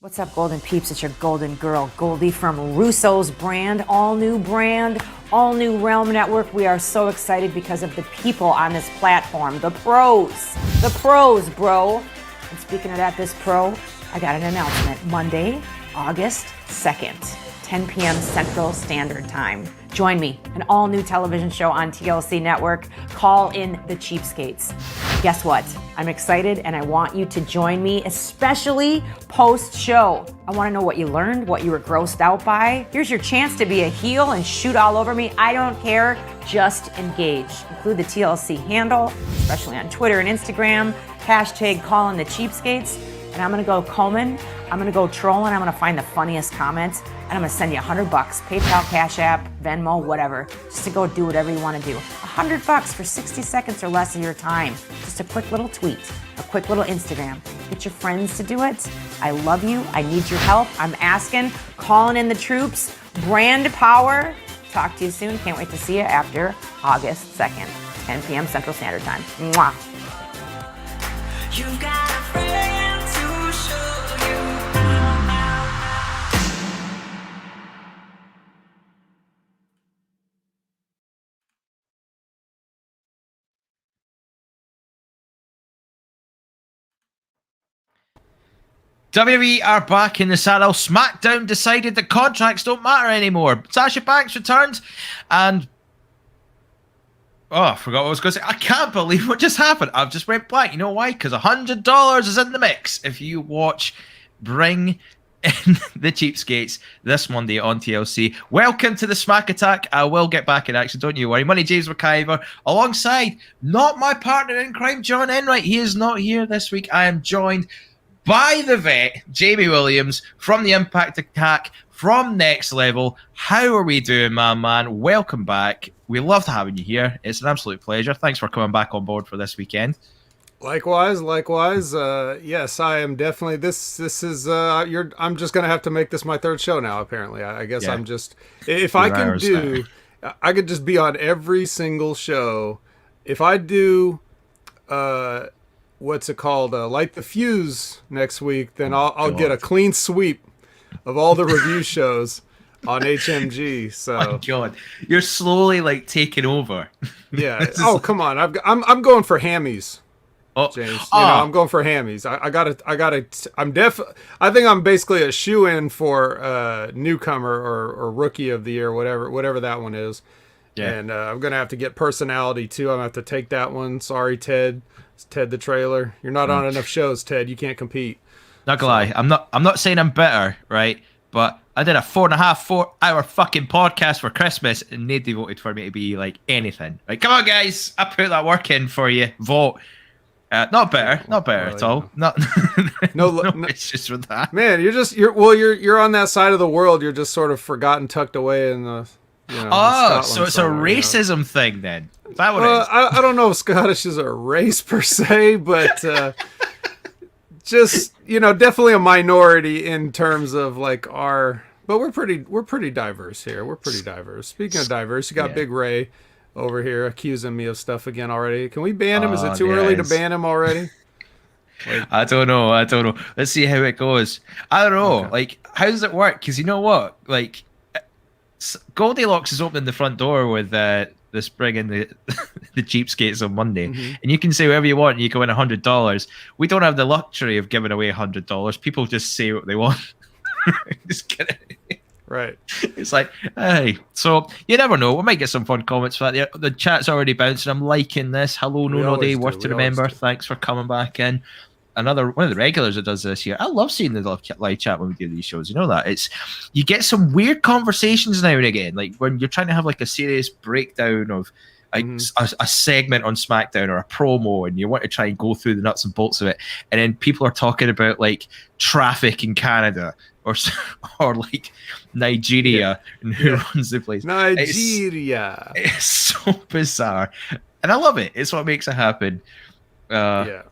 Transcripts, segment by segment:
What's up, Golden Peeps? It's your Golden Girl, Goldie from Russo's Brand. All new brand, all new Realm Network. We are so excited because of the people on this platform. The pros. The pros, bro. And speaking of that, this pro, I got an announcement. Monday, August 2nd, 10 p.m. Central Standard Time. Join me, an all-new television show on TLC Network. Call In The Cheapskates. Guess what? I'm excited and I want you to join me, especially post-show. I want to know what you learned, what you were grossed out by. Here's your chance to be a heel and shoot all over me. I don't care, just engage. Include the TLC handle, especially on Twitter and Instagram. Hashtag Call In The Cheapskates. And I'm gonna go combing, I'm gonna go trolling, I'm gonna find the funniest comments, and I'm gonna send you $100, PayPal, Cash App, Venmo, whatever, just to go do whatever you wanna do. $100 for 60 seconds or less of your time. Just a quick little tweet, a quick little Instagram. Get your friends to do it. I love you, I need your help, I'm asking, calling in the troops, brand power. Talk to you soon, can't wait to see you after August 2nd, 10 p.m. Central Standard Time. Mwah. You've got a friend to show you. WWE are back in the saddle. SmackDown decided that contracts don't matter anymore. Sasha Banks returns and... Oh, I forgot what I was going to say. I can't believe what just happened. I've just went blank. You know why? Because $100 is in the mix if you watch Bring In The Cheapskates this Monday on TLC. Welcome to the Smack Attack. I will get back in action, don't you worry. Money James McIver alongside not my partner in crime, John Enright. He is not here this week. I am joined by the vet, Jamie Williams, from the Impact Attack, from Next Level. How are we doing, my man? Welcome back. We loved having you here. It's an absolute pleasure. Thanks for coming back on board for this weekend. Likewise. Yes, I am definitely. This is. I'm just gonna have to make this my third show now. Apparently, I guess Yeah. I'm just. If I can do, I could just be on every single show. If I do, what's it called? Light the Fuse next week, then I'll get a clean sweep of all the review shows on HMG. So, Oh my God, you're slowly like taking over. yeah. Oh, come on. I'm going for hammies. Oh, James, you know, I'm going for hammies. I think I'm basically a shoe-in for newcomer or rookie of the year, whatever that one is. Yeah. And I'm gonna have to get personality too. I'm gonna have to take that one. Sorry, Ted. It's Ted the trailer. You're not on enough shows, Ted. You can't compete. Not gonna lie, I'm not saying I'm bitter, right? But I did a 4.5-hour fucking podcast for Christmas, and nobody voted for me to be like anything. Like, come on, guys, I put that work in for you. Vote. Not better at all. Not no issues with that. Man, you're on that side of the world. You're just sort of forgotten, tucked away in the. You know, Oh, Scotland so it's a somewhere, racism thing then? Is that what it is? I don't know if Scottish is a race per se, but just, you know, definitely a minority in terms of like our. But we're pretty diverse here. We're pretty diverse. Speaking of diverse, you got Big Ray over here accusing me of stuff again already. Can we ban him? Is it too early to ban him already? Like, I don't know. Let's see how it goes. I don't know. Okay. Like, how does it work? Because you know what? Like, Goldy Locks is opening the front door with this Bring In The the Cheapskates on Monday, and you can say whatever you want and you can win $100. We don't have the luxury of giving away $100. People just say what they want. Just kidding. right. It's like, hey, so you never know. We might get some fun comments for that. The chat's already bouncing. I'm liking this. Hello, no always day, do, worth to we always remember. do. Thanks for coming back in. Another one of the regulars that does this here. I love seeing the live chat when we do these shows. You know that you get some weird conversations now and again, like when you're trying to have like a serious breakdown of like a segment on SmackDown or a promo, and you want to try and go through the nuts and bolts of it, and then people are talking about like traffic in Canada or like Nigeria and who runs the place. Nigeria. It's so bizarre, and I love it. It's what makes it happen. Yeah.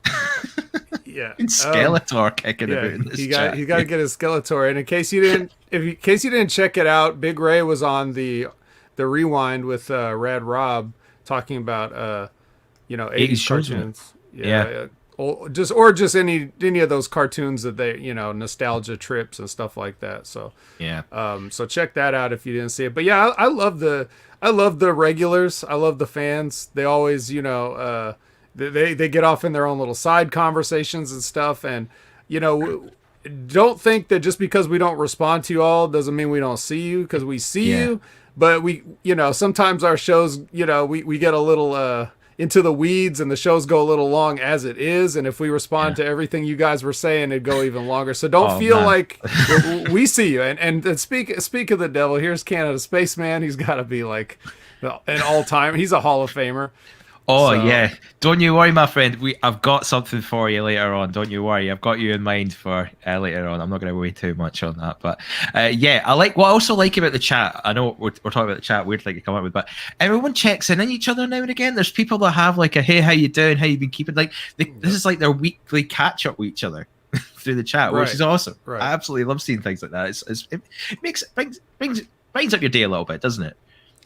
And Skeletor kicking about in this chat. He got to get his Skeletor. And in case you didn't check it out, Big Ray was on the rewind with Rad Rob talking about 80s cartoons. Yeah. or just any of those cartoons that they, nostalgia trips and stuff like that. So Yeah. so check that out if you didn't see it. But yeah, I love the regulars. I love the fans. They always, they get off in their own little side conversations and stuff. And, don't think that just because we don't respond to you all doesn't mean we don't see you, because we see you. But we, sometimes our shows, we get a little into the weeds and the shows go a little long as it is. And if we respond to everything you guys were saying, it'd go even longer. So don't feel like we see you. And speak of the devil, here's Canada Spaceman. He's got to be like an all-time. He's a Hall of Famer. Oh, yeah. Don't you worry, my friend. I've got something for you later on. Don't you worry. I've got you in mind for later on. I'm not going to wait too much on that. But yeah, what I also like about the chat, I know we're talking about the chat, weird thing to come up with, but everyone checks in on each other now and again. There's people that have like a, hey, how you doing? How you been keeping? Like, this is like their weekly catch up with each other through the chat, which is awesome. Right. I absolutely love seeing things like that. It brings up your day a little bit, doesn't it?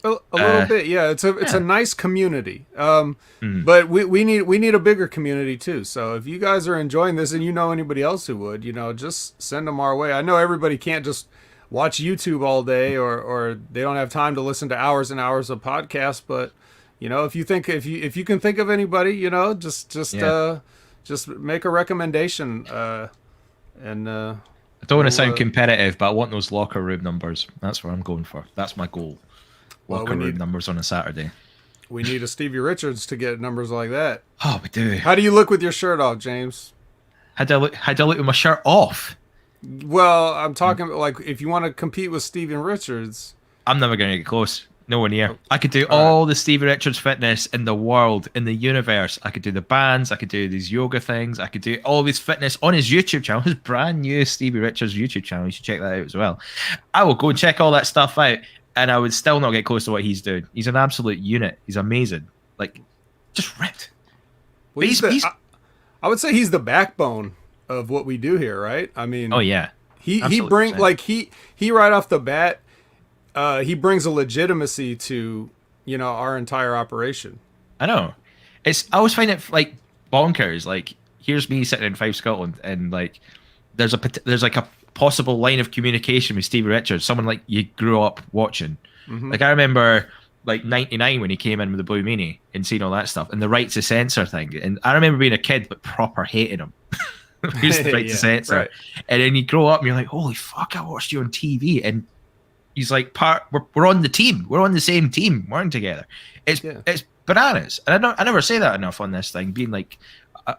A little bit, yeah. It's a nice community, but we need a bigger community too. So if you guys are enjoying this and you know anybody else who would, just send them our way. I know everybody can't just watch YouTube all day, or they don't have time to listen to hours and hours of podcasts. But if you can think of anybody, just make a recommendation. And I don't want to sound competitive, but I want those locker room numbers. That's what I'm going for. That's my goal. Locker room numbers on a Saturday. We need a Stevie Richards to get numbers like that. Oh, we do. How do you look with your shirt off, James? How do I look with my shirt off? Well, I'm talking about, like, if you want to compete with Stevie Richards. I'm never going to get close. Nowhere near. I could do all the Stevie Richards fitness in the world, in the universe. I could do the bands. I could do these yoga things. I could do all these fitness on his YouTube channel, his brand new Stevie Richards YouTube channel. You should check that out as well. I will go and check all that stuff out, and I would still not get close to what he's doing. He's an absolute unit. He's amazing. Like, just ripped. Well, I would say he's the backbone of what we do here, right? I mean, oh yeah, he brings, like, he right off the bat, he brings a legitimacy to our entire operation. I know. I always find it like bonkers. Like, here's me sitting in Fife, Scotland, and like there's like a possible line of communication with Stevie Richards, someone like you grew up watching. Mm-hmm. Like, I remember like 99 when he came in with the Blue Meanie and seeing all that stuff and the right to censor thing. And I remember being a kid but proper hating him. Who's the right to censor? Right. And then you grow up and you're like, holy fuck, I watched you on TV. And he's like, we're on the team. We're on the same team. We're in together. It's bananas. And I never say that enough on this thing, being like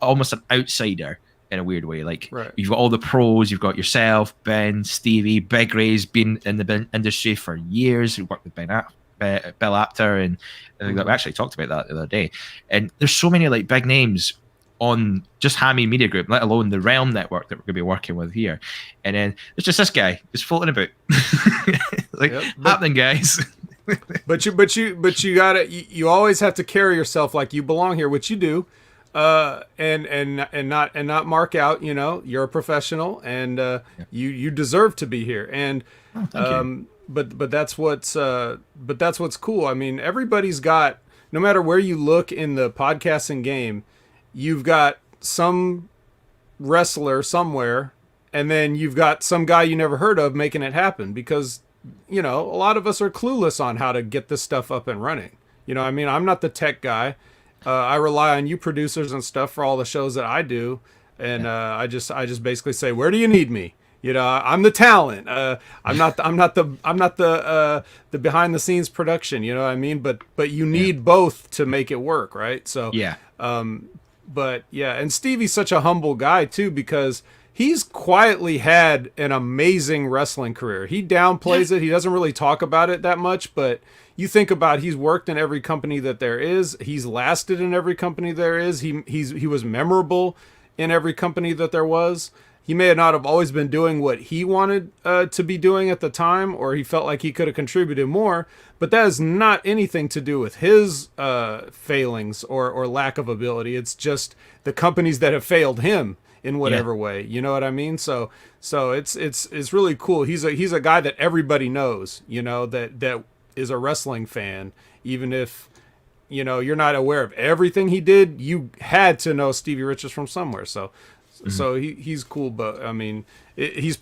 almost an outsider in a weird way. Like, you've got all the pros, you've got yourself, Ben, Stevie, Big Ray's been in the industry for years. We worked with Bill Apter, and I think that we actually talked about that the other day. And there's so many like big names on just Hammy Media Group, let alone the Realm Network that we're going to be working with here. And then there's just this guy just floating about, like, happening, guys. but you gotta, you always have to carry yourself like you belong here, which you do. And not mark out, you're a professional, and you deserve to be here. And but that's what's cool. I mean, everybody's got, no matter where you look in the podcasting game, you've got some wrestler somewhere, and then you've got some guy you never heard of making it happen, because a lot of us are clueless on how to get this stuff up and running. I mean, I'm not the tech guy. I rely on you producers and stuff for all the shows that I do, and I just basically say, where do you need me? I'm the talent. I'm not the behind the scenes production. You know what I mean? But you need both to make it work, right? So but yeah, and Stevie's such a humble guy too, because he's quietly had an amazing wrestling career. He downplays it. He doesn't really talk about it that much, but you think about, he's worked in every company that there is. He's lasted in every company there is. He was memorable in every company that there was. He may not have always been doing what he wanted to be doing at the time, or he felt like he could have contributed more, but that has not anything to do with his failings or lack of ability. It's just the companies that have failed him in whatever way. You know what I mean? So it's really cool. He's a guy that everybody knows, that is a wrestling fan, even if you're not aware of everything he did, you had to know Stevie Richards from somewhere. So he's cool, but I mean, he's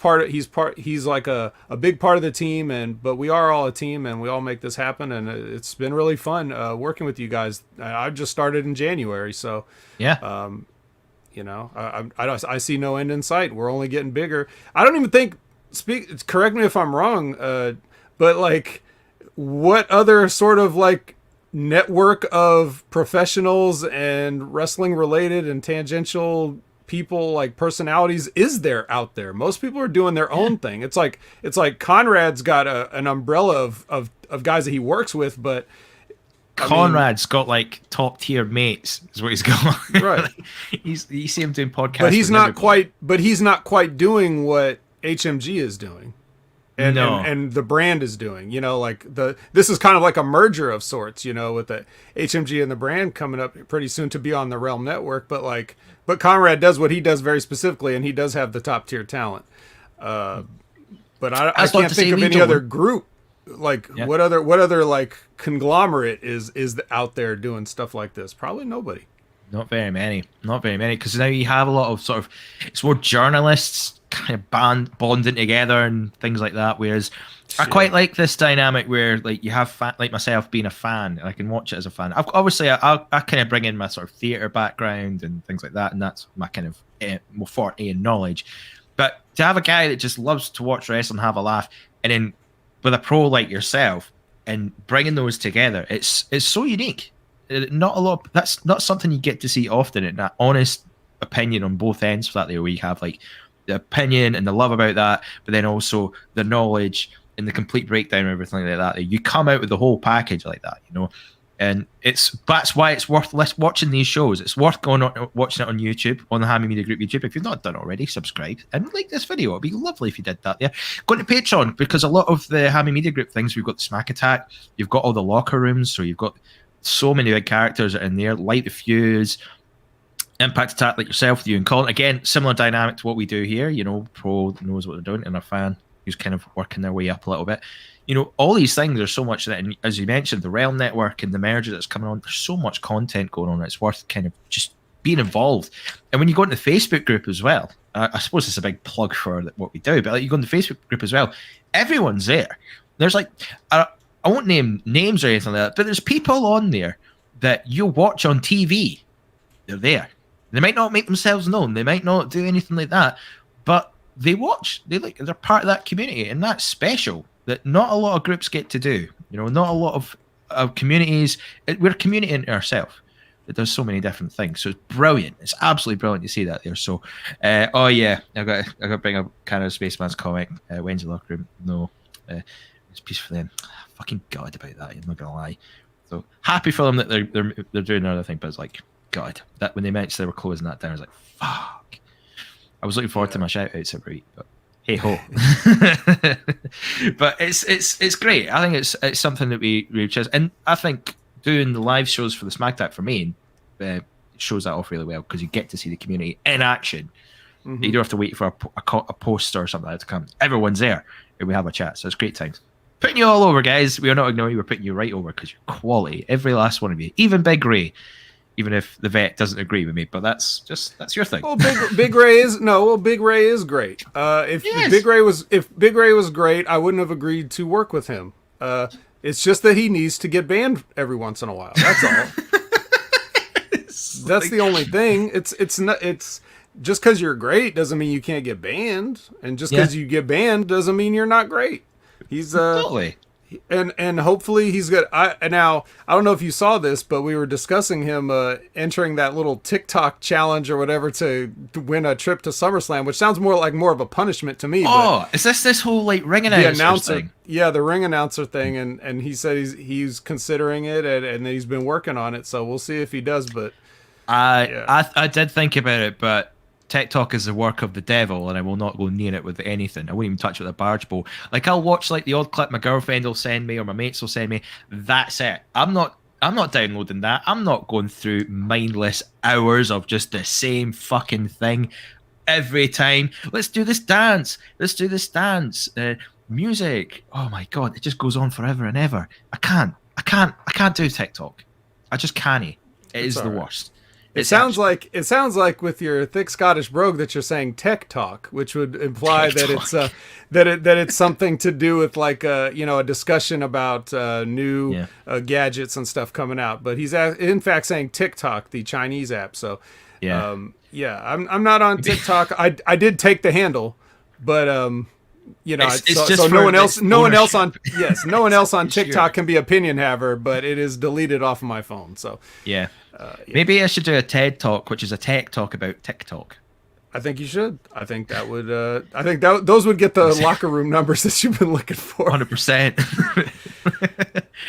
like a big part of the team, but we are all a team, and we all make this happen, and it's been really fun working with you guys. I've just started in January, so yeah. I see no end in sight. We're only getting bigger. I don't even think, correct me if I'm wrong, but like, what other sort of like network of professionals and wrestling related and tangential people, like personalities, is there out there? Most people are doing their own thing. It's like Conrad's got an umbrella of guys that he works with, but Conrad's got like top tier mates, is what he's got. Right. You see him doing podcasts, but he's not quite doing what HMG is doing, and the brand is doing. This is kind of like a merger of sorts. With the HMG and the brand coming up pretty soon to be on the Realm Network. But Conrad does what he does very specifically, and he does have the top tier talent. But I can't think of any other group. What other like conglomerate is out there doing stuff like this? Probably nobody. Not very many, because now you have a lot of sort of, it's more journalists kind of bonding together and things like that. Whereas I quite like this dynamic where like you have like myself being a fan, I can watch it as a fan. Obviously, I kind of bring in my sort of theatre background and things like that, and that's my kind of more forte and knowledge. But to have a guy that just loves to watch wrestling, have a laugh, and then with a pro like yourself and bringing those together, it's so unique. That's not something you get to see often, in that honest opinion on both ends for that there, where you have like the opinion and the love about that, but then also the knowledge and the complete breakdown of everything like that. You come out with the whole package like that, and that's why it's worth watching these shows. It's worth going on watching it on YouTube, on the Hammy Media Group YouTube. If you've not done already, subscribe and like this video. It'd be lovely if you did that. Yeah, go to Patreon, because a lot of the Hammy Media Group things, we've got the Smack Attack, you've got all the locker rooms, so you've got so many big characters in there. Light the Fuse, Impact Attack, like yourself, you and Colin. Again, similar dynamic to what we do here. Pro knows what they're doing, and a fan who's kind of working their way up a little bit. All these things, there's so much that, and as you mentioned, the Realm Network and the merger that's coming on, there's so much content going on. It's worth kind of just being involved. And when you go into the Facebook group as well, I suppose it's a big plug for what we do, but like, you go in the Facebook group as well, everyone's there. There's like, I won't name names or anything like that, but there's people on there that you watch on TV. They're there. They might not make themselves known. They might not do anything like that, but they watch. They're part of that community, and that's special. That not a lot of groups get to do. Not a lot of communities. We're a community in ourselves that does so many different things. So it's brilliant. It's absolutely brilliant to see that there. So, oh yeah, I got to bring up Canada Spaceman's comic. When's the locker room? No, it's peaceful then. Fucking God about that. I'm not gonna lie. So happy for them that they're doing another thing, but it's like, God, that when they mentioned they were closing that down, I was like, fuck. I was looking forward to my shout outs every week, but hey ho. But it's great. I think it's something that we chase, and I think doing the live shows for the Smackdown for me shows that off really well, because you get to see the community in action. Mm-hmm. You don't have to wait for a poster or something like that to come. Everyone's there, and we have a chat. So it's great times. Putting you all over, guys. We are not ignoring you. We're putting you right over because you're quality. Every last one of you, even Big Ray. Even if the vet doesn't agree with me, but that's your thing. Well, Big Ray is Big Ray is great. If Big Ray was great, I wouldn't have agreed to work with him. It's just that he needs to get banned every once in a while. That's all. That's the only thing. It's just because you're great doesn't mean you can't get banned, and just because you get banned doesn't mean you're not great. He's totally. And hopefully he's good. Now I don't know if you saw this, but we were discussing him entering that little TikTok challenge or whatever to win a trip to SummerSlam, which sounds more of a punishment to me. Oh, is this whole like ring announcer thing? Yeah, the ring announcer thing, and he said he's considering it and he's been working on it. So we'll see if he does. But I did think about it, but TikTok is the work of the devil, and I will not go near it with anything. I won't even touch it with a barge pole. Like, I'll watch like the odd clip my girlfriend will send me or my mates will send me. That's it. I'm not downloading that. I'm not going through mindless hours of just the same fucking thing every time. Let's do this dance. Music. Oh my God, it just goes on forever and ever. I can't do TikTok. I just can't. It is the all right. worst. It sounds like with your thick Scottish brogue that you're saying tech talk, which would imply that it's that it's something to do with like a discussion about new gadgets and stuff coming out. But he's in fact saying TikTok, the Chinese app. So I'm not on TikTok. I did take the handle, but no one else on TikTok can be opinion haver, but it is deleted off of my phone. So maybe I should do a TED talk, which is a tech talk about TikTok. I think you should. I think that would. Those would get the locker room numbers that you've been looking for. 100%.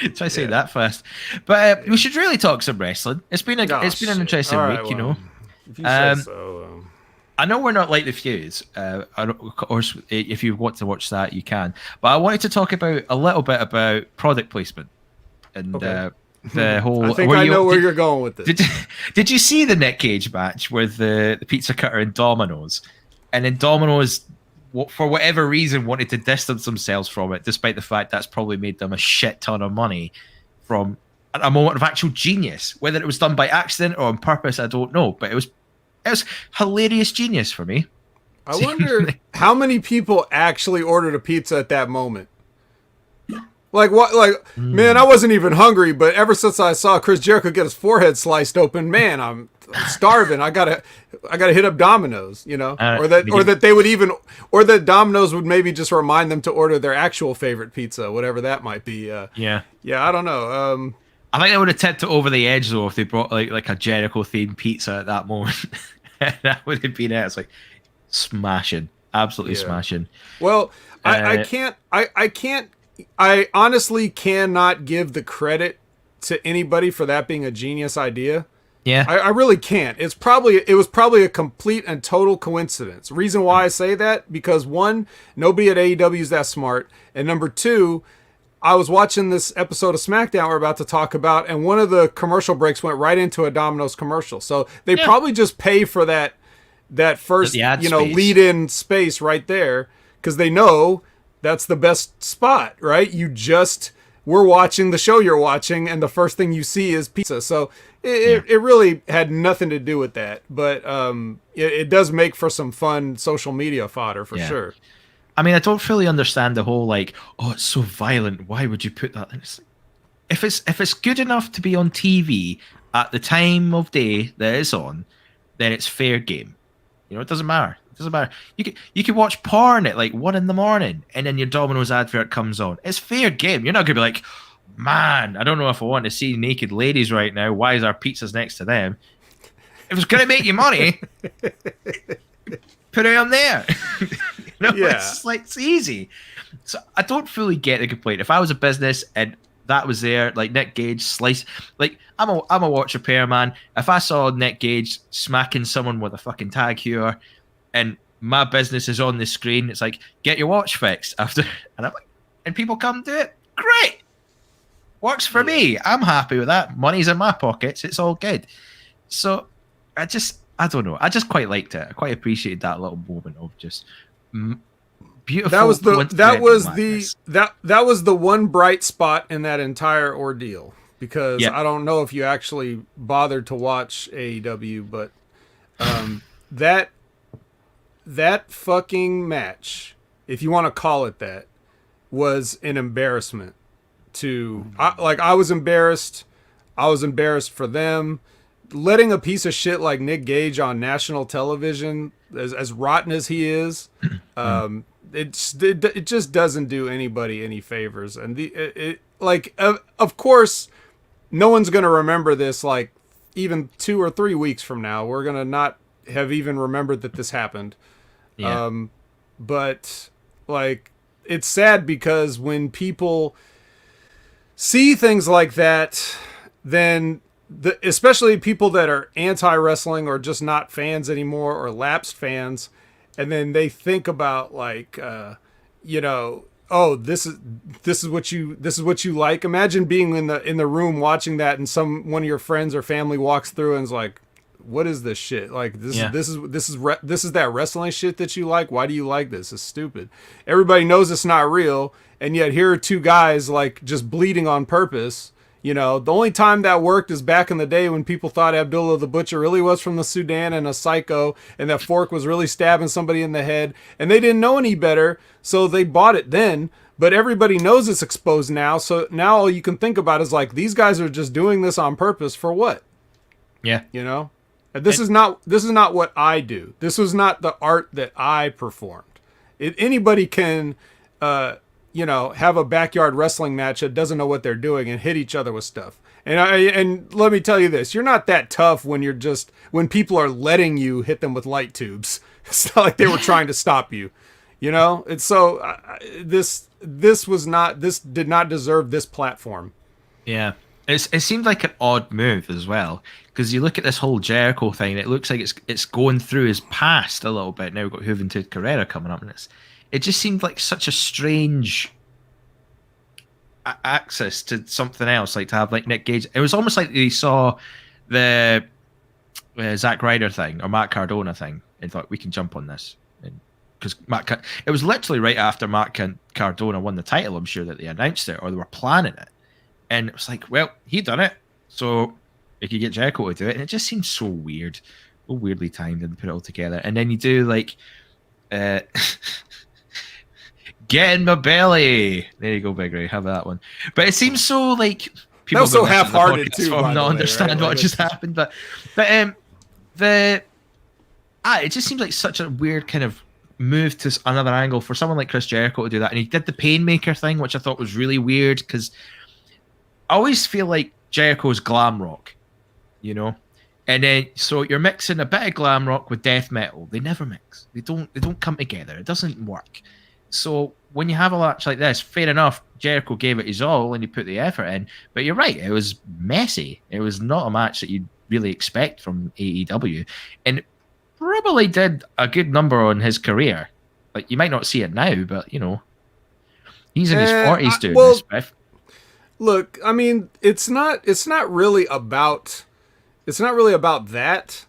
Try to say that fast, but we should really talk some wrestling. It's been an interesting week, you know. If you say so. I know we're not like the Fuse. Of course, if you want to watch that, you can. But I wanted to talk a little bit about product placement and the whole. I think I know where you're going with this. Did you see the Nick Gage match with the pizza cutter and Domino's? And then Domino's, for whatever reason, wanted to distance themselves from it, despite the fact that's probably made them a shit ton of money from a moment of actual genius. Whether it was done by accident or on purpose, I don't know. But it was hilarious genius for me. I wonder how many people actually ordered a pizza at that moment. Like what? Like man, I wasn't even hungry, but ever since I saw Chris Jericho get his forehead sliced open, man, I'm starving. I gotta hit up Domino's, or that Domino's would maybe just remind them to order their actual favorite pizza, whatever that might be. I don't know. I think they would have tipped it over the edge though if they brought like a Jericho themed pizza at that moment. That would have been it. It's like smashing, absolutely smashing. Well, I honestly cannot give the credit to anybody for that being a genius idea. Yeah, I really can't. It was probably a complete and total coincidence. Reason why I say that, because one, nobody at AEW is that smart, and number two, I was watching this episode of SmackDown we're about to talk about, and one of the commercial breaks went right into a Domino's commercial. So they probably just pay for that first lead-in space right there, because they know that's the best spot, right? We're watching the show you're watching, and the first thing you see is pizza. So it really had nothing to do with that, but it does make for some fun social media fodder for sure. I mean, I don't fully understand the whole it's so violent. Why would you put that? If it's good enough to be on TV at the time of day that it's on, then it's fair game. It doesn't matter. It doesn't matter. You can watch porn at 1 a.m, and then your Domino's advert comes on. It's fair game. You're not gonna be like, man, I don't know if I want to see naked ladies right now. Why is our pizza's next to them? If it's gonna make you money, put it on there. It's easy. So I don't fully get the complaint. If I was a business and that was there, like Nick Gage slice, I'm a watch repair man. If I saw Nick Gage smacking someone with a fucking tag here, and my business is on the screen, it's like, get your watch fixed after, and people come do it. Great, works for me. I'm happy with that. Money's in my pockets. It's all good. So I don't know. I just quite liked it. I quite appreciated that little moment of just beautiful. That was the one bright spot in that entire ordeal, because I don't know if you actually bothered to watch AEW, but that fucking match, if you want to call it that, was an embarrassment I was embarrassed. I was embarrassed for them. Letting a piece of shit like Nick Gage on national television, as rotten as he is, it just doesn't do anybody any favors. And of course, no one's gonna remember this. Even 2 or 3 weeks from now, we're gonna not have even remembered that this happened. Yeah. But it's sad, because when people see things like that, then especially people that are anti-wresling or just not fans anymore, or lapsed fans, and then they think about this is what you like. Imagine being in the room watching that, and one of your friends or family walks through and is like, what is this shit? This is that wrestling shit that you like? Why do you like this? It's stupid. Everybody knows it's not real, and yet here are two guys just bleeding on purpose, You know, the only time that worked is back in the day when people thought Abdullah the Butcher really was from the Sudan and a psycho, and that Fork was really stabbing somebody in the head, and they didn't know any better, so they bought it then. But everybody knows it's exposed now, so now all you can think about is like, these guys are just doing this on purpose for what? Yeah. You know? And this is not what I do. This was not the art that I performed. Anybody can you know, have a backyard wrestling match that doesn't know what they're doing and hit each other with stuff. And let me tell you this, you're not that tough when people are letting you hit them with light tubes. It's not like they were trying to stop you, you know? It's so this did not deserve this platform. Yeah. It seemed like an odd move as well, because you look at this whole Jericho thing, it looks like it's going through his past a little bit. Now we've got Juventud Carrera coming up, and it just seemed like such a strange access to something else, like to have like Nick Gage. It was almost like he saw the Zack Ryder thing or Matt Cardona thing and thought, we can jump on this. Because it was literally right after Matt Cardona won the title, I'm sure, that they announced it, or they were planning it. And it was like, well, he done it, so we could get Jericho to do it. And it just seemed so weird, so weirdly timed, and put it all together. And then you do like get in my belly. There you go, Big Ray. Have that one. But it seems so like people that was so half-hearted too. Not understand what just happened. But it just seems like such a weird kind of move to another angle for someone like Chris Jericho to do that. And he did the Painmaker thing, which I thought was really weird, because I always feel like Jericho's glam rock, you know. And then so you're mixing a bit of glam rock with death metal. They never mix. They don't come together. It doesn't work. So when you have a match like this, fair enough, Jericho gave it his all and he put the effort in. But you're right, it was messy. It was not a match that you'd really expect from AEW. And it probably did a good number on his career. Like, you might not see it now, but, you know, he's in his 40s doing this, Biff. Look, I mean, it's not really about that.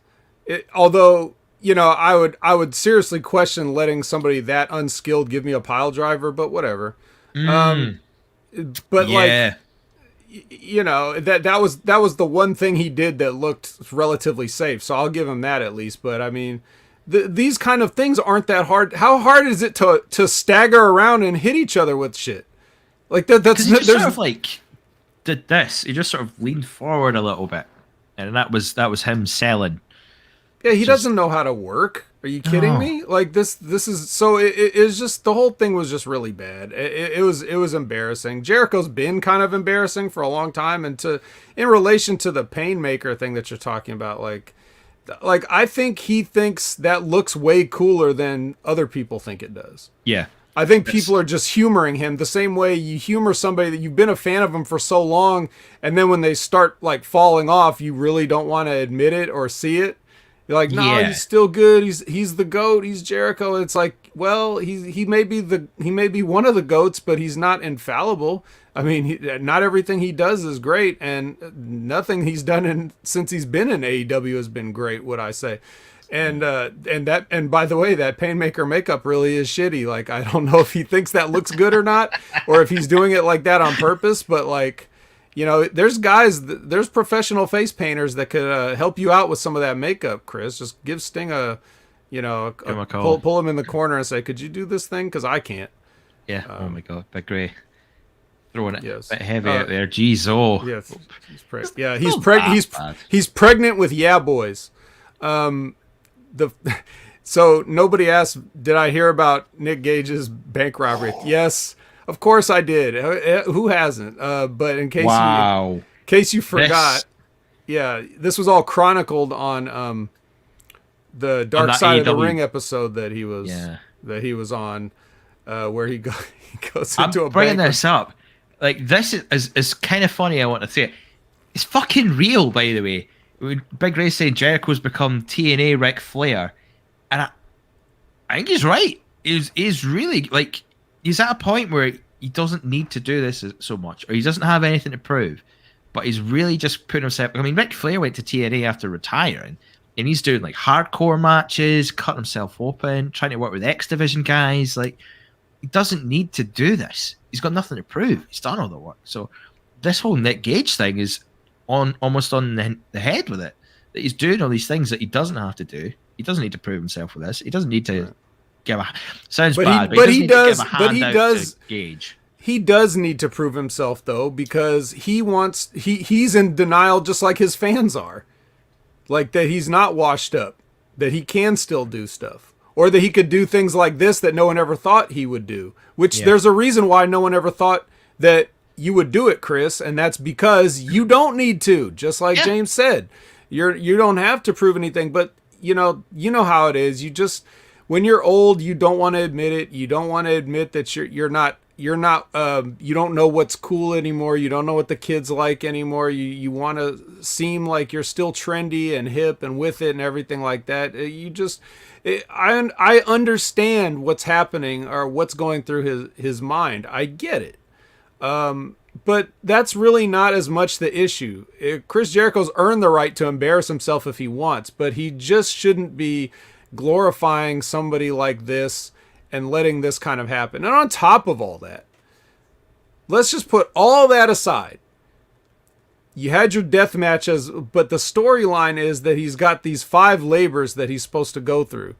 Although, you know, I would seriously question letting somebody that unskilled give me a pile driver, but whatever. But like, you know, that was the one thing he did that looked relatively safe. So I'll give him that at least. But I mean, these kind of things aren't that hard. How hard is it to stagger around and hit each other with shit? Like that's he just sort of like did this. He just sort of leaned forward a little bit, and that was him selling. Yeah, he doesn't know how to work. Are you kidding me? Like this is so. It's just, the whole thing was just really bad. It was embarrassing. Jericho's been kind of embarrassing for a long time, and in relation to the Painmaker thing that you're talking about, like I think he thinks that looks way cooler than other people think it does. Yeah. I think people are just humoring him the same way you humor somebody that you've been a fan of them for so long, and then when they start like falling off, you really don't want to admit it or see it. You're like, no, he's still good. He's the GOAT. He's Jericho. It's like, well, he may be one of the GOATs, but he's not infallible. I mean, not everything he does is great, and nothing he's done since he's been in AEW has been great, would I say. And by the way, that Painmaker makeup really is shitty. Like, I don't know if he thinks that looks good or not, or if he's doing it like that on purpose. But like, you know, there's professional face painters that could help you out with some of that makeup, Chris. Just give Sting pull him in the corner and say, could you do this thing? Because I can't. Yeah. Oh my God, Big Ray. Throwing it a bit heavy out there. Jeez, oh. Yes, he's pregnant with boys. So nobody asked, did I hear about Nick Gage's bank robbery? Yes, of course I did. Who hasn't? But in case you forgot, this was all chronicled on the Dark Side of the Ring episode that he was on, where he goes into a bank. I'm bringing this up. Like, this is kind of funny. I want to say it. It's fucking real, by the way. Big Ray saying Jericho's become TNA Ric Flair, and I think he's right. He's really, like, he's at a point where he doesn't need to do this so much, or he doesn't have anything to prove, but he's really just putting himself. I mean, Ric Flair went to TNA after retiring, and he's doing like hardcore matches, cutting himself open, trying to work with X Division guys. Like, he doesn't need to do this. He's got nothing to prove. He's done all the work. So this whole Nick Gage thing is almost on the head with it. That he's doing all these things that he doesn't have to do. He doesn't need to prove himself with this. He doesn't need to give a sounds But bad, but he he does. does. But he does. Gage. He does need to prove himself though, because he's in denial just like his fans are. Like that he's not washed up, that he can still do stuff, or that he could do things like this that no one ever thought he would do, which there's a reason why no one ever thought that you would do it, Chris. And that's because you don't need to, just like James said, you don't have to prove anything, but you know how it is. You just, when you're old, you don't want to admit it. You don't want to admit that you don't know what's cool anymore. You don't know what the kids like anymore. You want to seem like you're still trendy and hip and with it and everything like that. I understand what's happening or what's going through his mind. I get it. But that's really not as much the issue. Chris Jericho's earned the right to embarrass himself if he wants, but he just shouldn't be glorifying somebody like this and letting this kind of happen. And on top of all that, let's just put all that aside. You had your death matches, but the storyline is that he's got these 5 labors that he's supposed to go through.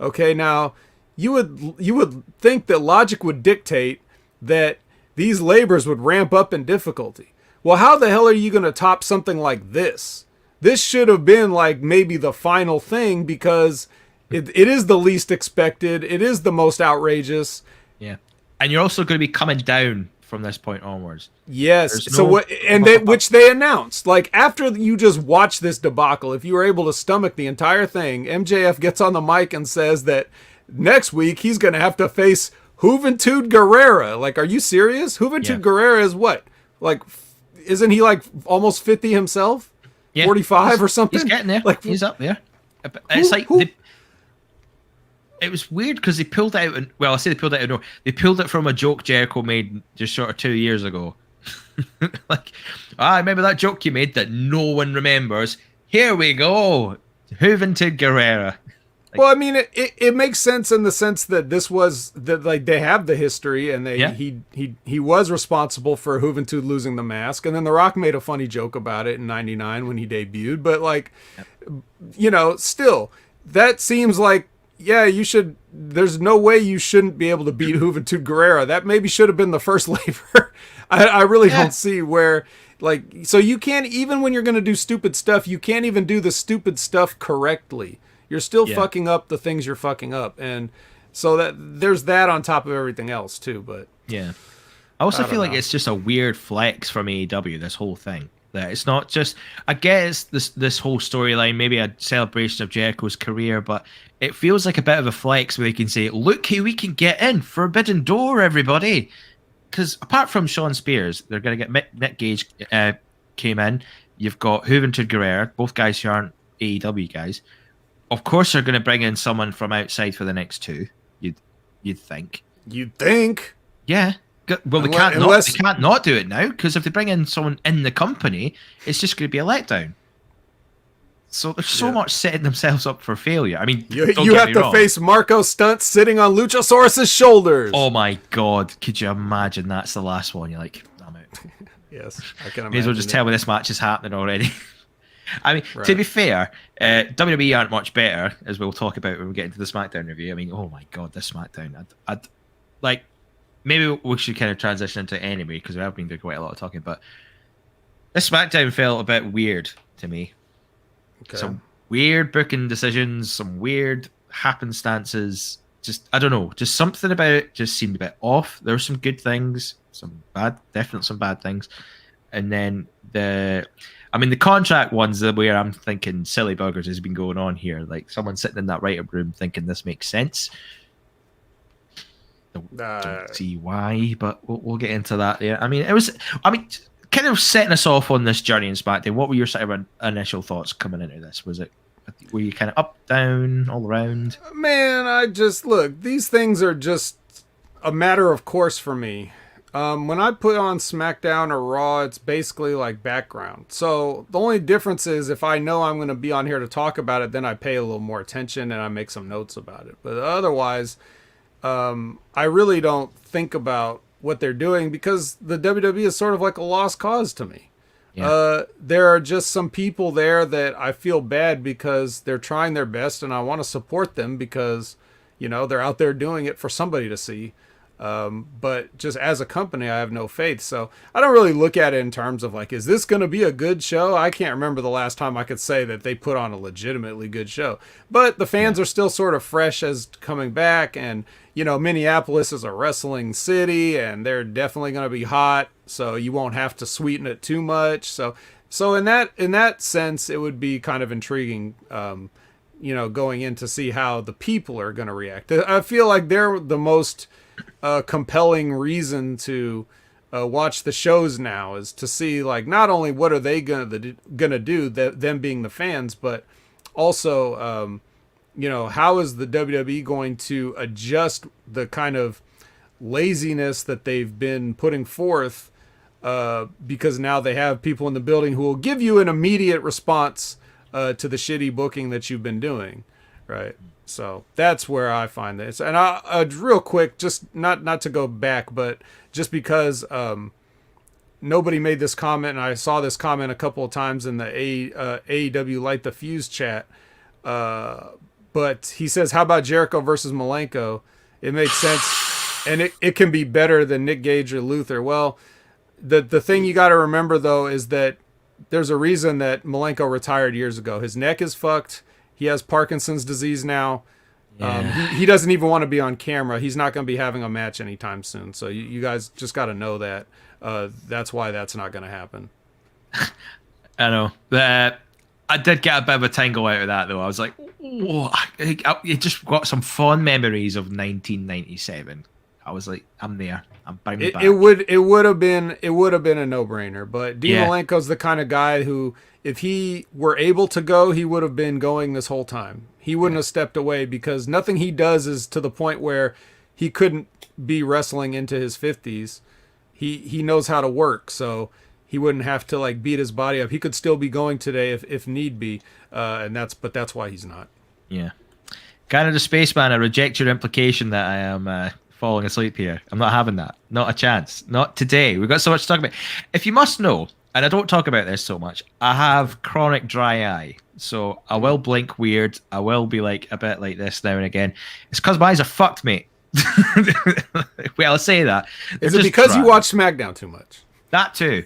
Okay, now you would think that logic would dictate that these labors would ramp up in difficulty. Well, how the hell are you going to top something like this? This should have been like maybe the final thing, because it is the least expected. It is the most outrageous. Yeah. And you're also going to be coming down from this point onwards. Yes. Which they announced. Like, after you just watch this debacle, if you were able to stomach the entire thing, MJF gets on the mic and says that next week he's going to have to face Juventud Guerrera. Like, are you serious? Juventud Guerrera is what? Like, isn't he like almost 50 himself? Yeah. 45 or something? He's getting there. Like, he's up there. It was weird because they pulled it out. Well, I say they pulled it out. No, they pulled it from a joke Jericho made just sort of 2 years ago. Like, I remember that joke you made that no one remembers. Here we go, Juventud Guerrera. Like, well, I mean, it makes sense in the sense that this was that, like, they have the history, and he was responsible for Juventud losing the mask, and then The Rock made a funny joke about it in '99 when he debuted. But like, still, that seems like, yeah, you should. There's no way you shouldn't be able to beat Juventud Guerrera. That maybe should have been the first labor. I really don't see where, like, so you can't, even when you're going to do stupid stuff, you can't even do the stupid stuff correctly. You're still fucking up the things you're fucking up. And so that there's that on top of everything else too. But yeah, I also feel like it's just a weird flex from AEW, this whole thing. That it's not just, I guess this whole storyline, maybe a celebration of Jericho's career, but it feels like a bit of a flex where they can say, look who we can get in, Forbidden Door, everybody. Because apart from Sean Spears, they're going to get Nick Gage came in. You've got Juventud Guerrera, both guys who aren't AEW guys. Of course, they're going to bring in someone from outside for the next 2. You'd think. You'd think. Yeah. Well, they can't not do it now, because if they bring in someone in the company, it's just going to be a letdown. So there's so much setting themselves up for failure. I mean, you have to face Marco Stunt sitting on Luchasaurus's shoulders. Oh my God! Could you imagine that's the last one? You're like, I'm out. Yes, I can imagine. May as well just tell me this match is happening already. I mean, to be fair, WWE aren't much better, as we'll talk about when we get into the SmackDown review. I mean, oh my God, this SmackDown! I'd like. Maybe we should kind of transition into it anyway, because we have been doing quite a lot of talking, but this SmackDown felt a bit weird to me. Okay. Some weird booking decisions, some weird happenstances. Just, I don't know, just something about it just seemed a bit off. There were some good things, definitely some bad things. And then the contract ones are where I'm thinking silly buggers has been going on here. Like someone sitting in that writer room thinking this makes sense. Don't see why, but we'll get into that. Yeah, kind of setting us off on this journey in SmackDown. What were your sort of initial thoughts coming into this? Were you kind of up, down, all around? Man, look, these things are just a matter of course for me. When I put on SmackDown or Raw, it's basically like background. So the only difference is if I know I'm going to be on here to talk about it, then I pay a little more attention and I make some notes about it. But otherwise, I really don't think about, what they're doing, because the WWE is sort of like a lost cause to me. Yeah. There are just some people there that I feel bad because they're trying their best, and I want to support them because, they're out there doing it for somebody to see. But just as a company, I have no faith. So I don't really look at it in terms of like, is this going to be a good show? I can't remember the last time I could say that they put on a legitimately good show. But the fans are still sort of fresh as coming back. And, Minneapolis is a wrestling city, and they're definitely going to be hot. So you won't have to sweeten it too much. So in that sense, it would be kind of intriguing, going in to see how the people are going to react. I feel like they're the most compelling reason to watch the shows now, is to see like not only what are they gonna do, them being the fans, but also how is the WWE going to adjust the kind of laziness that they've been putting forth, because now they have people in the building who will give you an immediate response to the shitty booking that you've been doing, right? So that's where I find this. And I real quick, just not to go back, but just because nobody made this comment, and I saw this comment a couple of times in the AEW Light the Fuse chat. But he says, how about Jericho versus Malenko? It makes sense, and it can be better than Nick Gage or Luther. Well, the thing you got to remember, though, is that there's a reason that Malenko retired years ago. His neck is fucked. He has Parkinson's disease now. Yeah. He doesn't even want to be on camera. He's not going to be having a match anytime soon. So you guys just got to know that. That's why that's not going to happen. I know. I did get a bit of a tingle out of that, though. I was like, whoa. It just got some fond memories of 1997. I was like, I'm there. I'm bringing it back. It would have been a no-brainer. But Dean Malenko's the kind of guy who, if he were able to go, he would have been going this whole time. He wouldn't have stepped away, because nothing he does is to the point where he couldn't be wrestling into his 50s. He knows how to work, so he wouldn't have to like beat his body up. He could still be going today if need be, and that's why he's not. Yeah. Canada Spaceman, I reject your implication that I am falling asleep here. I'm not having that. Not a chance. Not today. We've got so much to talk about. If you must know, and I don't talk about this so much, I have chronic dry eye. So I will blink weird. I will be like a bit like this now and again. It's because my eyes are fucked, mate. Well, I'll say that. Is it because you watch SmackDown too much? That too.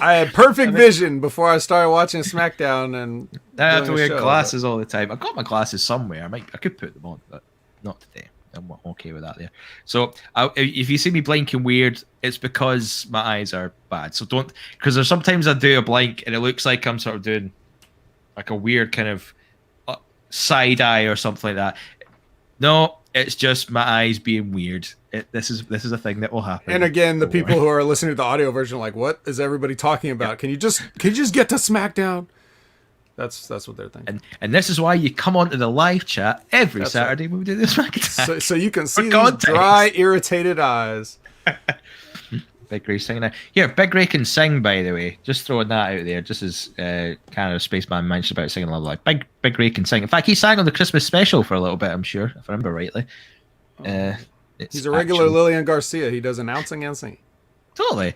I had perfect vision before I started watching SmackDown, and I have to wear glasses all the time. I've got my glasses somewhere. I could put them on, but not today. I'm okay with that there. So if you see me blinking weird, it's because my eyes are bad. So don't, because there's sometimes I do a blink and it looks like I'm sort of doing like a weird kind of side eye or something like that. No, it's just my eyes being weird. This is a thing that will happen. And again, the people who are listening to the audio version are like, what is everybody talking about? Can you just get to SmackDown? That's what they're thinking. And this is why you come onto the live chat every Saturday when we do this SmackDown. So you can see these dry, irritated eyes. Big Ray singing now. Here, Big Ray can sing, by the way. Just throwing that out there, just as Canada Spaceman mentioned about singing Love Live. Big Ray can sing. In fact, he sang on the Christmas special for a little bit, I'm sure, if I remember rightly. He's a regular Lillian Garcia. He does announcing and singing. Totally.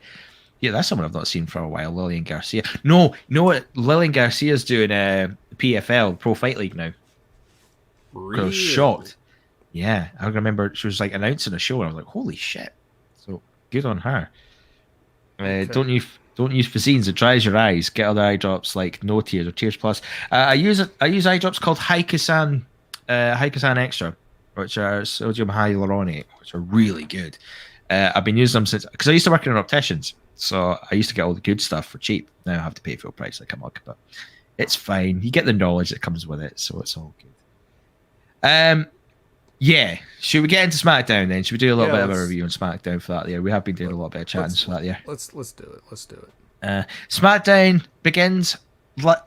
Yeah, that's someone I've not seen for a while, Lillian Garcia. No, you know what? Lillian Garcia's doing PFL, Pro Fight League now. Really? I was shocked. Yeah, I remember she was like announcing a show, and I was like, holy shit. So good on her. Okay. Don't use Fazines, it dries your eyes. Get other eye drops like No Tears or Tears Plus. I use eye drops called Hikasan Extra, which are sodium hyaluronate, which are really good. I've been using them since, because I used to work in an opticians, so I used to get all the good stuff for cheap. Now I have to pay full price like a mug, but it's fine. You get the knowledge that comes with it, so it's all good. Yeah, should we get into SmackDown then? Should we do a little bit of a review on SmackDown for that? Yeah, we have been doing a little bit of chatting for that. Yeah, let's do it. SmackDown begins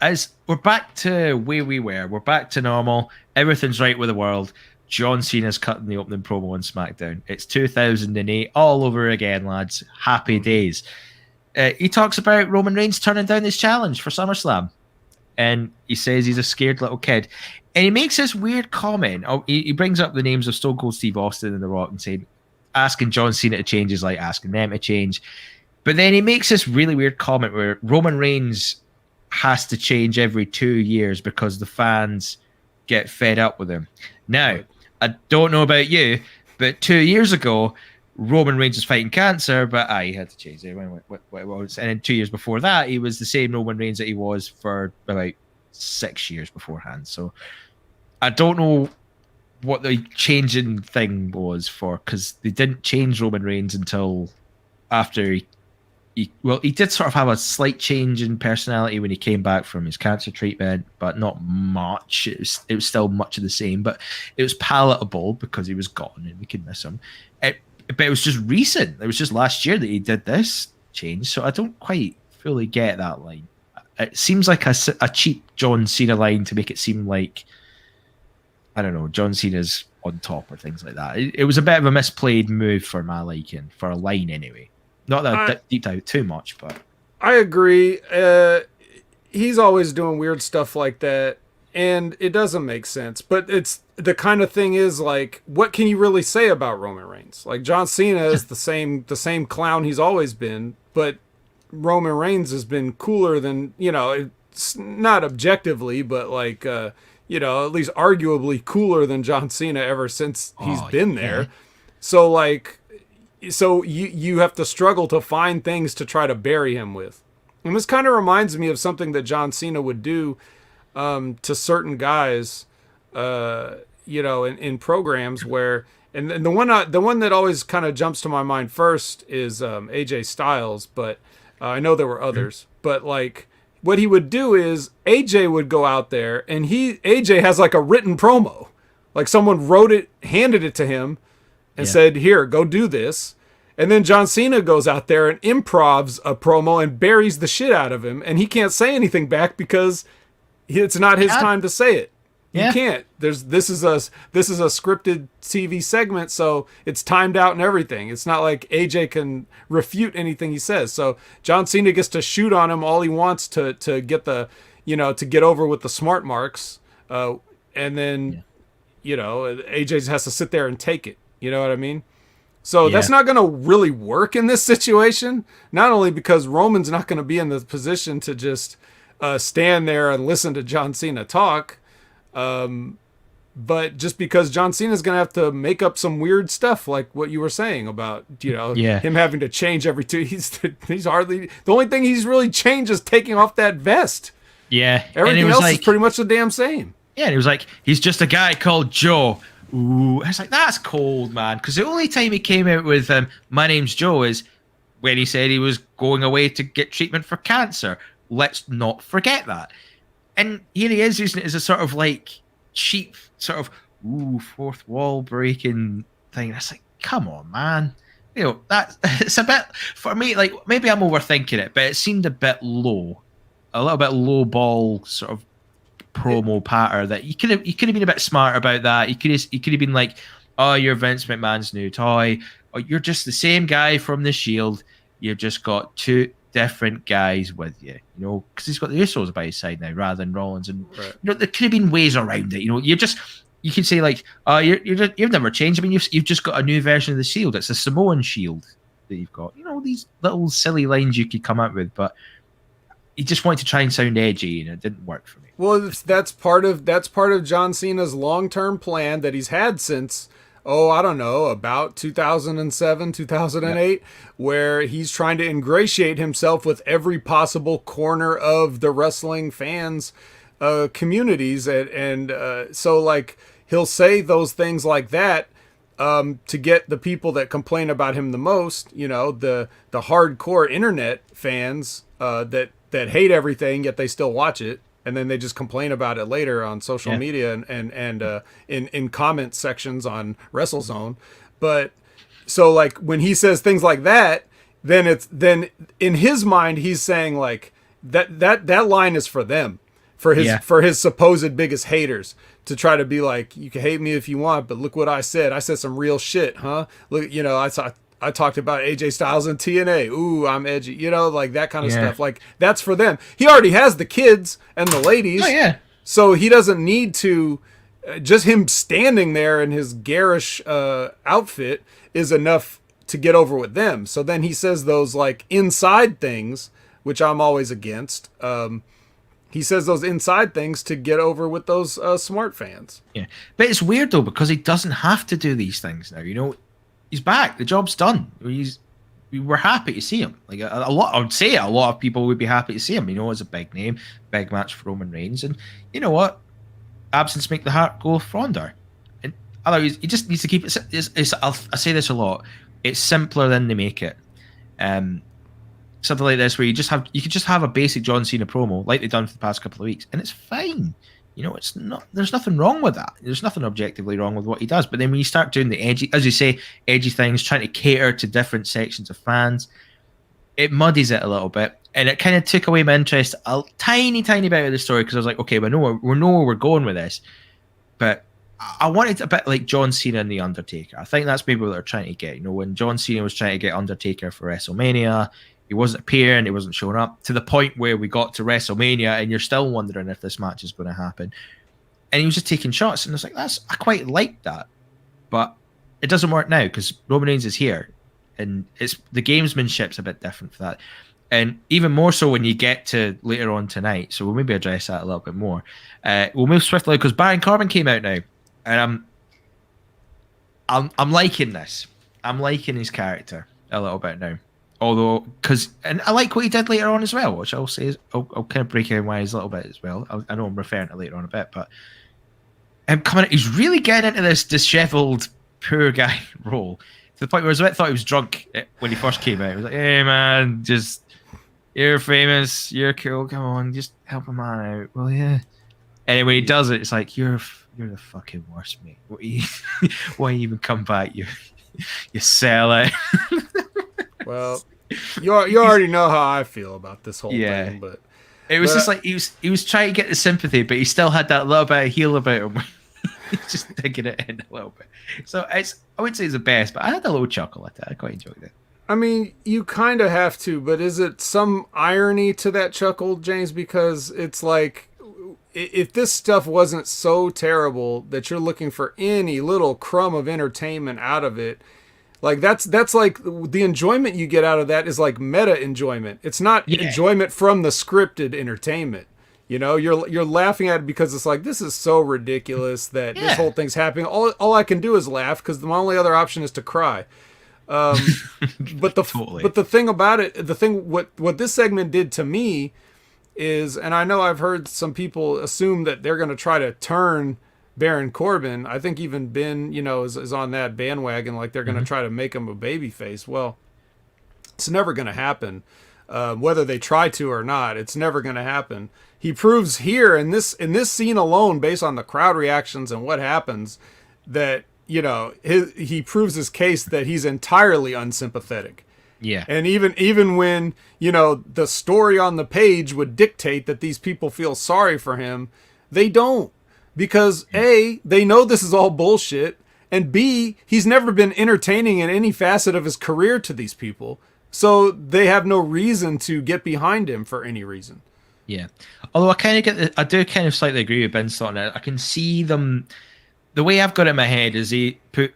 as we're back to where we were. We're back to normal. Everything's right with the world. John Cena's cutting the opening promo on SmackDown. It's 2008 all over again, lads. Happy days. He talks about Roman Reigns turning down his challenge for SummerSlam. and he says he's a scared little kid. And he makes this weird comment. Oh, he brings up the names of Stone Cold Steve Austin and The Rock and saying, asking John Cena to change is like asking them to change. But then he makes this really weird comment where Roman Reigns has to change every 2 years because the fans get fed up with him. Now, I don't know about you, but 2 years ago, Roman Reigns was fighting cancer, but he had to change it. And then 2 years before that, he was the same Roman Reigns that he was for about 6 years beforehand. So I don't know what the changing thing was for, because they didn't change Roman Reigns until after he did sort of have a slight change in personality when he came back from his cancer treatment, but not much. It was still much of the same, but it was palatable because he was gone and we could miss him. But it was just recent. It was just last year that he did this change, so I don't quite fully get that line. It seems like a cheap John Cena line to make it seem like, I don't know, John Cena's on top or things like that. It was a bit of a misplayed move for my liking, for a line anyway. Not that I deep dive too much, but I agree. He's always doing weird stuff like that, and it doesn't make sense. But it's the kind of thing is like, what can you really say about Roman Reigns? Like, John Cena is the same clown he's always been, but Roman Reigns has been cooler than, it's not objectively, but like, at least arguably cooler than John Cena ever since he's been there. So like, you have to struggle to find things to try to bury him with. And this kind of reminds me of something that John Cena would do to certain guys, in programs where, and the one that always kind of jumps to my mind first is AJ Styles, but I know there were others. But like, what he would do is AJ would go out there and AJ has like a written promo, like someone wrote it, handed it to him, and said, "Here, go do this." And then John Cena goes out there and improvs a promo and buries the shit out of him, and he can't say anything back because it's not his time to say it. You can't. This is a scripted TV segment, so it's timed out and everything. It's not like AJ can refute anything he says. So John Cena gets to shoot on him all he wants to get the, to get over with the smart marks, and then AJ has to sit there and take it. You know what I mean? So that's not going to really work in this situation. Not only because Roman's not going to be in the position to just stand there and listen to John Cena talk, but just because John Cena's going to have to make up some weird stuff like what you were saying about, him having to change every two. He's hardly, the only thing he's really changed is taking off that vest. Yeah. Everything else is pretty much the damn same. Yeah, and he was like, he's just a guy called Joe. Ooh, I was like, that's cold, man. Because the only time he came out with "My name's Joe" is when he said he was going away to get treatment for cancer. Let's not forget that. And here he is using it as a sort of like cheap sort of fourth wall breaking thing. That's like, come on, man. That it's a bit for me. Like, maybe I'm overthinking it, but it seemed a bit low, a little bit low ball sort of promo patter. That you could have been a bit smart about that. You could have been like, "Oh, you're Vince McMahon's new toy. Or you're just the same guy from the Shield. You've just got two different guys with you, because he's got the Usos by his side now rather than Rollins." And there could have been ways around it. You could say like, "Oh, you've never changed. I mean, you've just got a new version of the Shield. It's a Samoan Shield that you've got." These little silly lines you could come up with, but he just wanted to try and sound edgy, and it didn't work for me. Well, that's part of John Cena's long-term plan that he's had since, I don't know, about 2007, 2008, where he's trying to ingratiate himself with every possible corner of the wrestling fans' communities, and so like he'll say those things like that to get the people that complain about him the most, the hardcore internet fans that hate everything yet they still watch it. And then they just complain about it later on social media and in comment sections on WrestleZone. But so like when he says things like that, then in his mind he's saying like that line is for them, for his supposed biggest haters, to try to be like, you can hate me if you want, but look what I said. I said some real shit, huh? Look, I talked about AJ Styles and TNA. Ooh, I'm edgy. You know, like that kind of Yeah. stuff. Like that's for them. He already has the kids and the ladies. Oh yeah. So he doesn't need to. Just him standing there in his garish outfit is enough to get over with them. So then he says those like inside things, which I'm always against. He says those inside things to get over with those smart fans. Yeah, but it's weird though because he doesn't have to do these things now. You know, he's back. The job's done. We're happy to see him. Like a lot, I would say a lot of people would be happy to see him. You know, it's a big name, big match for Roman Reigns, and you know what? Absence make the heart go fonder. And otherwise, he just needs to keep it. I say this a lot. It's simpler than they make it. Something like this where you could just have a basic John Cena promo like they've done for the past couple of weeks, and it's fine. You know, it's not. There's nothing wrong with that. There's nothing objectively wrong with what he does. But then when you start doing the edgy, as you say, edgy things, trying to cater to different sections of fans, it muddies it a little bit, and it kind of took away my interest a tiny bit of the story because I was like, okay, we know where we're going with this, but I wanted a bit like John Cena and the Undertaker. I think that's maybe what they're trying to get. You know, when John Cena was trying to get Undertaker for WrestleMania, he wasn't appearing, he wasn't showing up to the point where we got to WrestleMania, and you're still wondering if this match is going to happen. And he was just taking shots, and it's like I quite like that, but it doesn't work now because Roman Reigns is here, and it's the gamesmanship's a bit different for that, and even more so when you get to later on tonight. So we'll maybe address that a little bit more. We'll move swiftly because Baron Corbin came out now, and I'm liking this. I'm liking his character a little bit now. Although, and I like what he did later on as well, which I'll say I'll kind of break in why he's a little bit as well. I know I'm referring to later on a bit, but he's really getting into this dishevelled poor guy role to the point where I thought he was drunk when he first came out. He was like, "Hey man, just you're famous, you're cool, come on, just help a man out." Well, yeah. And then when he does it, it's like you're the fucking worst, mate. Why even come back? You sell it. Well, you already know how I feel about this whole thing, but it was just like he was trying to get the sympathy, but he still had that little bit of heel about him. He's just digging it in a little bit. So I wouldn't say it's the best, but I had a little chuckle at that. I quite enjoyed it. I mean, you kind of have to, but is it some irony to that chuckle, James? Because it's like, if this stuff wasn't so terrible that you're looking for any little crumb of entertainment out of it, like that's like the enjoyment you get out of that is like meta enjoyment. It's not enjoyment from the scripted entertainment. You know, you're laughing at it because it's like, this is so ridiculous that this whole thing's happening. All I can do is laugh because my only other option is to cry. But the thing about it, what this segment did to me is, and I know I've heard some people assume that they're going to try to turn Baron Corbin. I think even Ben, you know, is on that bandwagon, like they're going to try to make him a babyface. Well, it's never going to happen. Whether they try to or not, it's never going to happen. He proves here in this scene alone, based on the crowd reactions and what happens, that, you know, he proves his case that he's entirely unsympathetic. Yeah. And even when, you know, the story on the page would dictate that these people feel sorry for him, they don't. Because A, they know this is all bullshit, and B, he's never been entertaining in any facet of his career to these people. So they have no reason to get behind him for any reason. Yeah. Although I do kind of slightly agree with Ben's thought on it. I can see them, the way I've got it in my head is they put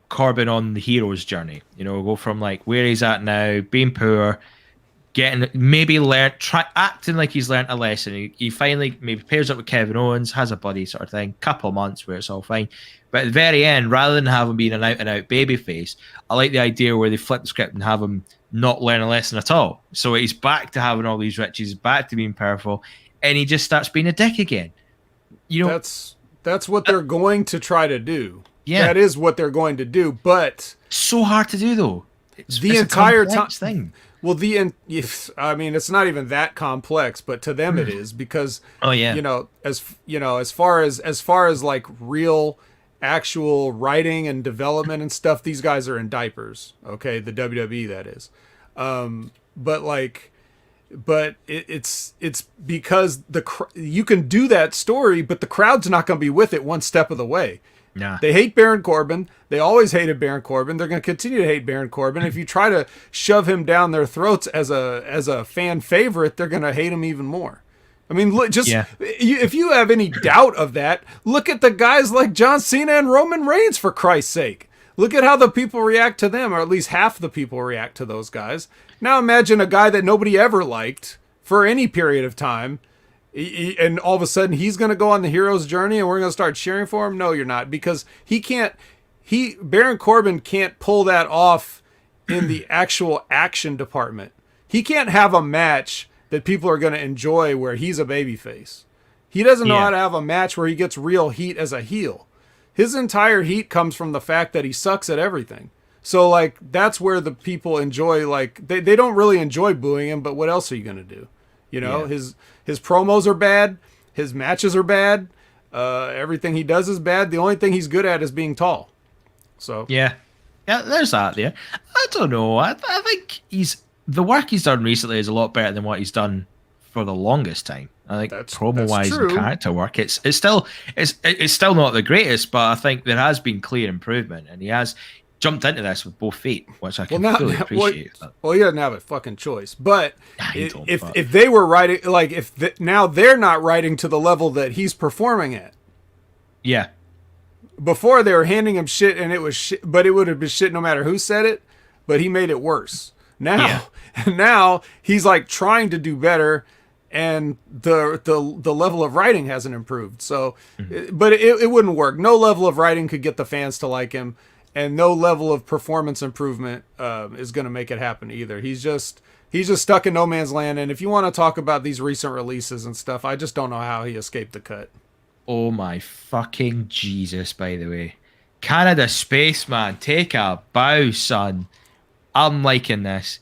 Corbin on the hero's journey. You know, go from like where he's at now, being poor, acting like he's learned a lesson. He finally maybe pairs up with Kevin Owens, has a buddy sort of thing, couple months where it's all fine. But at the very end, rather than have him being an out-and-out babyface, I like the idea where they flip the script and have him not learn a lesson at all. So he's back to having all these riches, back to being powerful, and he just starts being a dick again. You know, that's what they're going to try to do. Yeah, that is what they're going to do. But so hard to do though. It's entire thing. Well, I mean, it's not even that complex, but to them it is, because you know, as far as like real actual writing and development and stuff, these guys are in diapers. Okay, the WWE, that is. But it's because you can do that story, but the crowd's not going to be with it one step of the way. Nah. They hate Baron Corbin. They always hated Baron Corbin. They're going to continue to hate Baron Corbin. If you try to shove him down their throats as a fan favorite, they're going to hate him even more. I mean, if you have any doubt of that, look at the guys like John Cena and Roman Reigns, for Christ's sake. Look at how the people react to them, or at least half the people react to those guys. Now imagine a guy that nobody ever liked for any period of time, and all of a sudden he's going to go on the hero's journey and we're going to start cheering for him. No, you're not, because Baron Corbin can't pull that off in the actual action department. He can't have a match that people are going to enjoy where he's a babyface. He doesn't know how to have a match where he gets real heat as a heel. His entire heat comes from the fact that he sucks at everything. So, like, that's where the people enjoy, like, they don't really enjoy booing him, but what else are you going to do? You know, his promos are bad. His matches are bad. Everything he does is bad. The only thing he's good at is being tall. So yeah, there's that there. I don't know. I think the work he's done recently is a lot better than what he's done for the longest time. I think promo-wise and character work, it's still not the greatest, but I think there has been clear improvement, and he has jumped into this with both feet, which I can fully appreciate. Well, he doesn't have a fucking choice. But if they were writing, like, now they're not writing to the level that he's performing at. Yeah. Before, they were handing him shit, and it was shit, but it would have been shit no matter who said it. But he made it worse. Now he's like trying to do better, and the level of writing hasn't improved. So, but it wouldn't work. No level of writing could get the fans to like him, and no level of performance improvement is going to make it happen either. He's just stuck in no man's land. And if you want to talk about these recent releases and stuff, I just don't know how he escaped the cut. Oh my fucking Jesus! By the way, Canada Spaceman, take a bow, son. I'm liking this.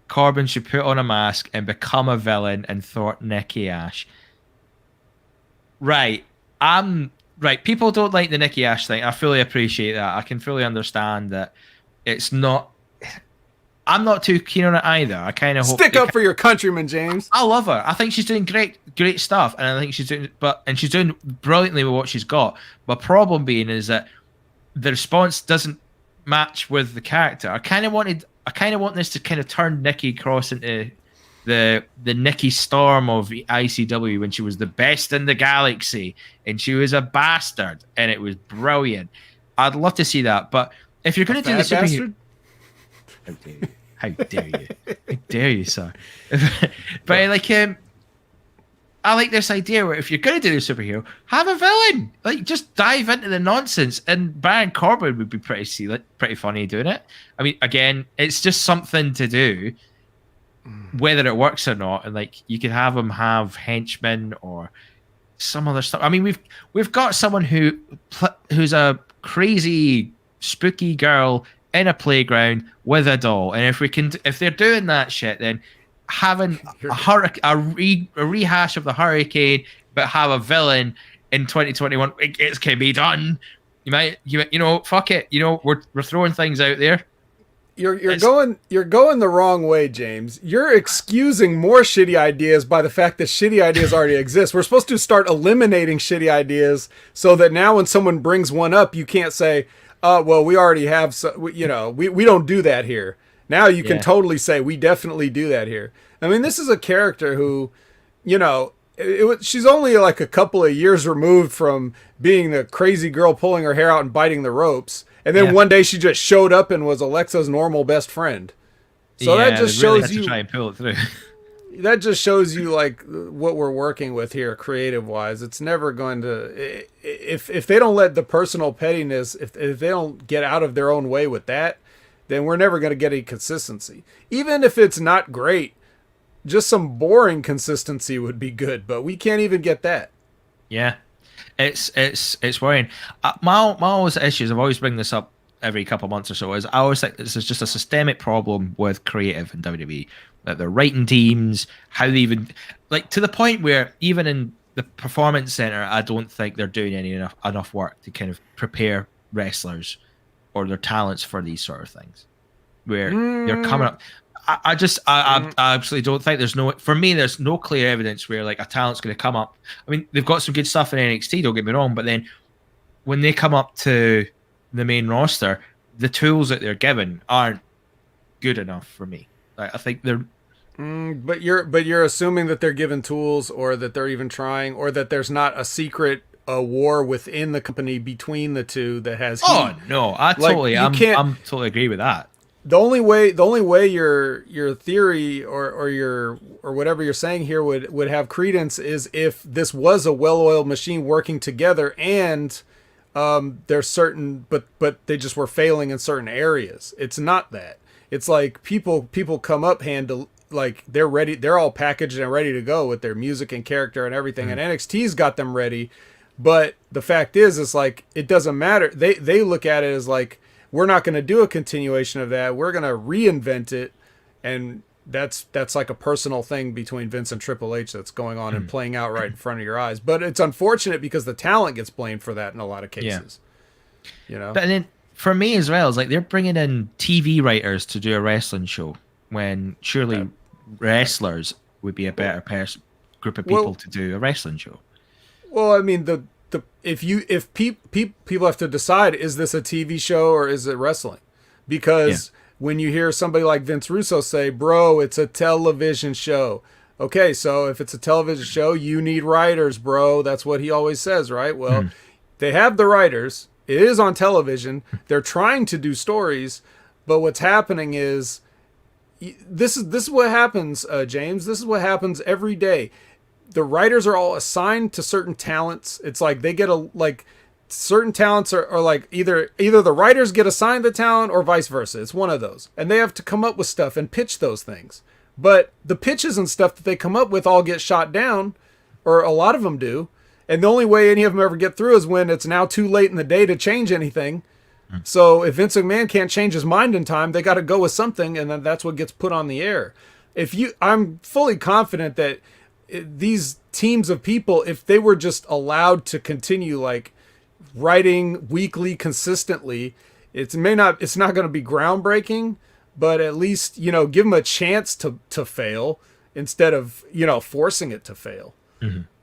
Corbin should put on a mask and become a villain and thwart Nikki Ash. Right. People don't like the Nikki Ash thing. I fully appreciate that. I can fully understand that it's not... I'm not too keen on it either. I kind of hope... Stick up for your countryman, James. I love her. I think she's doing great stuff, and I think she's doing brilliantly with what she's got. My problem being is that the response doesn't match with the character. I kind of want this to kind of turn Nikki Cross into the Nikki Storm of ICW when she was the best in the galaxy and she was a bastard and it was brilliant. I'd love to see that, but if you're going to do the superhero, how dare you, sir? But I like this idea where if you're going to do the superhero, have a villain. Like, just dive into the nonsense. And Baron Corbin would be pretty funny doing it. I mean, again, it's just something to do, whether it works or not. And like, you could have him have henchmen or some other stuff. I mean, we've got someone who's a crazy, spooky girl in a playground with a doll. And if they're doing that shit, then having a rehash of the Hurricane, but have a villain in 2021, it can be done. Fuck it. We're throwing things out there. You're going the wrong way, James. You're excusing more shitty ideas by the fact that shitty ideas already exist. We're supposed to start eliminating shitty ideas so that now when someone brings one up, you can't say, well, we already have, we don't do that here. Now you can totally say, we definitely do that here. I mean, this is a character who, she's only like a couple of years removed from being the crazy girl pulling her hair out and biting the ropes. And then one day she just showed up and was Alexa's normal best friend. So that just shows you, try and pull it through. That just shows you like what we're working with here creative wise. It's never going to, if they don't let the personal pettiness, if they don't get out of their own way with that, then we're never going to get any consistency. Even if it's not great, just some boring consistency would be good, but we can't even get that. Yeah, it's worrying. My always issues, I've always bring this up every couple of months or so, is I always think this is just a systemic problem with creative in WWE. That they're writing teams, how they even, like, to the point where even in the Performance Center, I don't think they're doing enough work to kind of prepare wrestlers or their talents for these sort of things, where they're coming up. I absolutely don't think there's no clear evidence where like a talent's going to come up. I mean, they've got some good stuff in NXT, don't get me wrong, but then when they come up to the main roster, the tools that they're given aren't good enough for me. I think they're. But you're assuming that they're given tools, or that they're even trying, or that there's not a secret war within the company between the two that has heat. Oh no, I'm totally agree with that. The only way your theory or whatever you're saying here would have credence is if this was a well-oiled machine working together, and there's certain but they just were failing in certain areas. It's not that. It's like people come up like they're ready, they're all packaged and ready to go with their music and character and everything, and NXT's got them ready. But the fact is, it's like, it doesn't matter. They look at it as like, we're not going to do a continuation of that. We're going to reinvent it. And that's like a personal thing between Vince and Triple H that's going on and playing out right in front of your eyes. But it's unfortunate because the talent gets blamed for that in a lot of cases. You know? But then for me as well, it's like they're bringing in TV writers to do a wrestling show when surely wrestlers would be a better group of people to do a wrestling show. Well, I mean, if people have to decide, is this a TV show or is it wrestling? Because when you hear somebody like Vince Russo say, bro, it's a television show. Okay, so if it's a television show, you need writers, bro. That's what he always says, right? Well, they have the writers. It is on television. They're trying to do stories, but what's happening is, this is what happens, James. This is what happens every day. The writers are all assigned to certain talents. It's like they get certain talents are like either the writers get assigned the talent or vice versa. It's one of those. And they have to come up with stuff and pitch those things. But the pitches and stuff that they come up with all get shot down, or a lot of them do. And the only way any of them ever get through is when it's now too late in the day to change anything. So if Vince McMahon can't change his mind in time, they got to go with something, and then that's what gets put on the air. I'm fully confident that these teams of people, if they were just allowed to continue like writing weekly consistently, it's not going to be groundbreaking, but at least, you know, give them a chance to fail instead of, you know, forcing it to fail.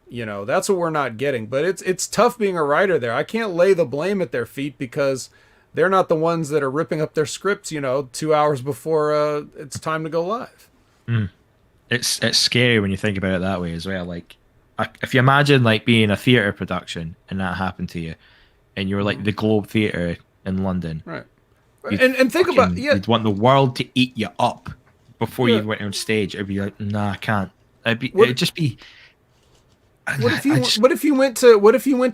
You know, that's what we're not getting. But it's tough being a writer there. I can't lay the blame at their feet because they're not the ones that are ripping up their scripts, you know, 2 hours before it's time to go live. It's scary when you think about it that way as well. Like, if you imagine like being a theatre production and that happened to you, and you were like the Globe Theatre in London, right? And think about you'd want the world to eat you up before you went on stage. It'd be like, nah, I can't. It'd just be. What if you went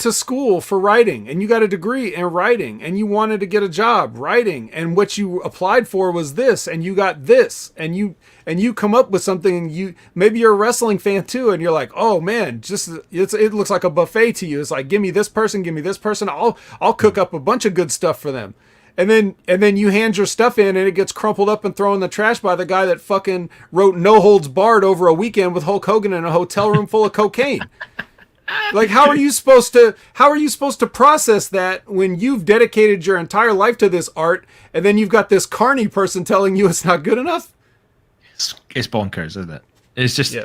to school for writing and you got a degree in writing and you wanted to get a job writing, and what you applied for was this and you got this, and you come up with something, and maybe you're a wrestling fan too, and you're like, oh man, it looks like a buffet to you. It's like, give me this person, I'll cook up a bunch of good stuff for them. And then you hand your stuff in and it gets crumpled up and thrown in the trash by the guy that fucking wrote No Holds Barred over a weekend with Hulk Hogan in a hotel room full of cocaine. Like, how are you supposed to process that when you've dedicated your entire life to this art, and then you've got this carny person telling you it's not good enough? It's bonkers, isn't it? It's just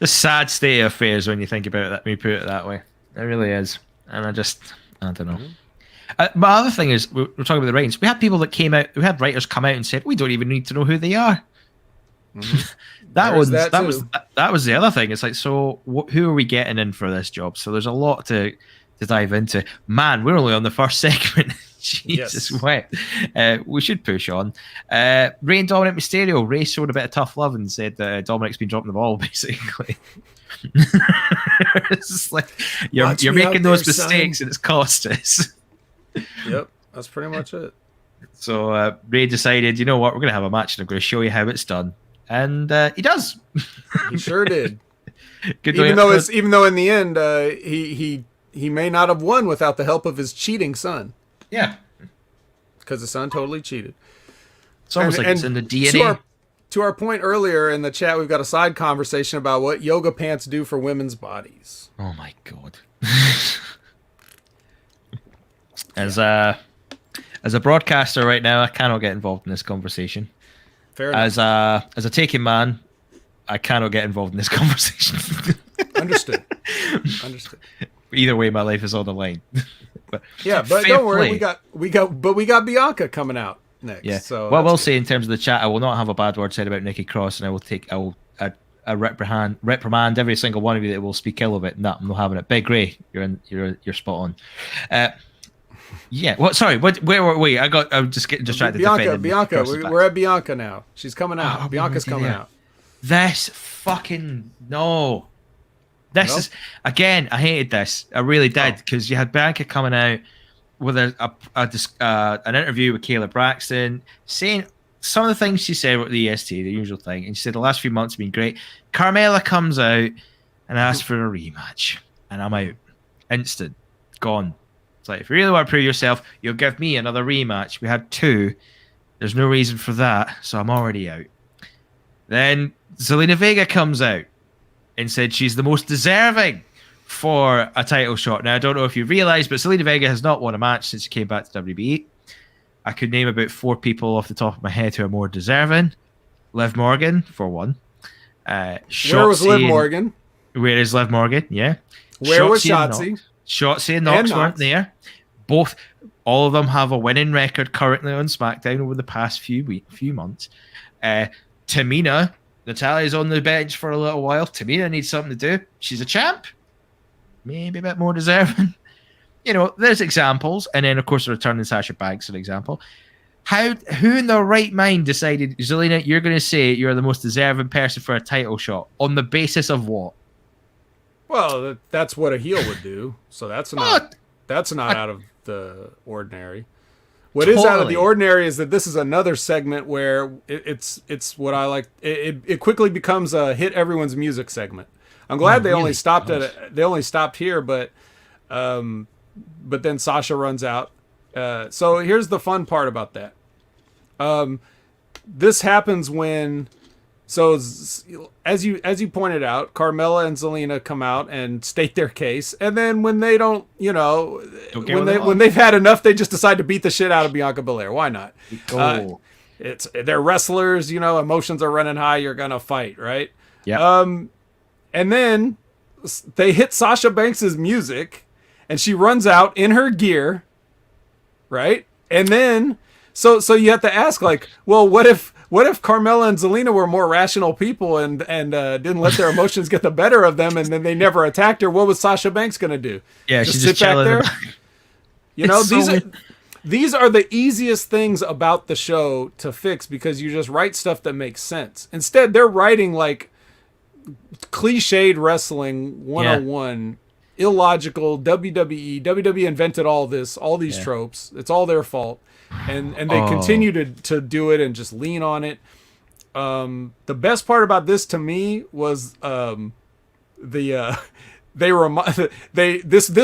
a sad state of affairs when you think about it. When you put it that way, it really is. And I don't know. My other thing is, we're talking about the ratings. We had people that came out, we had writers come out and said, we don't even need to know who they are. That was the other thing. It's like, so who are we getting in for this job? So there's a lot to dive into. Man, we're only on the first segment. Jesus, wet. We should push on. Rey and Dominic Mysterio. Rey showed a bit of tough love and said that Dominic's been dropping the ball, basically. It's just like, you're making those mistakes, and it's cost us. Yep, that's pretty much it. So Rey decided, you know what, we're going to have a match and I'm going to show you how it's done. And he does. He sure did. Even though in the end, he may not have won without the help of his cheating son. Yeah. Because the son totally cheated. It's almost like it's in the DNA. To our point earlier in the chat, we've got a side conversation about what yoga pants do for women's bodies. Oh my God. As a broadcaster right now, I cannot get involved in this conversation. Fair enough. As a taking man, I cannot get involved in this conversation. Understood. Either way, my life is on the line. But Yeah, but fair don't worry, play. we got Bianca coming out next. Yeah. So well, I will that's say in terms of the chat, I will not have a bad word said about Nikki Cross, and I will reprimand every single one of you that will speak ill of it. No, I'm not having it. Big Ray, you're spot on. Yeah. What? Sorry. Where were we? I'm just getting distracted. Bianca, we're at Bianca now. She's coming out. Oh, Bianca's coming there. out. This fucking no. This Nope. is again. I hated this. I really did because you had Bianca coming out with an interview with Kayla Braxton, saying some of the things she said about the EST, the usual thing, and she said the last few months have been great. Carmella comes out and asks for a rematch, and I'm out, instant, gone. It's like, if you really want to prove yourself, you'll give me another rematch. We had 2. There's no reason for that, so I'm already out. Then Zelina Vega comes out and said she's the most deserving for a title shot. Now, I don't know if you realise, but Zelina Vega has not won a match since she came back to WBE. I could name about 4 people off the top of my head who are more deserving. Liv Morgan, for one. Where was Liv Morgan? Where is Liv Morgan? Yeah. Where was Shotzi? Shotzi and Knox weren't there. All of them have a winning record currently on SmackDown over the past few months. Tamina, Natalia's on the bench for a little while. Tamina needs something to do. She's a champ. Maybe a bit more deserving. There's examples. And then, of course, the return of Sasha Banks, an example. Who in their right mind decided, Zelina, you're going to say you're the most deserving person for a title shot on the basis of what? Well, that's what a heel would do. So that's not out of the ordinary. What is out of the ordinary is that this is another segment where it's what I like. It quickly becomes a hit everyone's music segment. I'm glad they only stopped here, but then Sasha runs out. So here's the fun part about that. This happens when, as you pointed out, Carmella and Zelina come out and state their case, and then when they don't, when they've had enough, they just decide to beat the shit out of Bianca Belair. Why not? They're wrestlers, emotions are running high. You're gonna fight, right? Yeah. And then they hit Sasha Banks's music, and she runs out in her gear, right? And then, so you have to ask, like, well, what if Carmella and Zelina were more rational people and didn't let their emotions get the better of them, and then they never attacked her? What was Sasha Banks gonna do? Yeah, she's just sit back there. These are the easiest things about the show to fix because you just write stuff that makes sense. Instead, they're writing like cliched wrestling 101, illogical. WWE invented all these tropes. It's all their fault, and they continue to do it and just lean on it. The best part about this to me was this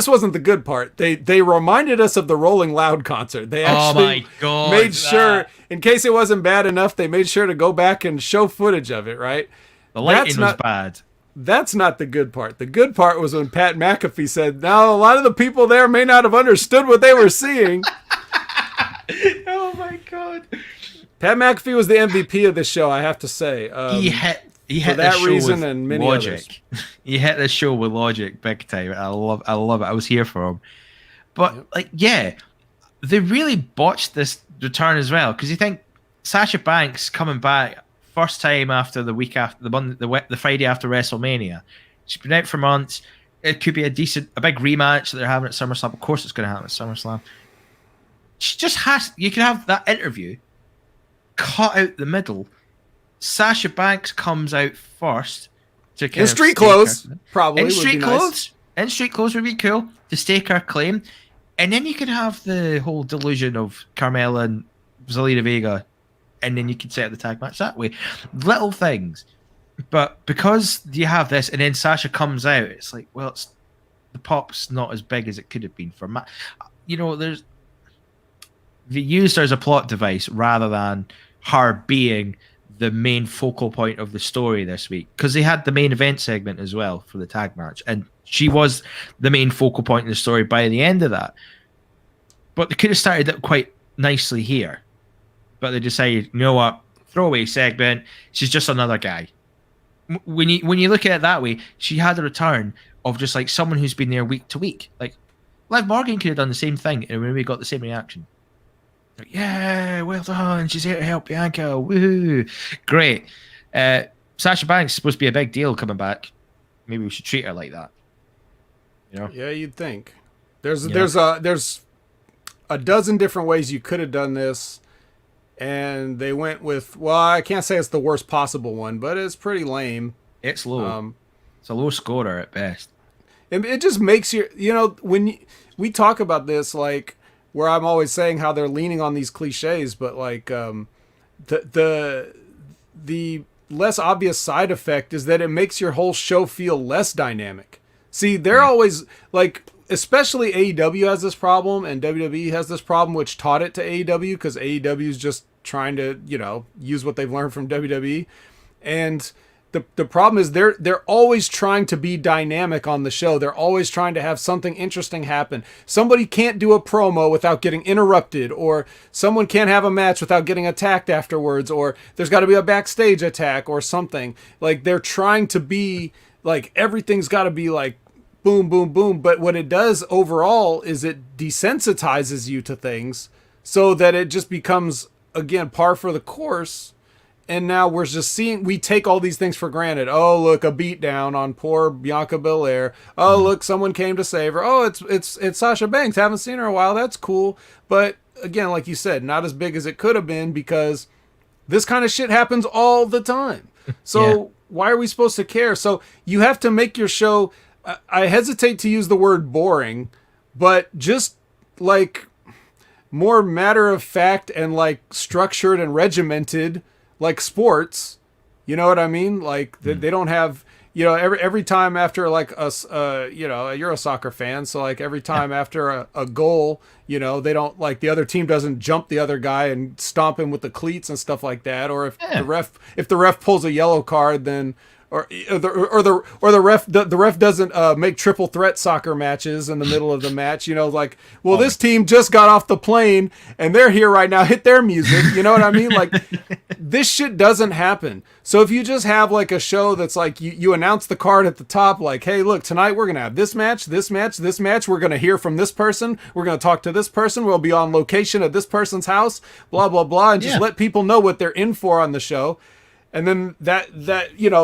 wasn't the good part. They reminded us of the Rolling Loud concert. They actually made sure, in case it wasn't bad enough, they made sure to go back and show footage of it, right? The lighting was bad. That's not the good part. The good part was when Pat McAfee said, now a lot of the people there may not have understood what they were seeing. Oh my God. Pat McAfee was the MVP of this show, I have to say. He hit for that the show reason with and many logic. others. He hit the show with logic big time. I love it. I was here for him. But they really botched this return as well, because you think Sasha Banks coming back first time after the week after the Friday after WrestleMania. She's been out for months. It could be a big rematch that they're having at SummerSlam. Of course, it's going to happen at SummerSlam. She just you can have that interview cut out the middle. Sasha Banks comes out first to in street clothes, probably in street clothes. Nice. In street clothes would be cool to stake her claim, and then you can have the whole delusion of Carmella and Zelina Vega, and then you can set up the tag match that way. Little things, but because you have this, and then Sasha comes out, it's like, well, the pop's not as big as it could have been for Matt. They used her as a plot device rather than her being the main focal point of the story this week, because they had the main event segment as well for the tag match, and she was the main focal point of the story by the end of that. But they could have started it quite nicely here, but they decided, you know what, throwaway segment. She's just another guy. When you look at it that way, she had a return of just like someone who's been there week to week. Like, Liv Morgan could have done the same thing, and we got the same reaction. Like, yeah, well done. She's here to help Bianca. Woohoo! Great. Sasha Banks is supposed to be a big deal coming back. Maybe we should treat her like that. You know? Yeah, you'd think. There's a dozen different ways you could have done this, and they went with, well, I can't say it's the worst possible one, but it's pretty lame. It's low. It's a low scorer at best. It just makes when we talk about this, like, where I'm always saying how they're leaning on these cliches, but like the less obvious side effect is that it makes your whole show feel less dynamic. See, they're always like, especially AEW has this problem and WWE has this problem, which taught it to AEW because AEW is just trying to, use what they've learned from WWE. And the problem is they're always trying to be dynamic on the show. They're always trying to have something interesting happen. Somebody can't do a promo without getting interrupted, or someone can't have a match without getting attacked afterwards, or there's got to be a backstage attack or something. Like, they're trying to be like, everything's got to be like boom, boom, boom. But what it does overall is it desensitizes you to things so that it just becomes, again, par for the course. And now we're just we take all these things for granted. Oh, look, a beatdown on poor Bianca Belair. Oh, look, someone came to save her. Oh, it's Sasha Banks. Haven't seen her in a while. That's cool. But again, like you said, not as big as it could have been because this kind of shit happens all the time. So why are we supposed to care? So you have to make your show, I hesitate to use the word boring, but just like more matter of fact and like structured and regimented, like sports, you know what I mean? Like they don't have, every time after like you're a soccer fan. So like every time after a goal, they don't, like, the other team doesn't jump the other guy and stomp him with the cleats and stuff like that. Or if the ref pulls a yellow card, then, or the ref doesn't make triple threat soccer matches in the middle of the match, this team just got off the plane and they're here right now, hit their music, you know what I mean? Like, this shit doesn't happen. So if you just have like a show that's like, you announce the card at the top, like, hey, look, tonight we're gonna have this match, we're gonna hear from this person, we're gonna talk to this person, we'll be on location at this person's house, blah blah blah, and just let people know what they're in for on the show. And then that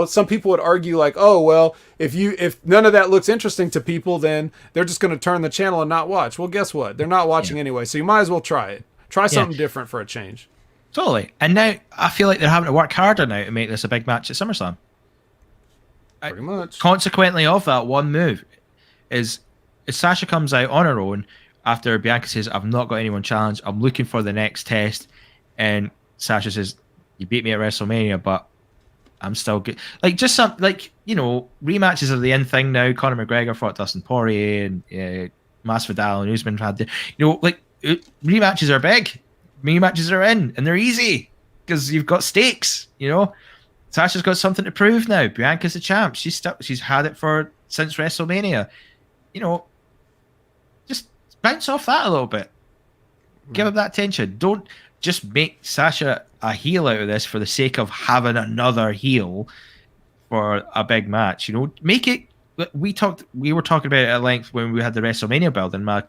some people would argue like, oh, well, if none of that looks interesting to people, then they're just going to turn the channel and not watch. Well, guess what? They're not watching anyway, so you might as well try it. Try something different for a change. Totally. And now I feel like they're having to work harder now to make this a big match at SummerSlam. Pretty much. Consequently of that one move is Sasha comes out on her own after Bianca says, I've not got anyone challenged, I'm looking for the next test, and Sasha says, you beat me at WrestleMania, but I'm still good. Like, just some, like, rematches are the in thing now. Conor McGregor fought Dustin Poirier, and Masvidal and Usman had, rematches are big. Rematches are in, and they're easy because you've got stakes. Sasha's got something to prove now. Bianca's the champ. She's had it since WrestleMania. Just bounce off that a little bit. Give him that tension. Don't just make Sasha a heel out of this for the sake of having another heel for a big match. Make it. We were talking about it at length when we had the WrestleMania build, and my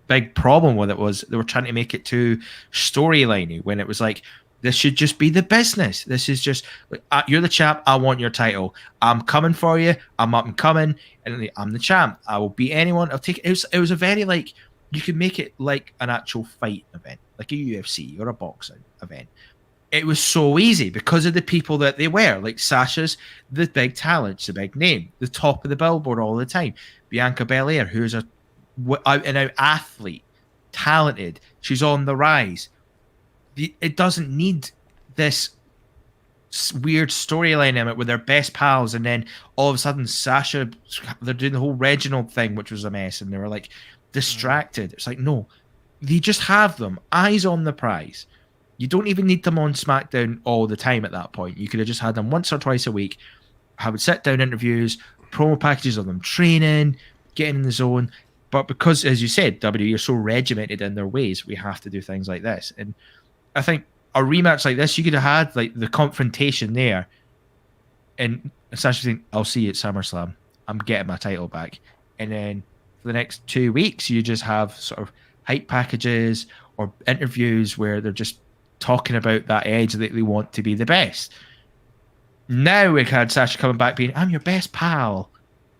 big problem with it was they were trying to make it too storyliney when it was like, this should just be the business. This is just, you're the champ, I want your title. I'm coming for you. I'm up and coming, and I'm the champ. I will beat anyone. I'll take it. It was a very, like, you could make it like an actual fight event, like a UFC or a boxing event. It was so easy because of the people that they were. Like, Sasha's the big talent, the big name, the top of the billboard all the time. Bianca Belair, who's a out and out athlete, talented. She's on the rise. It doesn't need this weird storyline in it where they're best pals, and then all of a sudden Sasha, they're doing the whole Reginald thing, which was a mess, and they were like distracted. It's like, no, they just have them eyes on the prize. You don't even need them on SmackDown all the time at that point. You could have just had them once or twice a week, have sit down interviews, promo packages of them training, getting in the zone. But because, as you said, WWE are so regimented in their ways, we have to do things like this. And I think a rematch like this, you could have had like the confrontation there, and Sasha saying, "I'll see you at SummerSlam. I'm getting my title back," and then for the next 2 weeks, you just have sort of hype packages or interviews where they're just talking about that edge that they want to be the best. Now we had Sasha coming back being, I'm your best pal.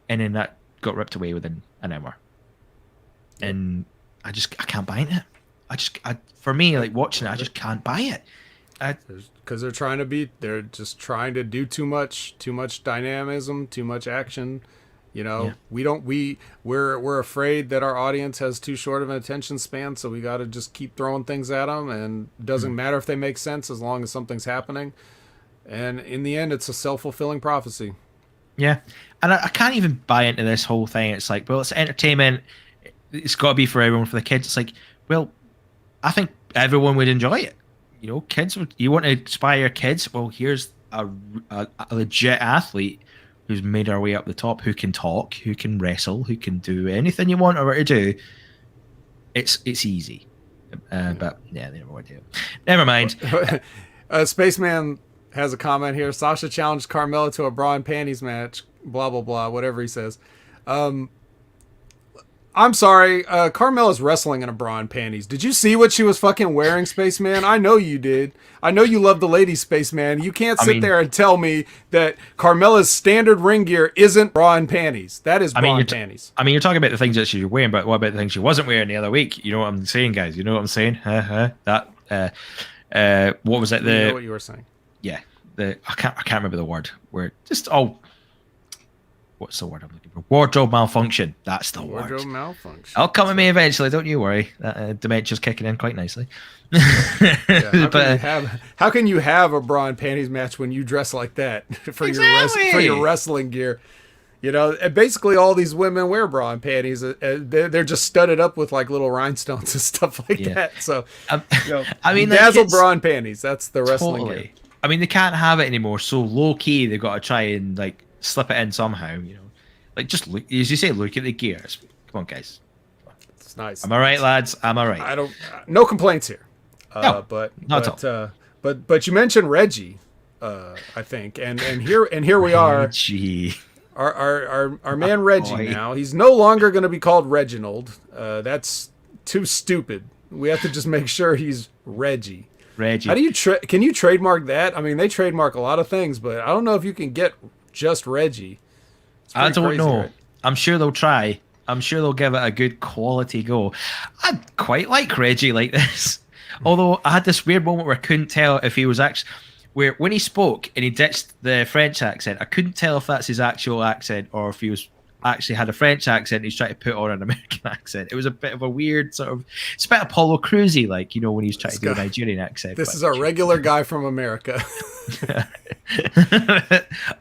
And then that got ripped away within an hour. And I can't buy it. For me, like watching it, I just can't buy it. Because they're just trying to do too much dynamism, too much action. You know, we're afraid that our audience has too short of an attention span, so we got to just keep throwing things at them, and it doesn't matter if they make sense as long as something's happening. And in the end, it's a self-fulfilling prophecy. Yeah, and I can't even buy into this whole thing. It's like, well, it's entertainment. It's got to be for everyone, for the kids. It's like, well, I think everyone would enjoy it. You know, you want to inspire your kids? Well, here's a legit athlete who's made our way up the top, who can talk, who can wrestle, who can do anything you want her to do. It's easy. But yeah, they never want to do it. Never mind. Spaceman has a comment here. Sasha challenged Carmella to a bra and panties match. Blah, blah, blah. Whatever he says. I'm sorry. Carmella's wrestling in a bra and panties. Did you see what she was fucking wearing, Spaceman? I know you did. I know you love the ladies, Spaceman. You can't sit there and tell me that Carmella's standard ring gear isn't bra and panties. That is bra and panties. I mean, you're talking about the things that she was wearing, but what about the things she wasn't wearing the other week? You know what I'm saying, guys? You know what I'm saying? What was it? You know what you were saying. Yeah. I can't remember the word. Where just what's the word I'm looking for? Wardrobe malfunction. That's the word. Wardrobe malfunction. I'll come at me eventually. Don't you worry. Dementia's kicking in quite nicely. How can you have a bra and panties match when you dress like that for your wrestling gear? You know, and basically all these women wear bra and panties. They're just studded up with like little rhinestones and stuff like that. So, I mean, dazzle bra and panties. That's the wrestling gear. I mean, they can't have it anymore. So low key, they've got to try and like slip it in somehow. You know, like just look, as you say, look at the gears. Come on, guys. It's nice. Am I right, lads? Am I right? I don't. No complaints here. No, but you mentioned Reggie, I think, and here we are. Reggie. Our man Reggie now. He's no longer going to be called Reginald. That's too stupid. We have to just make sure he's Reggie. How do you can you trademark that? I mean, they trademark a lot of things, but I don't know if you can get just Reggie. I don't know. Right? I'm sure they'll try. I'm sure they'll give it a good quality go. I quite like Reggie like this. Although I had this weird moment where I couldn't tell if he was actually... Where when he spoke and he ditched the French accent, I couldn't tell if that's his actual accent or if he was actually had a French accent and he's trying to put on an American accent. It was a bit of a weird sort of... It's a bit Apollo Crews-y, like, you know, when he's trying to do a Nigerian accent. This is a regular guy from America. The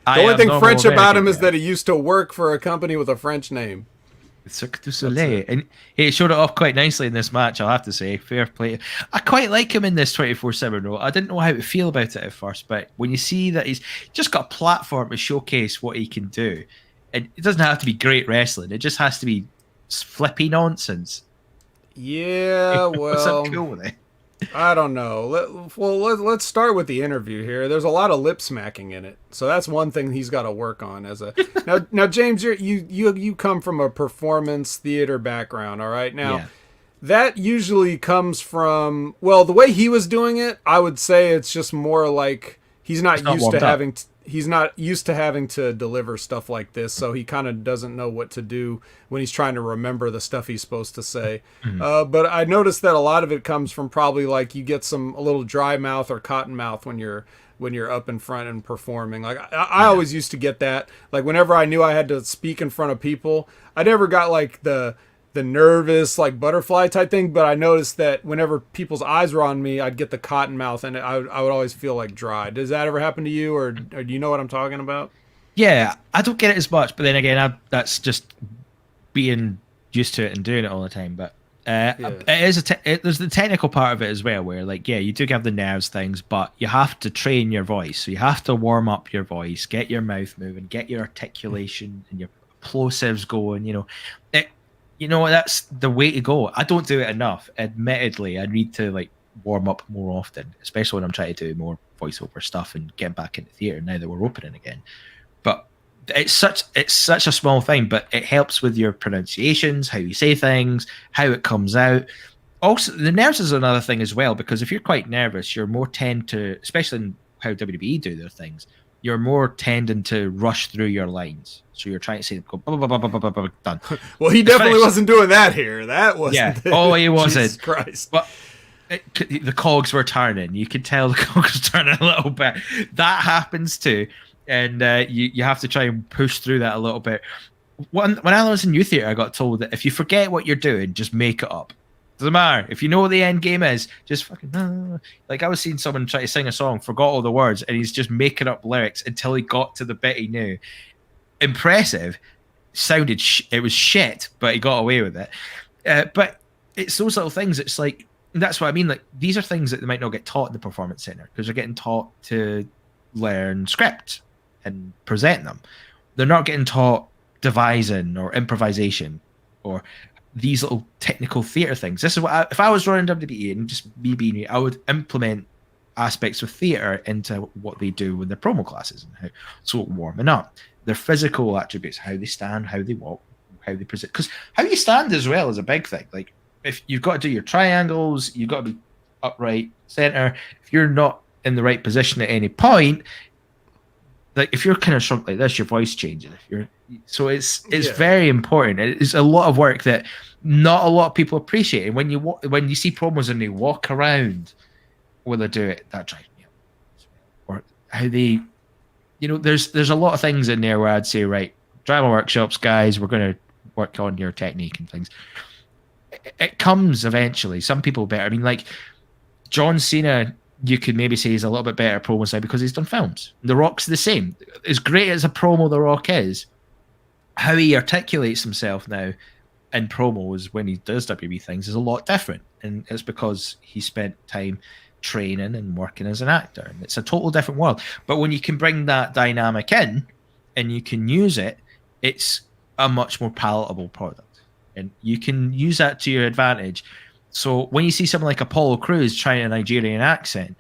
only thing French about him is that he used to work for a company with a French name. Cirque du Soleil. And he showed it off quite nicely in this match, I'll have to say. Fair play. I quite like him in this 24/7 role. I didn't know how to feel about it at first, but when you see that he's just got a platform to showcase what he can do, and it doesn't have to be great wrestling, it just has to be flippy nonsense. Yeah, well... What's up cool with it? I don't know. Let's start with the interview here. There's a lot of lip smacking in it, so that's one thing he's got to work on. Now, James, you come from a performance theater background, all right? Now, that usually comes from the way he was doing it. I would say it's just more like he's not used to having to deliver stuff like this, so he kind of doesn't know what to do when he's trying to remember the stuff he's supposed to say. But I noticed that a lot of it comes from probably like you get a little dry mouth or cotton mouth when you're up in front and performing. Like I always used to get that. Like whenever I knew I had to speak in front of people, I never got like the nervous like butterfly type thing, but I noticed that whenever people's eyes were on me, I'd get the cotton mouth and I would always feel like dry. Does that ever happen to you, or do you know what I'm talking about? Yeah, I don't get it as much, but then again, that's just being used to it and doing it all the time. But it is there's the technical part of it as well, where like you do have the nerves things, but you have to train your voice, so you have to warm up your voice, get your mouth moving, get your articulation and your plosives going. That's the way to go. I don't do it enough. Admittedly, I need to like warm up more often, especially when I'm trying to do more voiceover stuff and get back into theatre now that we're opening again. But it's such a small thing, but it helps with your pronunciations, how you say things, how it comes out. Also, the nerves is another thing as well, because if you're quite nervous, you're more tend to, especially in how WWE do their things, you're more tending to rush through your lines. So you're trying to say, go, blah, blah, blah, blah, blah, blah, blah, done. Well, he definitely wasn't doing that here. That wasn't. Yeah. Oh, he wasn't. Jesus Christ. But the cogs were turning. You could tell the cogs were turning a little bit. That happens too. And you have to try and push through that a little bit. When I was in youth theatre, I got told that if you forget what you're doing, just make it up. Doesn't matter. If you know what the end game is, just fucking... Like, I was seeing someone try to sing a song, forgot all the words, and he's just making up lyrics until he got to the bit he knew. Impressive. Sounded... it was shit, but he got away with it. But it's those little things. It's like... That's what I mean. Like, these are things that they might not get taught in the Performance Centre, because they're getting taught to learn script and present them. They're not getting taught devising or improvisation or these little technical theatre things. This is what if I was running WWE and just me being me, I would implement aspects of theatre into what they do with their promo classes and how so warming up, their physical attributes, how they stand, how they walk, how they present. Because how you stand as well is a big thing. Like if you've got to do your triangles, you've got to be upright, centre. If you're not in the right position at any point, like if you're kind of shrunk like this, your voice changes. It's very important. It's a lot of work that not a lot of people appreciate. And when you see promos and they walk around while they do it, that drives me up. Or how they, there's a lot of things in there where I'd say, right, drama workshops, guys, we're going to work on your technique and things. It comes eventually. Some people better. I mean, like John Cena, you could maybe say he's a little bit better at promos now because he's done films. The Rock's the same. As great as a promo The Rock is, how he articulates himself now in promos when he does WWE things is a lot different. And it's because he spent time training and working as an actor. And it's a total different world. But when you can bring that dynamic in and you can use it, it's a much more palatable product. And you can use that to your advantage. So when you see someone like Apollo Crews trying a Nigerian accent,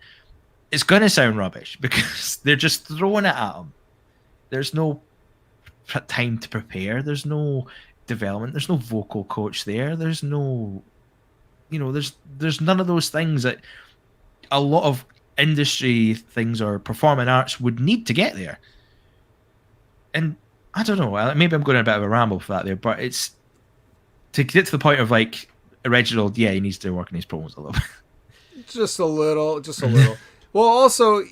it's going to sound rubbish because they're just throwing it at him. There's no time to prepare. There's no development. There's no vocal coach there. There's no, there's none of those things that a lot of industry things or performing arts would need to get there. And I don't know, maybe I'm going a bit of a ramble for that there, but it's to get to the point of like Reginald, yeah, he needs to work on his promos a little bit. Just a little. Well, also,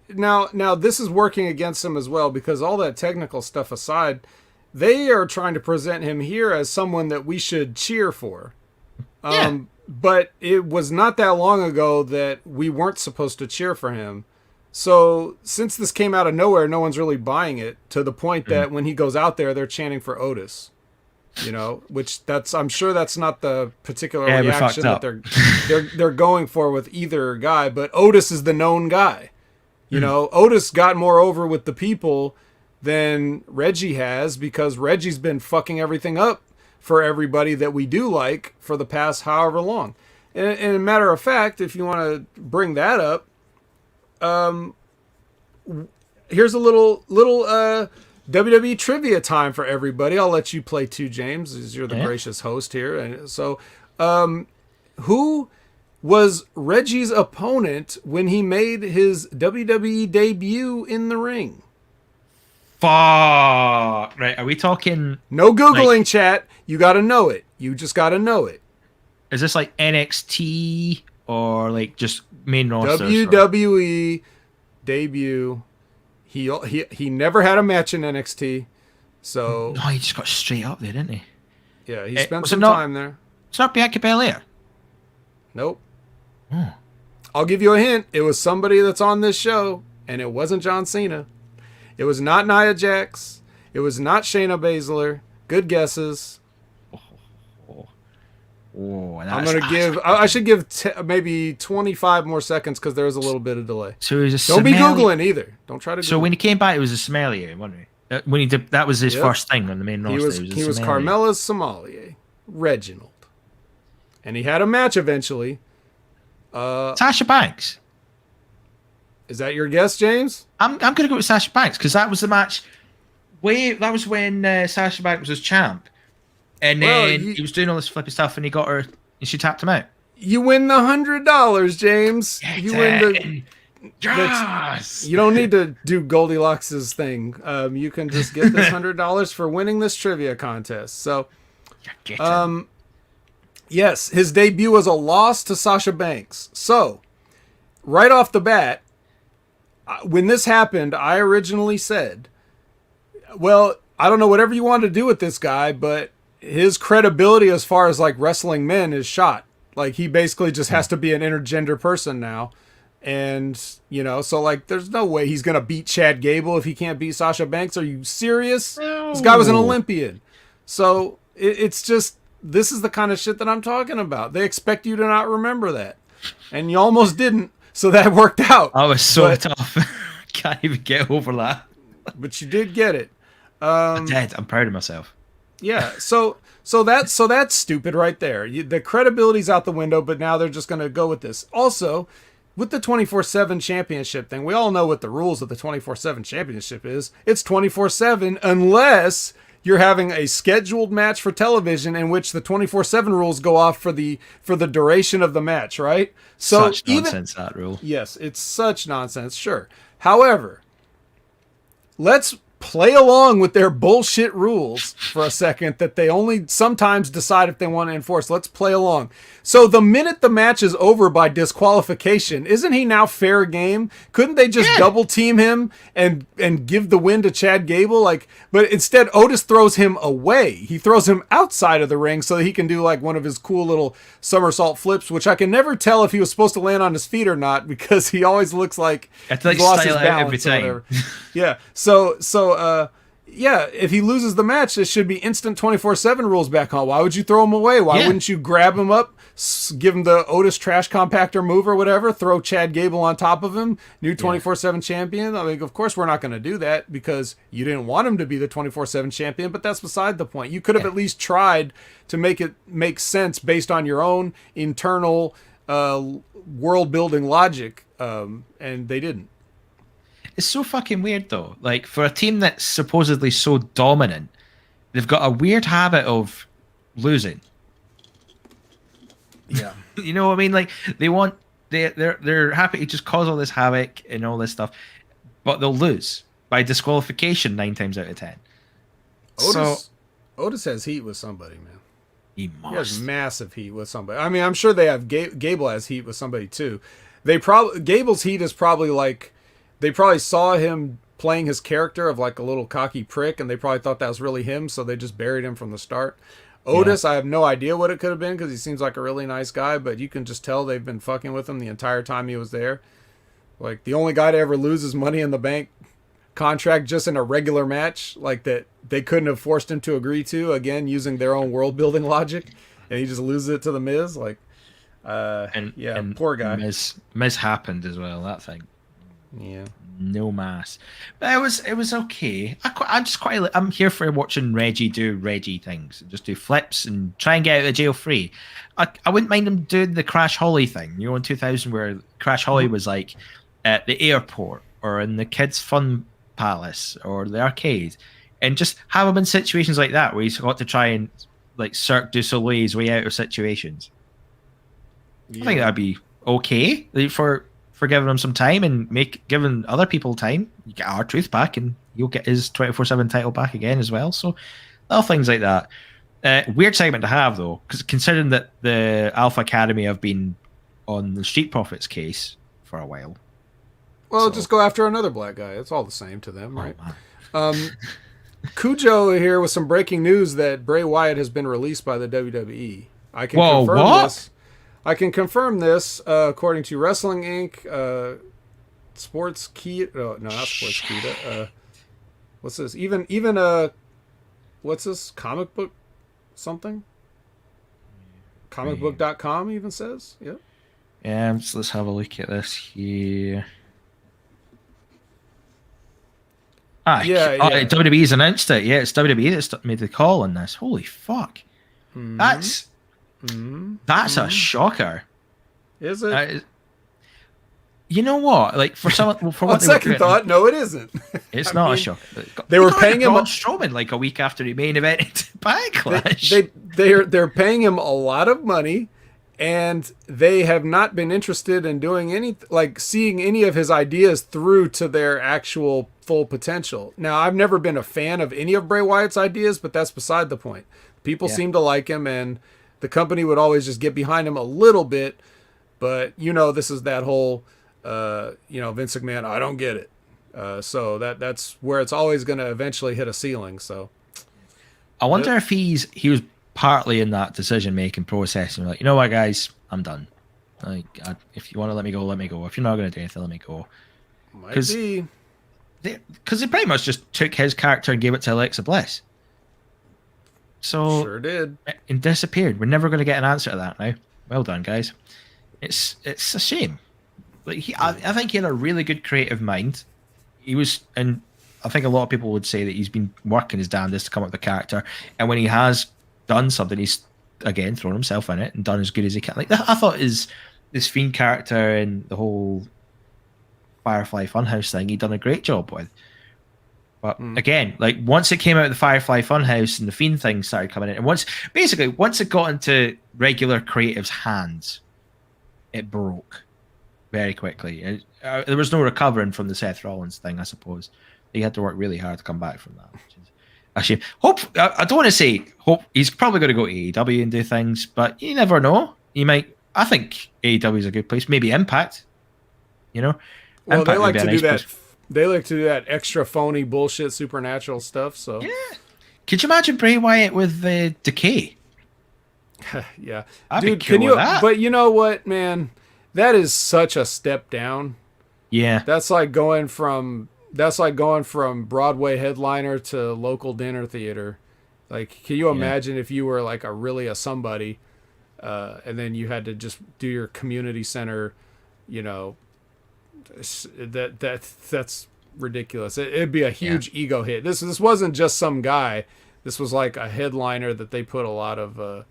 now this is working against him as well because all that technical stuff aside, they are trying to present him here as someone that we should cheer for. Yeah. But it was not that long ago that we weren't supposed to cheer for him. So since this came out of nowhere, no one's really buying it to the point that when he goes out there, they're chanting for Otis. Which I'm sure that's not the particular reaction that they're going for with either guy, but Otis is the known guy. Otis got more over with the people than Reggie has because Reggie's been fucking everything up for everybody that we do like for the past however long. And a matter of fact, if you want to bring that up, here's a little WWE trivia time for everybody. I'll let you play too, James, as you're the gracious host here. And so, who was Reggie's opponent when he made his WWE debut in the ring? Fuck. Right, are we talking... No Googling, chat. You got to know it. You just got to know it. Is this like NXT or like just main roster? WWE debut. He never had a match in NXT, so... No, he just got straight up there, didn't he? Yeah, he spent some time there. It's not Bianca Belair. Nope. I'll give you a hint. It was somebody that's on this show, and it wasn't John Cena. It was not Nia Jax. It was not Shayna Baszler. Good guesses. I'm going to give... I should give maybe 25 more seconds because there's a little bit of delay. So it was Don't be Googling either. Don't try to Google. So when he came back, it was a sommelier, wasn't he? When he did, that was his first thing on the main roster. He was Carmella's sommelier, Reginald. And he had a match eventually. Sasha Banks. Is that your guess, James? I'm going to go with Sasha Banks because that was the match Wait, that was when Sasha Banks was champ, and Well, then he was doing all this flippy stuff, and he got her, and she tapped him out. You win the $100, James. You win the. Yes. You don't need to do Goldilocks' thing. You can just get this $100 for winning this trivia contest. So, yes, his debut was a loss to Sasha Banks. So, right off the bat, when this happened, I originally said, well, I don't know whatever you want to do with this guy, but his credibility as far as like wrestling men is shot. Like he basically just has to be an intergender person now. And, you know, so like there's no way he's going to beat Chad Gable if he can't beat Sasha Banks. Are you serious? No. This guy was an Olympian. So it's just, this is the kind of shit that I'm talking about. They expect you to not remember that. And you almost didn't. So that worked out. I was so tough. Can't even get over that. But you did get it. I did. I'm proud of myself. Yeah. So that's stupid right there. The credibility's out the window, but now they're just going to go with this. Also, with the 24/7 championship thing, we all know what the rules of the 24/7 championship is. It's 24/7 unless you're having a scheduled match for television in which the 24/7 rules go off for the duration of the match, right? So such nonsense, that rule. Yes, it's such nonsense, sure. However, let's play along with their bullshit rules for a second that they only sometimes decide if they want to enforce. Let's play along. So the minute the match is over by disqualification, isn't he now fair game? Couldn't they just double team him and give the win to Chad Gable? Like, but instead Otis throws him away. He throws him outside of the ring so that he can do like one of his cool little somersault flips, which I can never tell if he was supposed to land on his feet or not because he always looks like he's lost his balance every time. Yeah. So yeah, if he loses the match, it should be instant 24/7 rules back on. Why would you throw him away? Why wouldn't you grab him up, give him the Otis trash compactor move or whatever, throw Chad Gable on top of him, new 24/7 champion? I mean, of course we're not going to do that because you didn't want him to be the 24/7 champion, but that's beside the point. You could have at least tried to make it make sense based on your own internal world-building logic, and they didn't. It's so fucking weird though. Like for a team that's supposedly so dominant, they've got a weird habit of losing. Yeah. You know what I mean? Like they're happy to just cause all this havoc and all this stuff, but they'll lose by disqualification 9 times out of 10. Otis has heat with somebody, man. He has massive heat with somebody. I mean, I'm sure they have Gable has heat with somebody too. Gable's heat is probably like. They probably saw him playing his character of like a little cocky prick, and they probably thought that was really him, so they just buried him from the start. Otis, I have no idea what it could have been because he seems like a really nice guy, but you can just tell they've been fucking with him the entire time he was there. Like, the only guy to ever lose his Money in the Bank contract just in a regular match, like that they couldn't have forced him to agree to, again, using their own world-building logic, and he just loses it to The Miz. Like, and poor guy. Miz happened as well, that thing. Yeah, no mass, but it was okay. I'm here for watching Reggie do Reggie things, just do flips and try and get out of jail free. I wouldn't mind him doing the Crash Holly thing, you know, in 2000 where Crash Holly was like at the airport or in the kids' fun palace or the arcade, and just have him in situations like that where he's got to try and like Cirque du Soleil's way out of situations. I think that'd be okay for giving him some time and giving other people time. You get R-Truth back and you'll get his 24/7 title back again as well. So little things like that. Weird segment to have though, because considering that the Alpha Academy have been on the Street Profits case for a while. Well, just go after another black guy. It's all the same to them, right? Cujo here with some breaking news that Bray Wyatt has been released by the WWE. I can confirm this. I can confirm this according to Wrestling Inc. Sports Key. No, not Sports Key. What's this? Even what's this? Comic book something? Comicbook.com even says. Yep. Yeah. So let's have a look at this here. WWE's announced it. Yeah, it's WWE that's made the call on this. Holy fuck. Mm-hmm. That's a shocker. Is it? You know what? Like for some, for On what they were second doing, thought, no, it isn't. it's I not a mean, shock. they were paying him. Braun Strowman like a week after he main evented Backlash. They're paying him a lot of money, and they have not been interested in doing any, like, seeing any of his ideas through to their actual full potential. Now, I've never been a fan of any of Bray Wyatt's ideas, but that's beside the point. People seem to like him, and the company would always just get behind him a little bit. But this is that whole, Vince McMahon. I don't get it. So that's where it's always going to eventually hit a ceiling. So I wonder if he was partly in that decision making process, and like, you know what, guys, I'm done. Like, if you want to let me go, let me go. If you're not going to do anything, let me go. Might be. Because they pretty much just took his character and gave it to Alexa Bliss. So Sure did. And disappeared. We're never going to get an answer to that now. Well done, guys. It's a shame. Like I think he had a really good creative mind. He was, and I think a lot of people would say that he's been working his damnedest to come up with the character. And when he has done something, he's again thrown himself in it and done as good as he can. Like I thought his Fiend character and the whole Firefly Funhouse thing, he'd done a great job with. But again, like once it came out of the Firefly Funhouse and the Fiend thing started coming in, and once it got into regular creatives' hands, it broke very quickly. There was no recovering from the Seth Rollins thing, I suppose. He had to work really hard to come back from that. Which is a shame. I don't want to say hope. He's probably going to go to AEW and do things, but you never know. He might. I think AEW is a good place. Maybe Impact. Well, Impact they like would be to a do nice that. place. They like to do that extra phony bullshit supernatural stuff. So Yeah. Could you imagine Bray Wyatt with Decay? yeah, I'd dude, be cool with that. But you know what, man? That is such a step down. Yeah. That's like going from Broadway headliner to local dinner theater. Like, can you imagine if you were like a somebody, and then you had to just do your community center, that's ridiculous. It'd be a huge ego hit. This wasn't just some guy. This was like a headliner that they put a lot of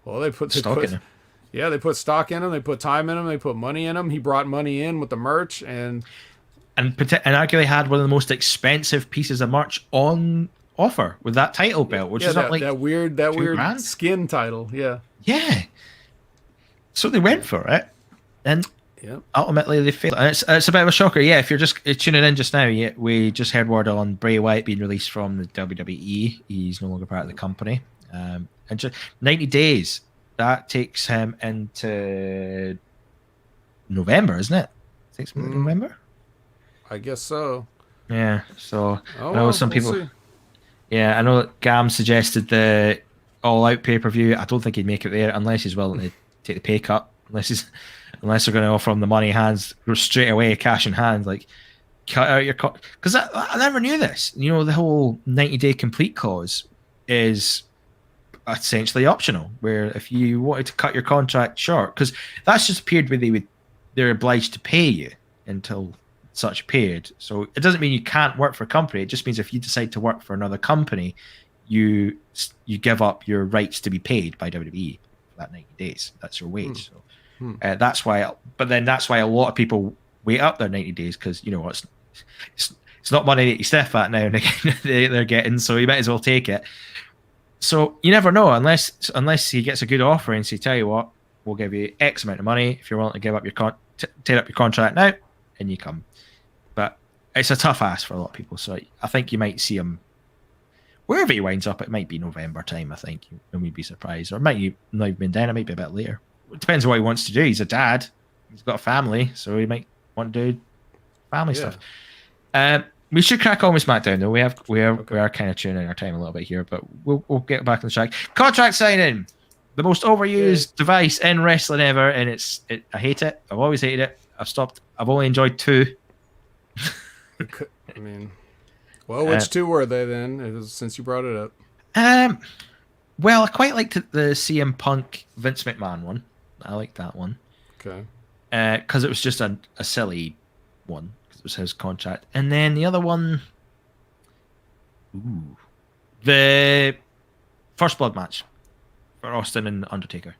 they put Stock in him. Yeah, they put stock in him. They put time in him. They put money in him. He brought money in with the merch and arguably had one of the most expensive pieces of merch on offer with that title belt, which is not like that weird $2,000. skin title. Yeah. Yeah. So they went for it, and ultimately they failed. And it's a bit of a shocker. Yeah, if you're just tuning in just now, we just heard word on Bray Wyatt being released from the WWE. He's no longer part of the company. And just 90 days. That takes him into November, isn't it? Takes him into November? I guess so. Yeah, so Oh, I know some we'll people. see. Yeah, I know that Gam suggested the All Out pay-per-view. I don't think he'd make it there unless he's willing to take the pay cut. Unless they're going to offer him the money hands straight away, cash in hand, like cut out your cut. Because I never knew this. The whole 90-day complete clause is essentially optional, where if you wanted to cut your contract short, because that's just a period where they're obliged to pay you until such a period. So it doesn't mean you can't work for a company. It just means if you decide to work for another company, you give up your rights to be paid by WWE for that 90 days. That's your wage. So that's why. But then that's why a lot of people wait up their 90 days, because it's not money that you step at now and again they're getting. So you might as well take it. So you never know unless he gets a good offer and say, tell you what, we'll give you X amount of money if you're willing to give up your take up your contract now, and you come. But it's a tough ask for a lot of people. So I think you might see him wherever he winds up. It might be November time. I think, and we'd be surprised, or it might not even been then. It might be a bit later. It depends on what he wants to do. He's a dad. He's got a family, so he might want to do family stuff. We should crack on with SmackDown though. We are kind of tuning our time a little bit here, but we'll get back on the track. Contract signing, the most overused device in wrestling ever, and I hate it. I've always hated it. I've stopped. I've only enjoyed 2. I mean, well, which 2 were they then? Since you brought it up. Well, I quite liked the CM Punk Vince McMahon one. I liked that one. Okay. Because it was just a silly one. It was his contract. And then the other one, the First Blood match for Austin and Undertaker,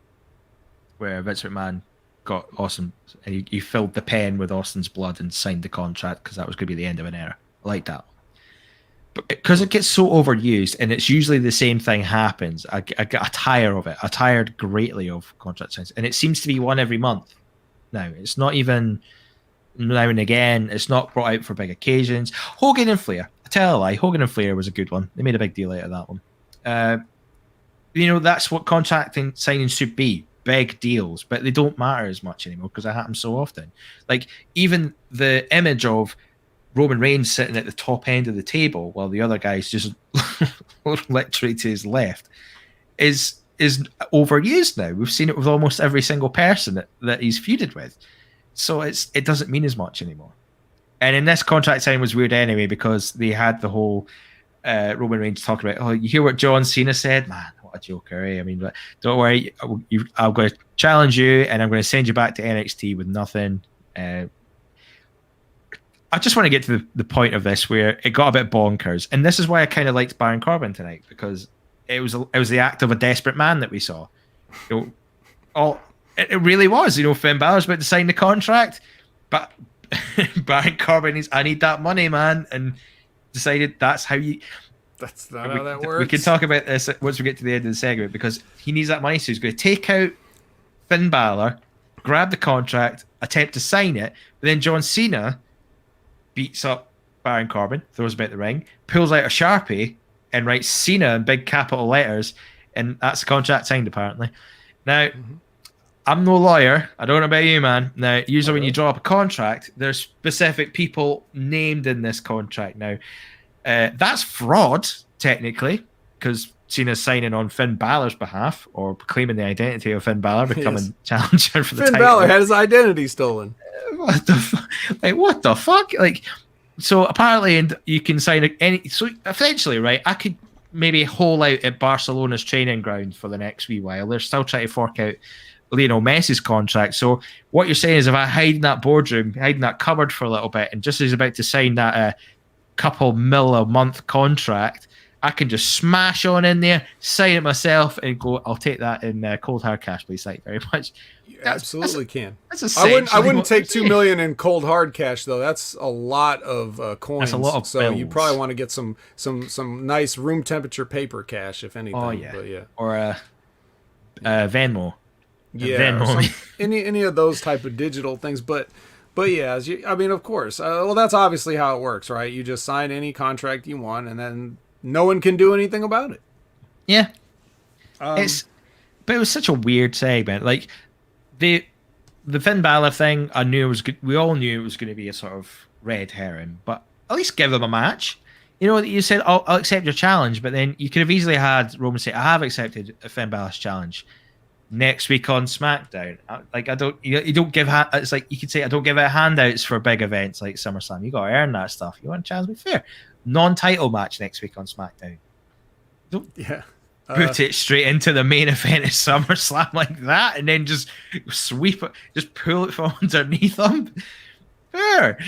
where Vince McMahon got Austin, and he filled the pen with Austin's blood and signed the contract because that was going to be the end of an era. I like that. But because it gets so overused, and it's usually the same thing happens, I tire of it. I tired greatly of contract signs, and it seems to be one every month now. It's not even now and again. It's not brought out for big occasions. Hogan and Flair. I tell a lie. Hogan and Flair was a good one. They made a big deal out of that one. That's what contracting signings should be. Big deals, but they don't matter as much anymore because it happens so often. Like, even the image of Roman Reigns sitting at the top end of the table while the other guy's just literally to his left is overused now. We've seen it with almost every single person that he's feuded with. So it doesn't mean as much anymore. And in this contract signing was weird anyway because they had the whole Roman Reigns talking about, oh, you hear what John Cena said? Man, what a joker, eh? I mean, but don't worry, I'm going to challenge you and I'm going to send you back to NXT with nothing. I just want to get to the point of this where it got a bit bonkers. And this is why I kind of liked Baron Corbin tonight, because it was the act of a desperate man that we saw. It really was. Finn Balor's about to sign the contract, but Baron Corbin I need that money, man, and decided that's how you. That's not how that works. We can talk about this once we get to the end of the segment because he needs that money, so he's going to take out Finn Balor, grab the contract, attempt to sign it, but then John Cena beats up Baron Corbin, throws him out the ring, pulls out a Sharpie and writes Cena in big capital letters, and that's the contract signed apparently. Now, I'm no lawyer. I don't know about you, man. Now, usually when you draw up a contract, there's specific people named in this contract. Now, that's fraud, technically, because Cena's signing on Finn Balor's behalf or claiming the identity of Finn Balor, becoming challenger for the title. Finn Balor had his identity stolen. What the fuck? Like, so apparently, and you can sign any. So eventually, right? I could maybe hole out at Barcelona's training ground for the next wee while. They're still trying to fork out Lionel Messi's contract. So what you're saying is, if I hide in that boardroom, hide in that cupboard for a little bit, and just as he's about to sign that couple mil a month contract, I can just smash on in there, sign it myself, and go, I'll take that in cold hard cash, please. Thank you very much. You absolutely can. That's I wouldn't take $2 million in cold hard cash though. That's a lot of coins. That's a lot of so bills. you probably want to get some nice room temperature paper cash, if anything. Oh yeah, but yeah. Or Venmo. Yeah, Venmo. any of those type of digital things, but yeah, I mean, of course. Well, that's obviously how it works, right? You just sign any contract you want, and then no one can do anything about it. Yeah, but it was such a weird segment. Like the Finn Balor thing, I knew it was good. We all knew it was going to be a sort of red herring, but at least give them a match. You said, I'll accept your challenge, but then you could have easily had Roman say, I have accepted a Finn Balor's challenge. Next week on SmackDown, you don't give it's like you could say I don't give out handouts for big events like SummerSlam. You got to earn that stuff. You want a chance to be fair. Non-title match next week on SmackDown. Don't put it straight into the main event of SummerSlam like that, and then just sweep it, just pull it from underneath them. Fair,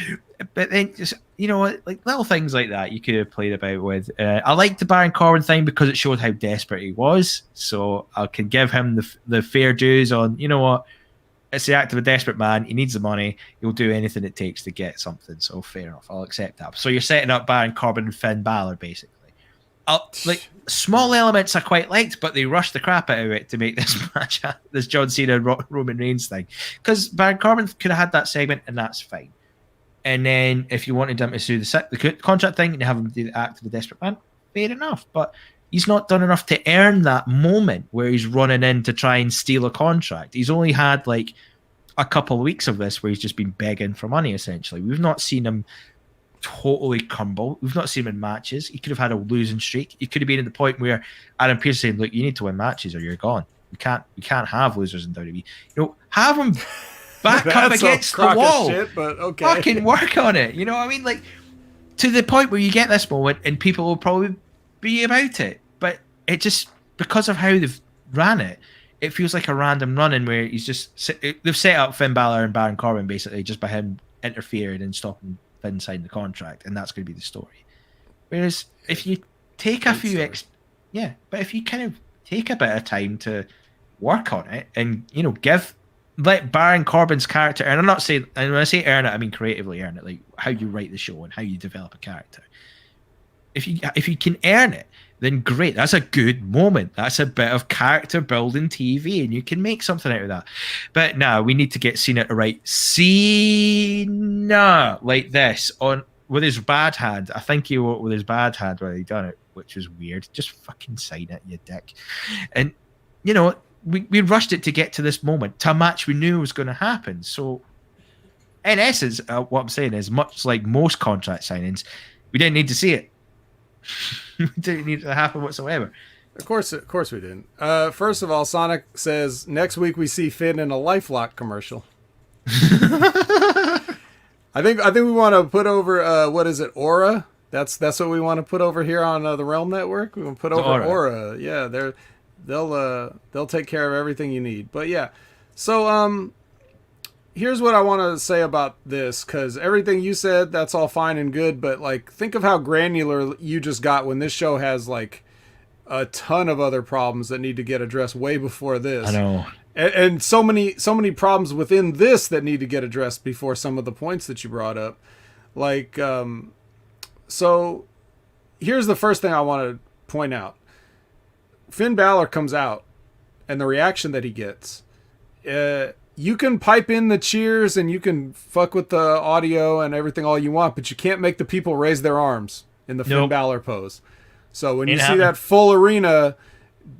but then just like little things like that you could have played about with. I liked the Baron Corbin thing because it showed how desperate he was, so I can give him the fair dues on, what, it's the act of a desperate man. He needs the money. He'll do anything it takes to get something, so fair enough, I'll accept that. So you're setting up Baron Corbin and Finn Balor basically. Like small elements I quite liked, but they rushed the crap out of it to make this match, this John Cena Roman Reigns thing, because Baron Corbin could have had that segment and that's fine. And then if you wanted him to do the contract thing and have him do the act of a desperate man, fair enough. But he's not done enough to earn that moment where he's running in to try and steal a contract. He's only had like a couple of weeks of this where he's just been begging for money, essentially. We've not seen him totally crumble. We've not seen him in matches. He could have had a losing streak. He could have been at the point where Adam Pearce saying, look, you need to win matches or you're gone. We can't have losers in WWE. Have him back up against the wall. Shit, but okay. Fucking work on it. You know what I mean? Like, to the point where you get this moment and people will probably be about it. But it just, because of how they've ran it, it feels like a random run-in where he's just, they've set up Finn Balor and Baron Corbin basically just by him interfering and stopping Finn signing the contract, and that's going to be the story. Whereas if you take a few but if you kind of take a bit of time to work on it and, give let Baron Corbin's character earn. I'm not saying, and when I say earn it, I mean creatively earn it, like how you write the show and how you develop a character. If you can earn it, then great. That's a good moment. That's a bit of character building TV, and you can make something out of that. But no, we need to get Cena to write Cena like this on with his bad hand. I think he wrote with his bad hand when he done it, which was weird. Just fucking sign it, you dick. And you know, we rushed it to get to this moment, to a match we knew was going to happen. So, in essence, what I'm saying is, much like most contract signings, we didn't need to see it. We didn't need it to happen whatsoever. Of course we didn't. First of all, Sonic says next week we see Finn in a LifeLock commercial. I think we want to put over what is it, Aura? That's what we want to put over here on the Realm Network. We want to put over Aura. Yeah, they'll take care of everything you need. But yeah, so here's what I want to say about this, because everything you said, that's all fine and good, but like think of how granular you just got when this show has like a ton of other problems that need to get addressed way before this. I know. And so many problems within this that need to get addressed before some of the points that you brought up. Like, so here's the first thing I want to point out. Finn Balor comes out, and the reaction that he gets, you can pipe in the cheers and you can fuck with the audio and everything all you want, but you can't make the people raise their arms in the Finn Balor pose. So when you see that full arena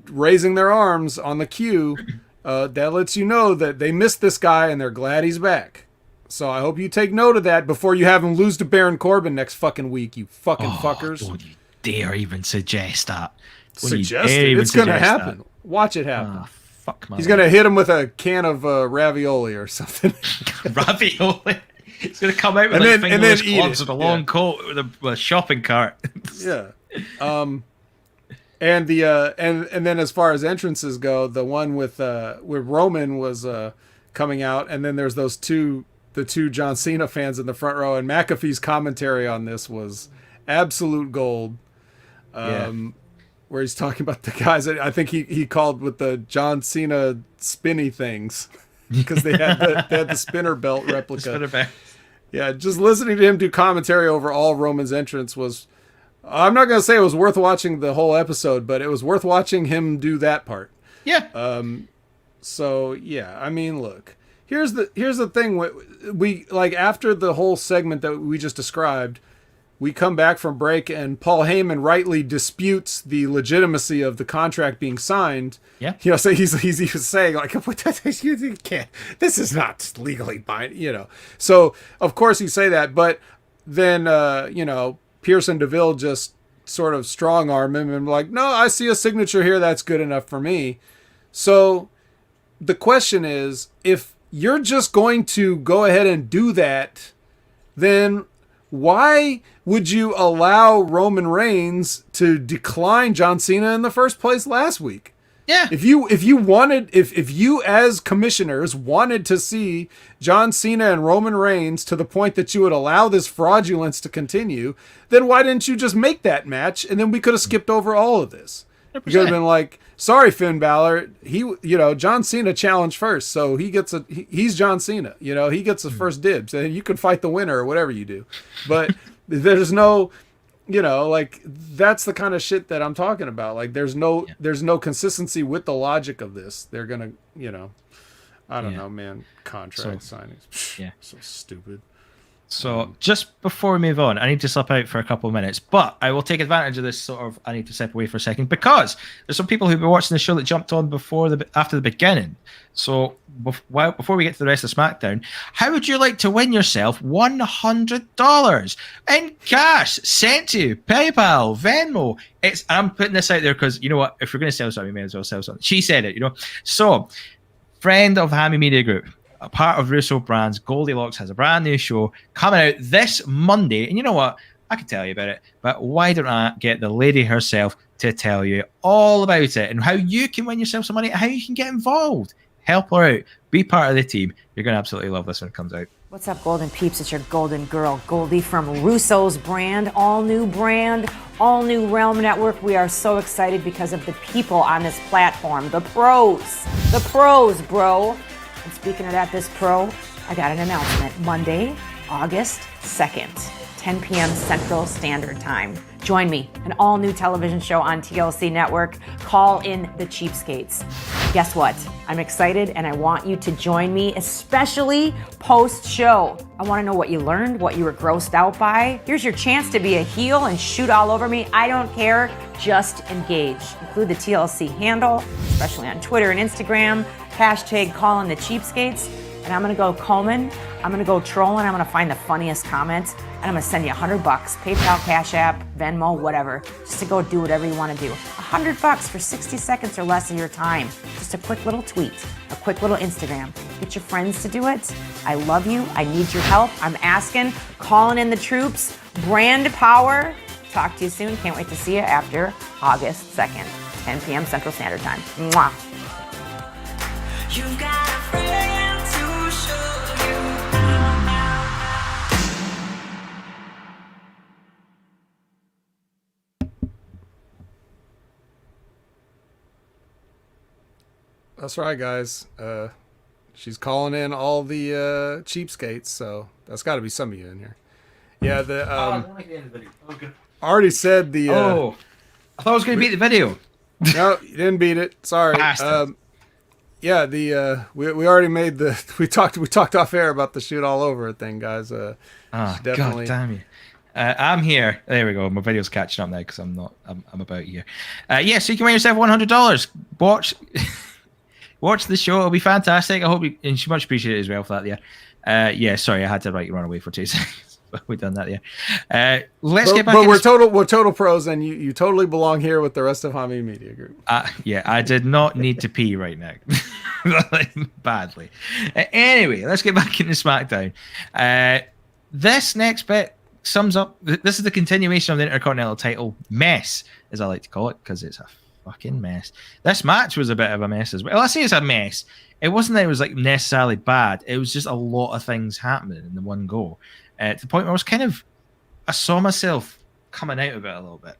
raising their arms on the cue, that lets you know that they missed this guy and they're glad he's back. So I hope you take note of that before you have him lose to Baron Corbin next fucking week, you fucking fuckers. Don't you dare even suggest that. Suggest it. It's going to happen. That. Watch it happen. He's going to hit him with a can of ravioli or something. Ravioli? He's going to come out with fingerless gloves with a long coat with a shopping cart. Yeah. And then as far as entrances go, the one with where Roman was coming out, and then there's the two John Cena fans in the front row, and McAfee's commentary on this was absolute gold. Where he's talking about the guys that I think he called with the John Cena spinny things because they had the spinner belt replica. Spinner belt. Yeah, just listening to him do commentary over all Roman's entrance was, I'm not going to say it was worth watching the whole episode, but it was worth watching him do that part. Yeah. So yeah, I mean, look, here's the thing. We like after the whole segment that we just described, we come back from break and Paul Heyman rightly disputes the legitimacy of the contract being signed. Yeah. You know, so he's saying like, you can't, this is not legally binding, you know. So of course you say that, but then, you know, Pearson DeVille just sort of strong arm him and like, no, I see a signature here. That's good enough for me. So the question is, if you're just going to go ahead and do that, then why would you allow Roman Reigns to decline John Cena in the first place last week? Yeah. If you as commissioners wanted to see John Cena and Roman Reigns to the point that you would allow this fraudulence to continue, then why didn't you just make that match and then we could have skipped over all of this? 100%. You could have been like, sorry, Finn Balor, John Cena challenged first, so he's John Cena, he gets the first dibs, and you can fight the winner or whatever you do. But there's no, like that's the kind of shit that I'm talking about. Like there's no consistency with the logic of this. They're gonna, I don't know, man. Contract signings, yeah, so stupid. So just before we move on, I need to slip out for a couple of minutes, but I will take advantage of this I need to step away for a second because there's some people who've been watching the show that jumped on after the beginning. So before we get to the rest of SmackDown, how would you like to win yourself $100 in cash sent to you, PayPal, Venmo? I'm putting this out there because you know what? If we're going to sell something, we may as well sell something. She said it, So, friend of Hammy Media Group, a part of Russo Brands, Goldy Locks has a brand new show coming out this Monday. And you know what? I can tell you about it, but why don't I get the lady herself to tell you all about it and how you can win yourself some money, how you can get involved. Help her out. Be part of the team. You're going to absolutely love this when it comes out. What's up, Golden Peeps? It's your Golden Girl, Goldie from Russo's brand, all new Realm Network. We are so excited because of the people on this platform, the pros, bro. And speaking of that, this pro, I got an announcement. Monday, August 2nd, 10 p.m. Central Standard Time. Join me, an all-new television show on TLC Network, Call In The Cheapskates. Guess what? I'm excited and I want you to join me, especially post-show. I want to know what you learned, what you were grossed out by. Here's your chance to be a heel and shoot all over me. I don't care, just engage. Include the TLC handle, especially on Twitter and Instagram, hashtag Call In The Cheapskates. And I'm gonna go combing, I'm gonna go trolling, I'm gonna find the funniest comments, and I'm gonna send you $100, PayPal, Cash App, Venmo, whatever, just to go do whatever you wanna do. $100 for 60 seconds or less of your time. Just a quick little tweet, a quick little Instagram. Get your friends to do it. I love you, I need your help, I'm asking, calling in the troops, brand power. Talk to you soon, can't wait to see you after August 2nd, 10 p.m. Central Standard Time. Mwah. You got a friend to show you. That's right, guys. She's calling in all the cheapskates, so that's got to be some of you in here. Yeah, the I don't like the end of the video. Oh, good. already said the. I thought I was going to beat the video. No, you didn't beat it. Sorry. Bastard. Yeah, the we already made the we talked off air about the shoot all over thing, guys. God damn you. I'm here. There we go. My video's catching up now because I'm about here. Yeah, so you can win yourself $100. Watch the show. It'll be fantastic. I hope you, and she much appreciate it as well for that. Yeah. Yeah. Sorry, I had to run away for 2 seconds. We've done that. Yeah. Let's get back. But we're total pros, and you totally belong here with the rest of Hamid Media Group. Yeah, I did not need to pee right now. Badly. Anyway, let's get back into SmackDown. This next bit sums up. This is the continuation of the Intercontinental title mess, as I like to call it, because it's a fucking mess. This match was a bit of a mess as well. I say it's a mess. It wasn't that it was like necessarily bad. It was just a lot of things happening in the one go. To the point where I saw myself coming out of it a little bit.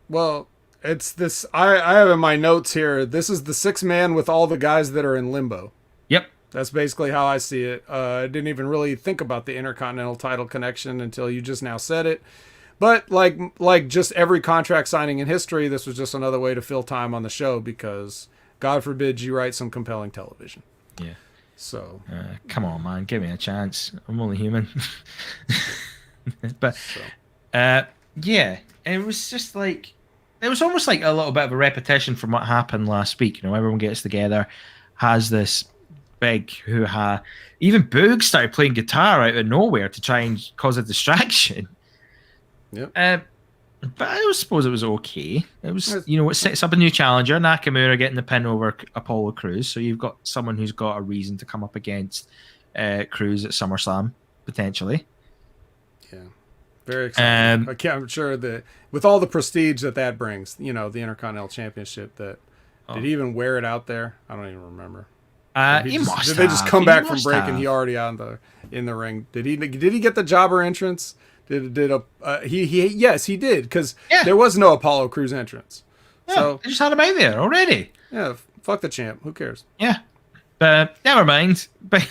Well, it's this. I have in my notes here. This is the 6-man with all the guys that are in limbo. Yep. That's basically how I see it. I didn't even really think about the Intercontinental title connection until you just now said it. But like just every contract signing in history, this was just another way to fill time on the show because God forbid you write some compelling television. Yeah. So come on, man, give me a chance. I'm only human. But yeah, it was just like it was almost like a little bit of a repetition from what happened last week. You know, everyone gets together, has this big hoo-ha. Even Boog started playing guitar out of nowhere to try and cause a distraction. Yep. But I suppose it was okay. It was, it sets up a new challenger, Nakamura getting the pin over Apollo Crews. So you've got someone who's got a reason to come up against Crews at SummerSlam, potentially. Yeah. Very exciting. I'm sure that with all the prestige that brings, the Intercontinental Championship, did he even wear it out there? I don't even remember. He must have. Did they just come back from break and he already in the ring? Did he get the jobber entrance? Yes, he did, because there was no Apollo Crews entrance. Yeah, so they just had him out there already. Yeah, fuck the champ. Who cares? Yeah, but never mind. But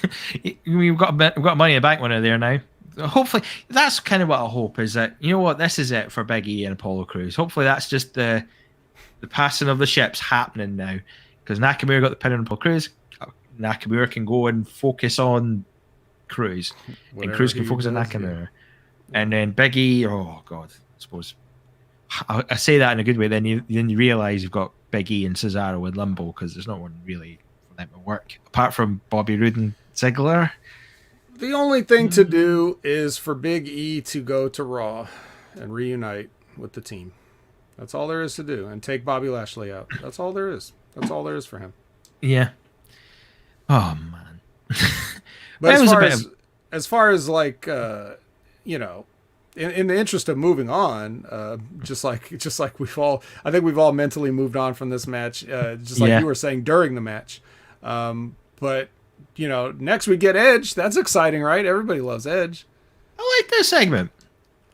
we've got money in the bank winner there now. Hopefully, that's kind of what I hope is that this is it for Big E and Apollo Crews. Hopefully, that's just the passing of the ships happening now, because Nakamura got the pin on Apollo Crews. Nakamura can go and focus on Crews, and Crews can focus on Nakamura. Yeah. And then Big E, oh God, I suppose I say that in a good way. Then you realize you've got Big E and Cesaro in limbo because there's no one really for them to work apart from Bobby Roode and Ziggler. The only thing to do is for Big E to go to Raw and reunite with the team. That's all there is to do, and take Bobby Lashley out. That's all there is. That's all there is for him. Yeah. Oh man. But as far as like. In the interest of moving on, just like I think we've all mentally moved on from this match, just like you were saying during the match. But next we get Edge. That's exciting, right? Everybody loves Edge. I like this segment.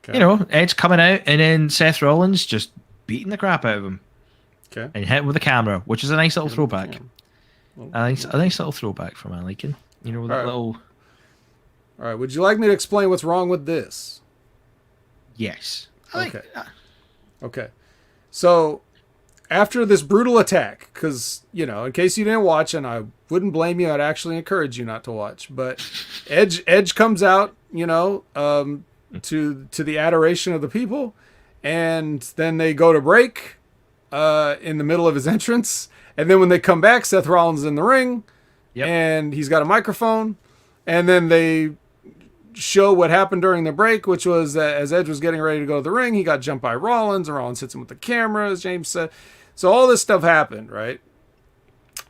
Okay. Edge coming out and then Seth Rollins just beating the crap out of him. Okay. And hit with the camera, which is a nice little throwback. a nice little throwback from my liking. You know, that right. little. All right. Would you like me to explain what's wrong with this? Yes. Okay. So, after this brutal attack, because, you know, in case you didn't watch, and I wouldn't blame you, I'd actually encourage you not to watch, but Edge comes out, you know, to the adoration of the people, and then they go to break in the middle of his entrance, and then when they come back, Seth Rollins is in the ring, and he's got a microphone, and then they show what happened during the break, which was that as Edge was getting ready to go to the ring, he got jumped by Rollins, and Rollins hits him with the camera, as James said. So all this stuff happened, right?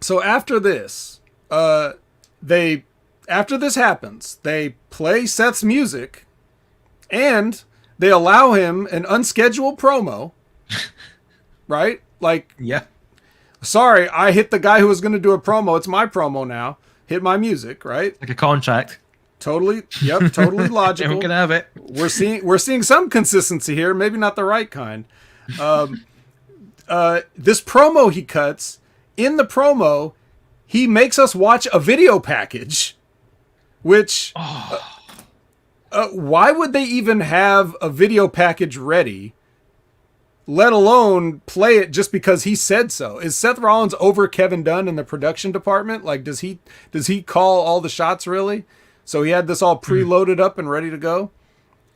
So after this, after this happens, they play Seth's music, and they allow him an unscheduled promo, right? Like, sorry, I hit the guy who was going to do a promo. It's my promo now. Hit my music, right? Like a contract. Totally logical. Everyone can have it. We're seeing some consistency here, maybe not the right kind. This promo he cuts, in the promo, he makes us watch a video package, which why would they even have a video package ready, let alone play it just because he said so? Is Seth Rollins over Kevin Dunn in the production department? Like, does he call all the shots, really? So he had this all preloaded up and ready to go.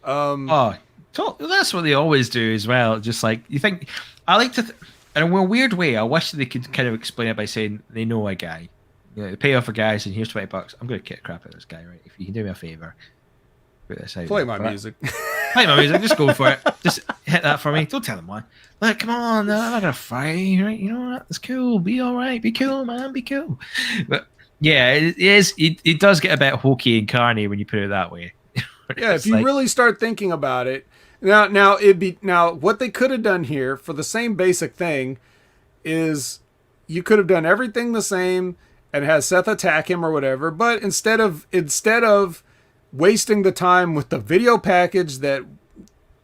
That's what they always do as well. Just like, you think, I like to, in a weird way, I wish they could kind of explain it by saying they know a guy. You know, they pay off a guy, saying, here's $20. I'm going to kick crap out of this guy, right? If you can do me a favor, put this out. Play my music. Play my music. Just go for it. Just hit that for me. Don't tell them why. Like, come on, I'm not going to fight, right? You know what? It's cool. Be all right. Be cool, man. Be cool. But yeah, it is. It does get a bit hokey and carny when you put it that way. Yeah, if you really start thinking about it. Now what they could have done here for the same basic thing is you could have done everything the same and had Seth attack him or whatever, but instead of wasting the time with the video package that,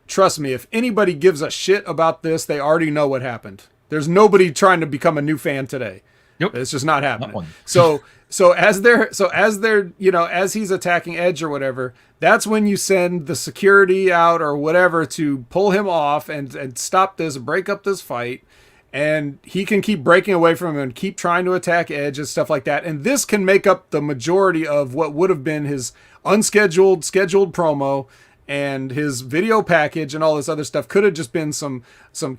trust me, if anybody gives a shit about this, they already know what happened. There's nobody trying to become a new fan today. Nope. It's just not happening. So as they're, you know, as he's attacking Edge or whatever, that's when you send the security out or whatever to pull him off and stop this, break up this fight. And he can keep breaking away from him and keep trying to attack Edge and stuff like that. And this can make up the majority of what would have been his scheduled promo, and his video package and all this other stuff could have just been some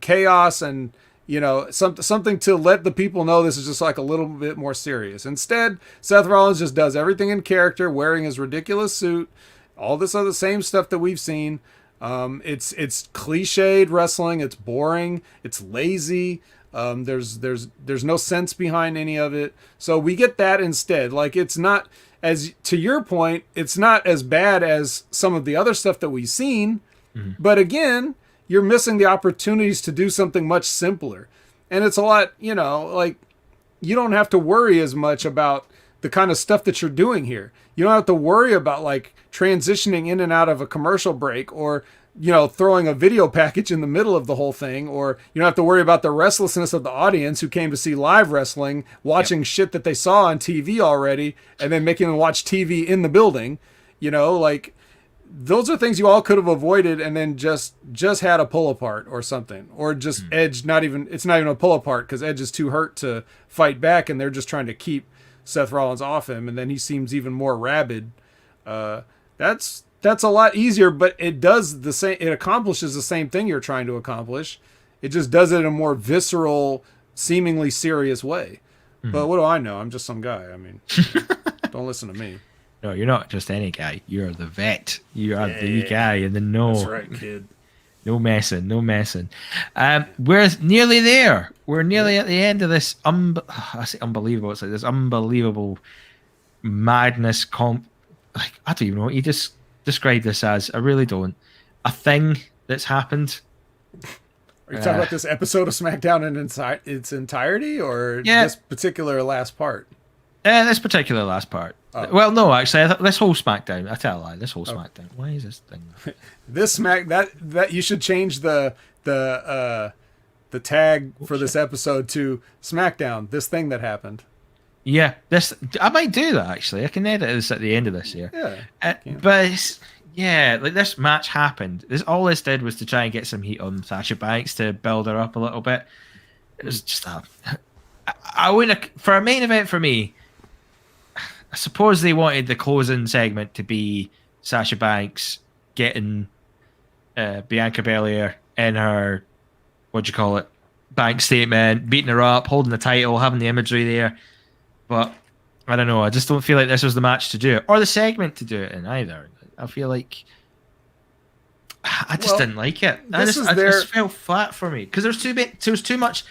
chaos and, you know, something to let the people know this is just like a little bit more serious. Instead, Seth Rollins just does everything in character, wearing his ridiculous suit, all this other same stuff that we've seen. It's cliched wrestling. It's boring. It's lazy. There's no sense behind any of it. So we get that instead. Like, it's not, as to your point, it's not as bad as some of the other stuff that we've seen. Mm-hmm. But again, you're missing the opportunities to do something much simpler. And it's a lot, you know, like, you don't have to worry as much about the kind of stuff that you're doing here. You don't have to worry about, like, transitioning in and out of a commercial break, or, you know, throwing a video package in the middle of the whole thing, or you don't have to worry about the restlessness of the audience who came to see live wrestling, watching shit that they saw on TV already, and then making them watch TV in the building. You know, like, those are things you all could have avoided, and then just had a pull apart or something, or just Edge. It's not even a pull apart because Edge is too hurt to fight back, and they're just trying to keep Seth Rollins off him, and then he seems even more rabid. That's a lot easier, but it does the same. It accomplishes the same thing you're trying to accomplish. It just does it in a more visceral, seemingly serious way. Mm-hmm. But what do I know? I'm just some guy. I mean, don't listen to me. No, you're not just any guy. You're the vet. You are the guy in the know. That's right, kid. No messing. We're nearly there. We're nearly at the end of this. I say unbelievable. It's like this unbelievable madness. Like, I don't even know what you just describe this as. I really don't. A thing that's happened. Are you talking about this episode of SmackDown in its entirety, or this particular last part? This particular last part. Oh. Well, no, actually, this whole SmackDown. I tell a lie. This whole SmackDown. Why is this thing? This that you should change the tag for this episode to SmackDown. This thing that happened. Yeah, this I might do that actually. I can edit this at the end of this year. Yeah, but like this match happened. All this did was to try and get some heat on Sasha Banks to build her up a little bit. It was just I wouldn't for a main event for me. I suppose they wanted the closing segment to be Sasha Banks getting Bianca Belair in her bank statement, beating her up, holding the title, having the imagery there. But I don't know. I just don't feel like this was the match to do it, or the segment to do it in either. I feel like I just didn't like it. I just felt flat for me because there's too much.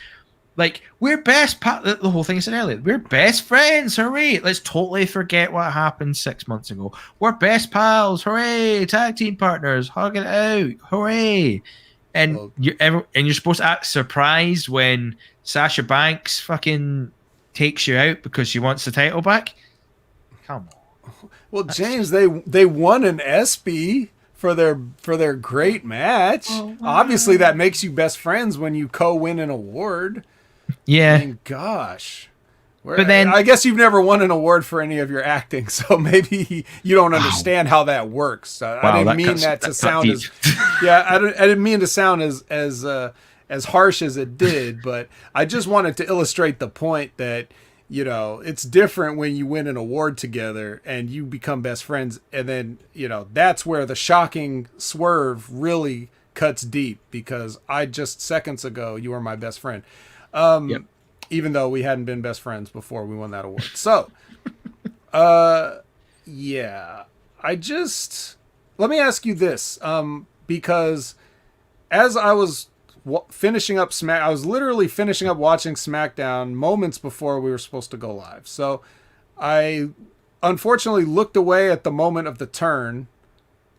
Like, we're the whole thing I said earlier, we're best friends, hooray! Let's totally forget what happened 6 months ago. We're best pals, hooray! Tag team partners, hugging it out, hooray! And you're supposed to act surprised when Sasha Banks fucking takes you out because she wants the title back. Come on. Well, James, they won an SB for their great match. Oh, wow. Obviously, that makes you best friends when you co-win an award. Yeah. I mean, gosh. But then I guess you've never won an award for any of your acting, so maybe you don't understand how that works. I didn't mean that to sound as I didn't mean to sound as harsh as it did, but I just wanted to illustrate the point that, you know, it's different when you win an award together and you become best friends, and then, you know, that's where the shocking swerve really cuts deep, because I just seconds ago you were my best friend. Yep. Even though we hadn't been best friends before we won that award. So, yeah, let me ask you this, because as I was finishing up I was literally finishing up watching SmackDown moments before we were supposed to go live. So I unfortunately looked away at the moment of the turn.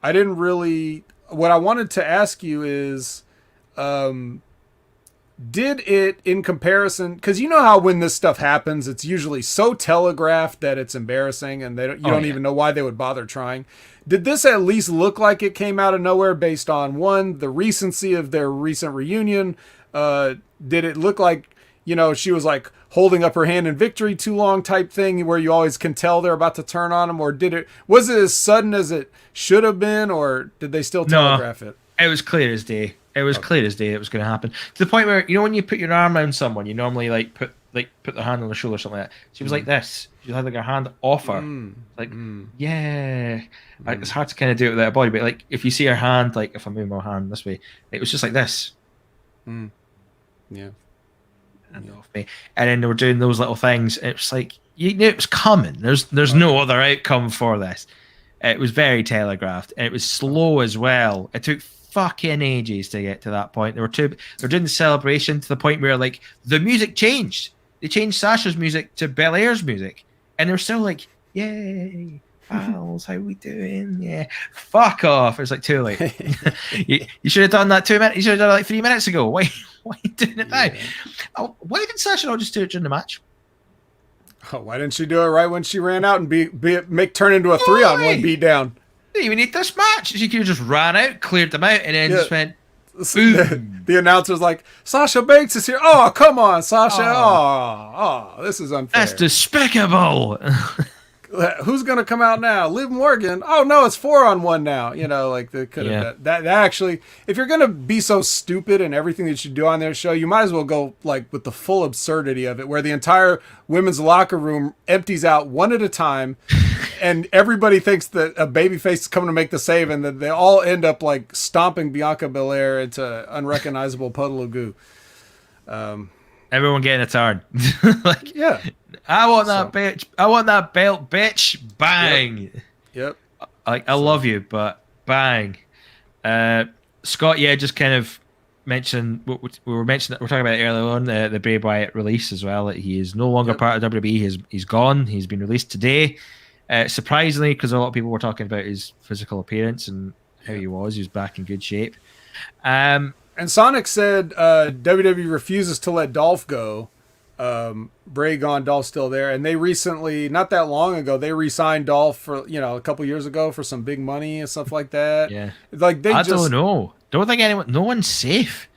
What I wanted to ask you is, did it, in comparison, because you know how when this stuff happens, it's usually so telegraphed that it's embarrassing, and you don't even know why they would bother trying. Did this at least look like it came out of nowhere based on, one, the recency of their recent reunion? Did it look like, you know, she was like holding up her hand in victory too long type thing where you always can tell they're about to turn on them? Or was it as sudden as it should have been, or did they still telegraph it? It was clear as day. It was clear as day it was going to happen. To the point where, you know, when you put your arm around someone, you normally put their hand on their shoulder or something like that. She was like this. She had like her hand off her. Yeah. Like, it's hard to kind of do it with her body, but like if you see her hand, like if I move my hand this way, it was just like this. Yeah. And off me. And then they were doing those little things. It was like, you knew it was coming. There's no other outcome for this. It was very telegraphed, and it was slow as well. It took fucking ages to get to that point. They were doing the celebration to the point where like the music changed. They changed Sasha's music to Belair's music, and they're still like, "Yay, pals, how we doing? Yeah, fuck off." It's like too late. you should have done that 2 minutes. You should have done it like 3 minutes ago. Why are you doing it now? Oh, why did Sasha not just do it during the match? Oh, why didn't she do it right when she ran out and turn into a 3-on-1 beatdown? Didn't even need this match. She could have just ran out, cleared them out, and then just went, boom. The announcer's like, Sasha Banks is here. Oh, come on, Sasha. Oh, this is unfair. That's despicable. Who's going to come out now? Liv Morgan. Oh, no, it's 4-on-1 now. You know, like they could have that actually, if you're going to be so stupid in everything that you do on their show, you might as well go like with the full absurdity of it, where the entire women's locker room empties out one at a time. And everybody thinks that a babyface is coming to make the save, and that they all end up like stomping Bianca Belair into unrecognizable puddle of goo. Everyone getting a turn. Like, yeah, I want that bitch. I want that belt, bitch. Bang. Yep. Like, I love you, but bang. Scott, just kind of mentioned what we were mentioning. We're talking about it earlier on, the Bray Wyatt release as well. That he is no longer part of WWE. He's gone. He's been released today. Surprisingly, because a lot of people were talking about his physical appearance and how he was back in good shape. And Sonic said WWE refuses to let Dolph go. Bray gone, Dolph still there. And they recently, not that long ago, they re-signed Dolph for, a couple years ago for some big money and stuff like that. Yeah. Like I don't know. Don't think no one's safe.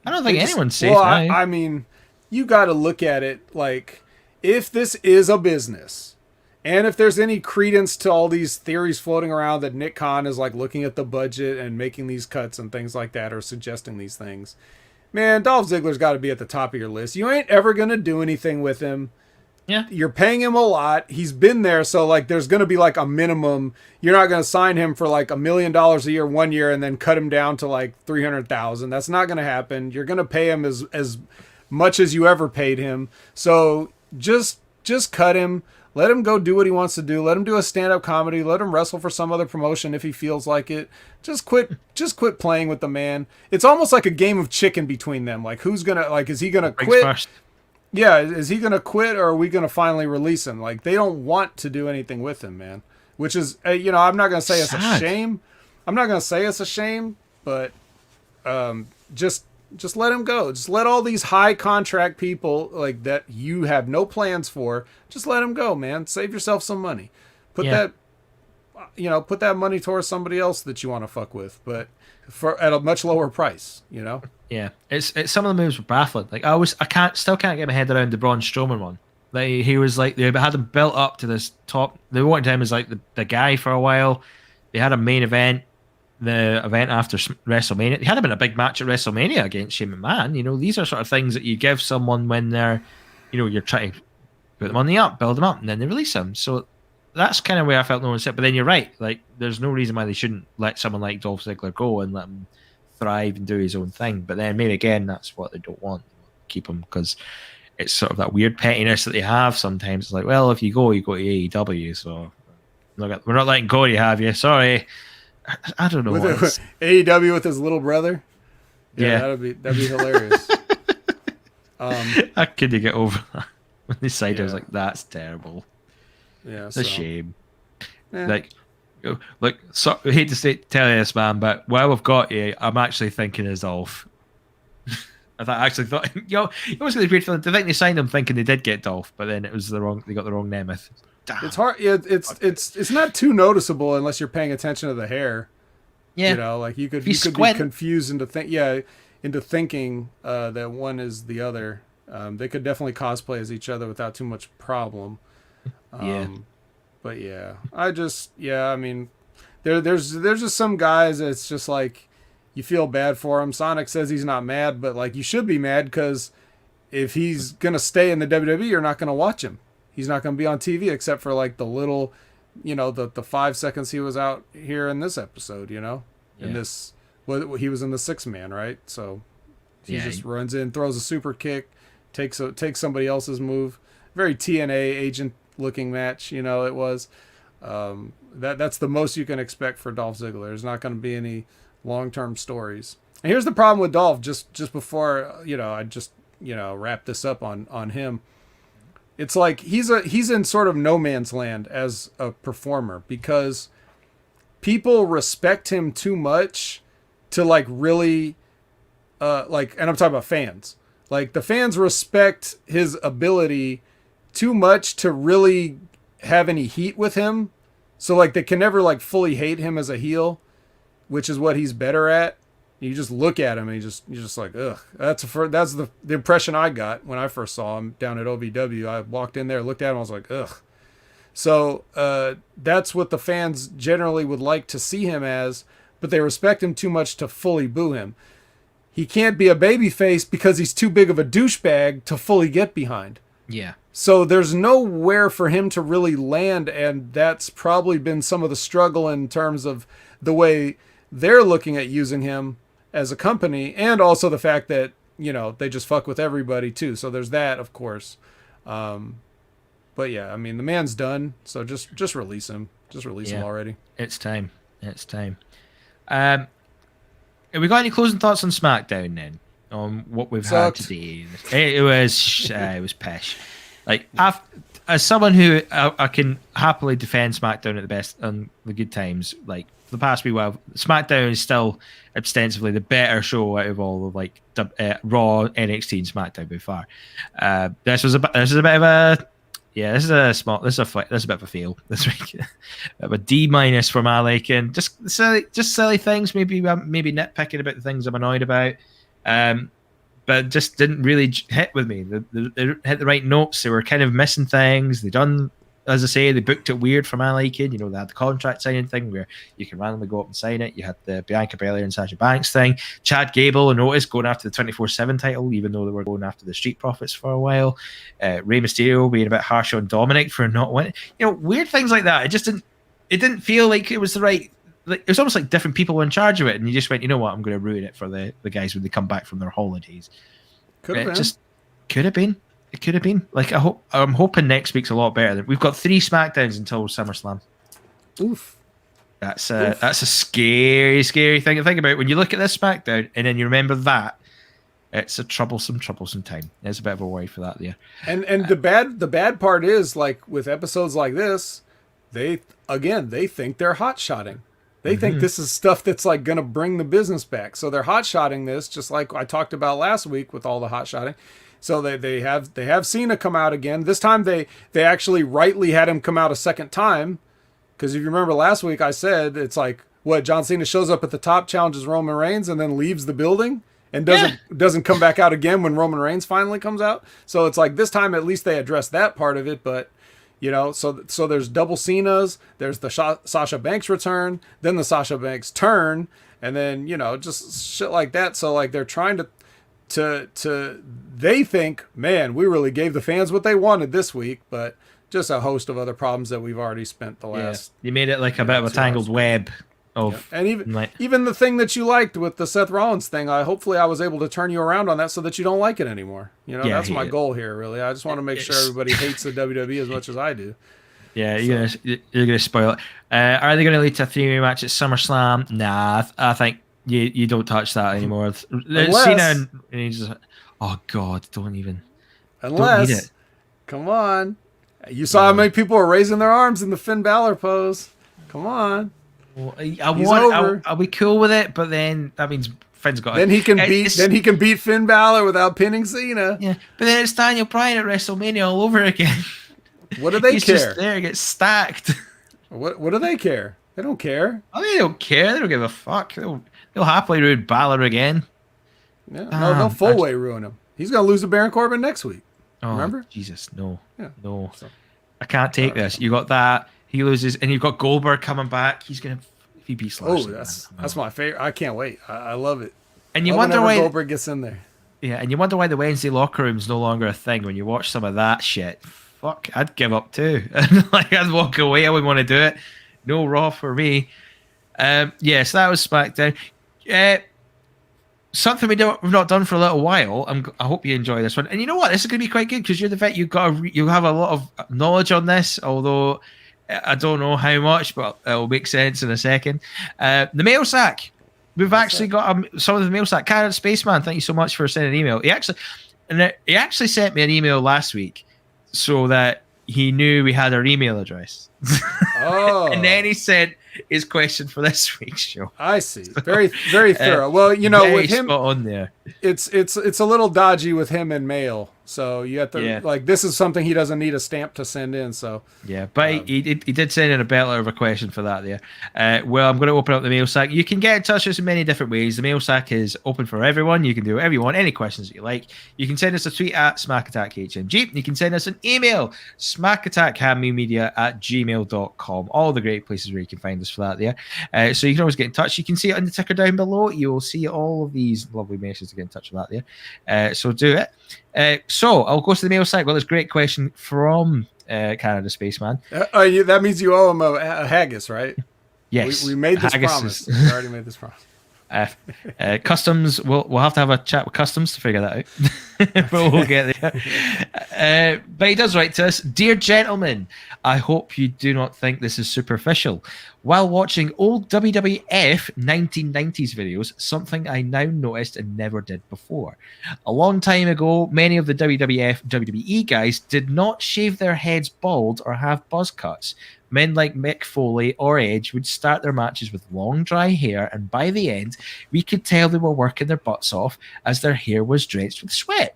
I don't think anyone's safe now. I mean, you got to look at it like, if this is a business, and if there's any credence to all these theories floating around that Nick Khan is like looking at the budget and making these cuts and things like that, or suggesting these things, man, Dolph Ziggler's got to be at the top of your list. You ain't ever going to do anything with him. Yeah. You're paying him a lot. He's been there. So like, there's going to be like a minimum. You're not going to sign him for like $1 million a year, 1 year, and then cut him down to like 300,000. That's not going to happen. You're going to pay him as much as you ever paid him. So just cut him. Let him go do what he wants to do. Let him do a stand-up comedy. Let him wrestle for some other promotion if he feels like it. Just quit playing with the man. It's almost like a game of chicken between them. Like, who's gonna, like, is he gonna quit? First. Yeah, is he gonna quit, or are we gonna finally release him? Like, they don't want to do anything with him, man. Which is, I'm not gonna say it's a shame. I'm not gonna say it's a shame, but just let him go. Just let all these high contract people like that you have no plans for. Just let him go, man. Save yourself some money. Put that money towards somebody else that you want to fuck with, but at a much lower price. Yeah, it's some of the moves were baffling. Like still can't get my head around the Braun Strowman one. Like he was like, they had him built up to this top. They wanted him as like the guy for a while. They had a main event. The event after WrestleMania, he had him in a big match at WrestleMania against Shane McMahon. These are sort of things that you give someone when they're, you're trying to put them on the up, build them up, and then they release them. So that's kind of where I felt no one said. But then you're right. Like, there's no reason why they shouldn't let someone like Dolph Ziggler go and let him thrive and do his own thing. But then maybe again, that's what they don't want. Keep him, because it's sort of that weird pettiness that they have sometimes. It's like, well, if you go to AEW, so we're not letting Cody have you. Sorry. I don't know. With AEW with his little brother. Yeah. That'd be hilarious. How could you get over that? When they decided, I was like, that's terrible. Yeah, it's a shame. Yeah. So I hate to tell you this, man, but while we've got you, I'm actually thinking as Dolph. I thought, it was really weird feeling to think they signed him thinking they did get Dolph, but then it was they got the wrong Nemeth. Damn. It's hard. Yeah, it's not too noticeable unless you're paying attention to the hair. Yeah, like you could be confused into thinking that one is the other. They could definitely cosplay as each other without too much problem. But I mean, there's just some guys that it's just like you feel bad for him. Sonic says he's not mad, but like you should be mad, because if he's gonna stay in the WWE, you're not gonna watch him. He's not going to be on TV except for like the little, the 5 seconds he was out here in this episode, in this, he was in the 6-man, right? So he just runs in, throws a super kick, takes somebody else's move. Very TNA agent looking match, it was. That's the most you can expect for Dolph Ziggler. There's not going to be any long-term stories. And here's the problem with Dolph, just before, I just, wrap this up on him. It's like he's in sort of no man's land as a performer, because people respect him too much to like really and I'm talking about fans. Like the fans respect his ability too much to really have any heat with him. So like they can never like fully hate him as a heel, which is what he's better at. You just look at him and you're just like, ugh. That's the impression I got when I first saw him down at OVW. I walked in there, looked at him, I was like, ugh. So that's what the fans generally would like to see him as, but they respect him too much to fully boo him. He can't be a babyface because he's too big of a douchebag to fully get behind. Yeah. So there's nowhere for him to really land, and that's probably been some of the struggle in terms of the way they're looking at using him as a company, and also the fact that, they just fuck with everybody too. So there's that, of course. But yeah, I mean, the man's done, so just release him. Just release him already. It's time. Have we got any closing thoughts on SmackDown then? On what we've had today? It was pish. Like, as someone who I can happily defend SmackDown at the best and the good times, like for the past wee while, SmackDown is still ostensibly the better show out of all of like Raw, NXT, and SmackDown by far. This is a bit of a this is a bit of a fail this week. A D- for my liking. Just silly things. Maybe nitpicking about the things I'm annoyed about. But but it just didn't really hit with me. They hit the right notes. They were kind of missing things. They done, as I say, they booked it weird for my liking. You know, they had the contract signing thing where you can randomly go up and sign it. You had the Bianca Belair and Sasha Banks thing. Chad Gable and Otis going after the 24/7 title, even though they were going after the Street Profits for a while. Rey Mysterio being a bit harsh on Dominic for not winning. You know, weird things like that. It didn't feel like it was the right. Like, it was almost like different people were in charge of it, and you just went, you know what, I'm going to ruin it for the guys when they come back from their holidays. Could have been. Just could have been. It could have been. Like, I'm hoping next week's a lot better. We've got 3 SmackDowns until SummerSlam. Oof. That's a scary thing to think about. When you look at this SmackDown and then you remember that, it's a troublesome time. There's a bit of a worry for that there. And the bad part is, like, with episodes like this, they think they're hot-shotting. They think this is stuff that's like going to bring the business back. So they're hot-shotting this, just like I talked about last week with all the hot-shotting. So they have Cena come out again. This time they actually rightly had him come out a second time. Because if you remember last week, I said it's like, what, John Cena shows up at the top, challenges Roman Reigns, and then leaves the building and doesn't come back out again when Roman Reigns finally comes out. So it's like this time at least they addressed that part of it, but you know, so there's double Cenas, there's the Sasha Banks return, then the Sasha Banks turn, and then, you know, just shit like that. So like they're trying to they think, man, we really gave the fans what they wanted this week, but just a host of other problems that we've already spent the last. You made it like a bit of a tangled web of, and even the thing that you liked with the Seth Rollins thing, hopefully I was able to turn you around on that so that you don't like it anymore. You know, that's my goal here, really. I just want to make sure everybody hates the WWE as much as I do. Yeah, you're gonna spoil it. Are they going to lead to a 3-way match at SummerSlam? Nah, I think you don't touch that anymore. Cena and he's just, oh God, don't need it. Come on. You saw how many people were raising their arms in the Finn Balor pose. Come on. Well, are we cool with it? But then that means Finn's got. Then he can beat Finn Balor without pinning Cena. Yeah, but then it's Daniel Bryan at WrestleMania all over again. What do they He's care? Just there, gets stacked. What do they care? They don't care. Oh, they don't care. They don't give a fuck. They'll happily ruin Balor again. Yeah, no, they'll full way ruin him. He's gonna lose to Baron Corbin next week. Oh, remember? Jesus, no, yeah. No. So, I can't take this. You got that. He loses, and you've got Goldberg coming back. He's gonna, if he beats Lashley. Oh, that's my favorite. I can't wait. I love it. And you wonder why Goldberg gets in there. Yeah, and you wonder why the Wednesday locker room's no longer a thing. When you watch some of that shit, fuck, I'd give up too. Like, I'd walk away. I wouldn't want to do it. No Raw for me. Yes, that was SmackDown. Something we've not done for a little while. I hope you enjoy this one. And you know what? This is going to be quite good because you're the vet. You have a lot of knowledge on this, although I don't know how much, but it'll make sense in a second. The mail sack. We've actually got some of the mail sack. Canada Spaceman, thank you so much for sending an email. He actually sent me an email last week so that he knew we had our email address. Oh. And then he sent his question for this week's show. I see. Very, very thorough. Well, you know, with him, spot on there. It's a little dodgy with him and mail. So you have to like, this is something he doesn't need a stamp to send in. So yeah, but he did send in a better of a question for that there. Well, I'm going to open up the mail sack. You can get in touch with us in many different ways. The mail sack is open for everyone. You can do whatever you want, any questions that you like. You can send us a tweet at SmackAttackHMG. You can send us an email, smackattackhandmemedia@gmail.com. All the great places where you can find us for that there. So you can always get in touch. You can see it on the ticker down below. You will see all of these lovely messages to get in touch with that there. So do it. So I'll go to the mail site. Got this great question from Canada Spaceman. That means you owe him a haggis, right? Yes. We made this promise. We already made this promise. Customs, we'll have to have a chat with Customs to figure that out. But we'll get there. But he does write to us, "Dear gentlemen, I hope you do not think this is superficial. While watching old WWF 1990s videos, something I now noticed and never did before. A long time ago, many of the WWF, WWE guys did not shave their heads bald or have buzz cuts. Men like Mick Foley or Edge would start their matches with long, dry hair, and by the end, we could tell they were working their butts off as their hair was drenched with sweat.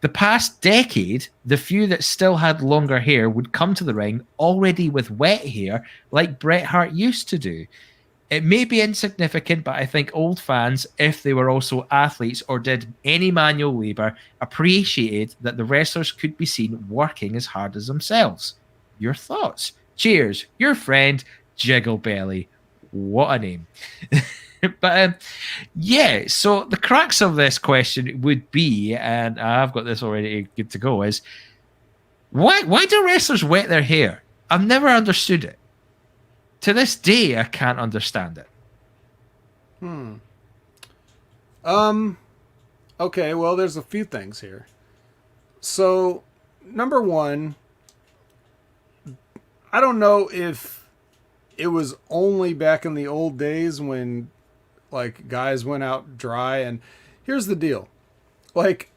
The past decade, the few that still had longer hair would come to the ring already with wet hair like Bret Hart used to do. It may be insignificant, but I think old fans, if they were also athletes or did any manual labor, appreciated that the wrestlers could be seen working as hard as themselves. Your thoughts? Cheers, your friend, Jiggle Belly. What a name. But yeah, so the crux of this question would be, and I've got this already good to go, is why do wrestlers wet their hair? I've never understood it. To this day, I can't understand it. Okay, well, there's a few things here. So, number one, I don't know if it was only back in the old days when, like, guys went out dry. And here's the deal. Like,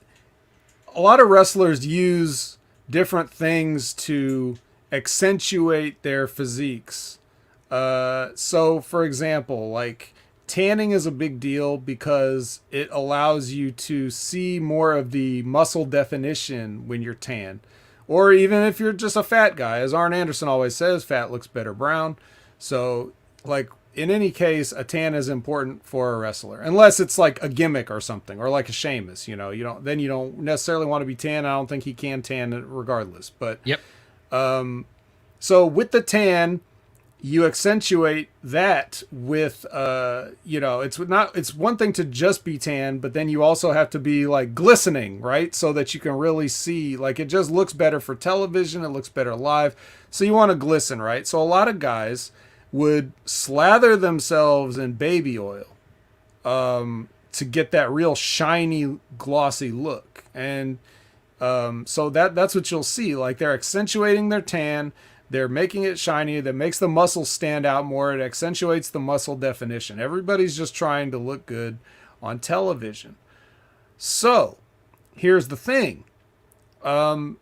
a lot of wrestlers use different things to accentuate their physiques. So for example, like tanning is a big deal because it allows you to see more of the muscle definition when you're tan. Or even if you're just a fat guy, as Arn Anderson always says, fat looks better brown. So like in any case, a tan is important for a wrestler, unless it's like a gimmick or something, or like a Sheamus, you don't necessarily want to be tan. I don't think he can tan it regardless, but Yep. So with the tan, you accentuate that with, it's one thing to just be tan, but then you also have to be like glistening, right? So that you can really see, like it just looks better for television. It looks better live. So you want to glisten, right? So a lot of guys would slather themselves in baby oil, to get that real shiny, glossy look. And, so that's what you'll see. Like they're accentuating their tan. They're making it shiny. That makes the muscles stand out more. It accentuates the muscle definition. Everybody's just trying to look good on television. So, here's the thing. Nobody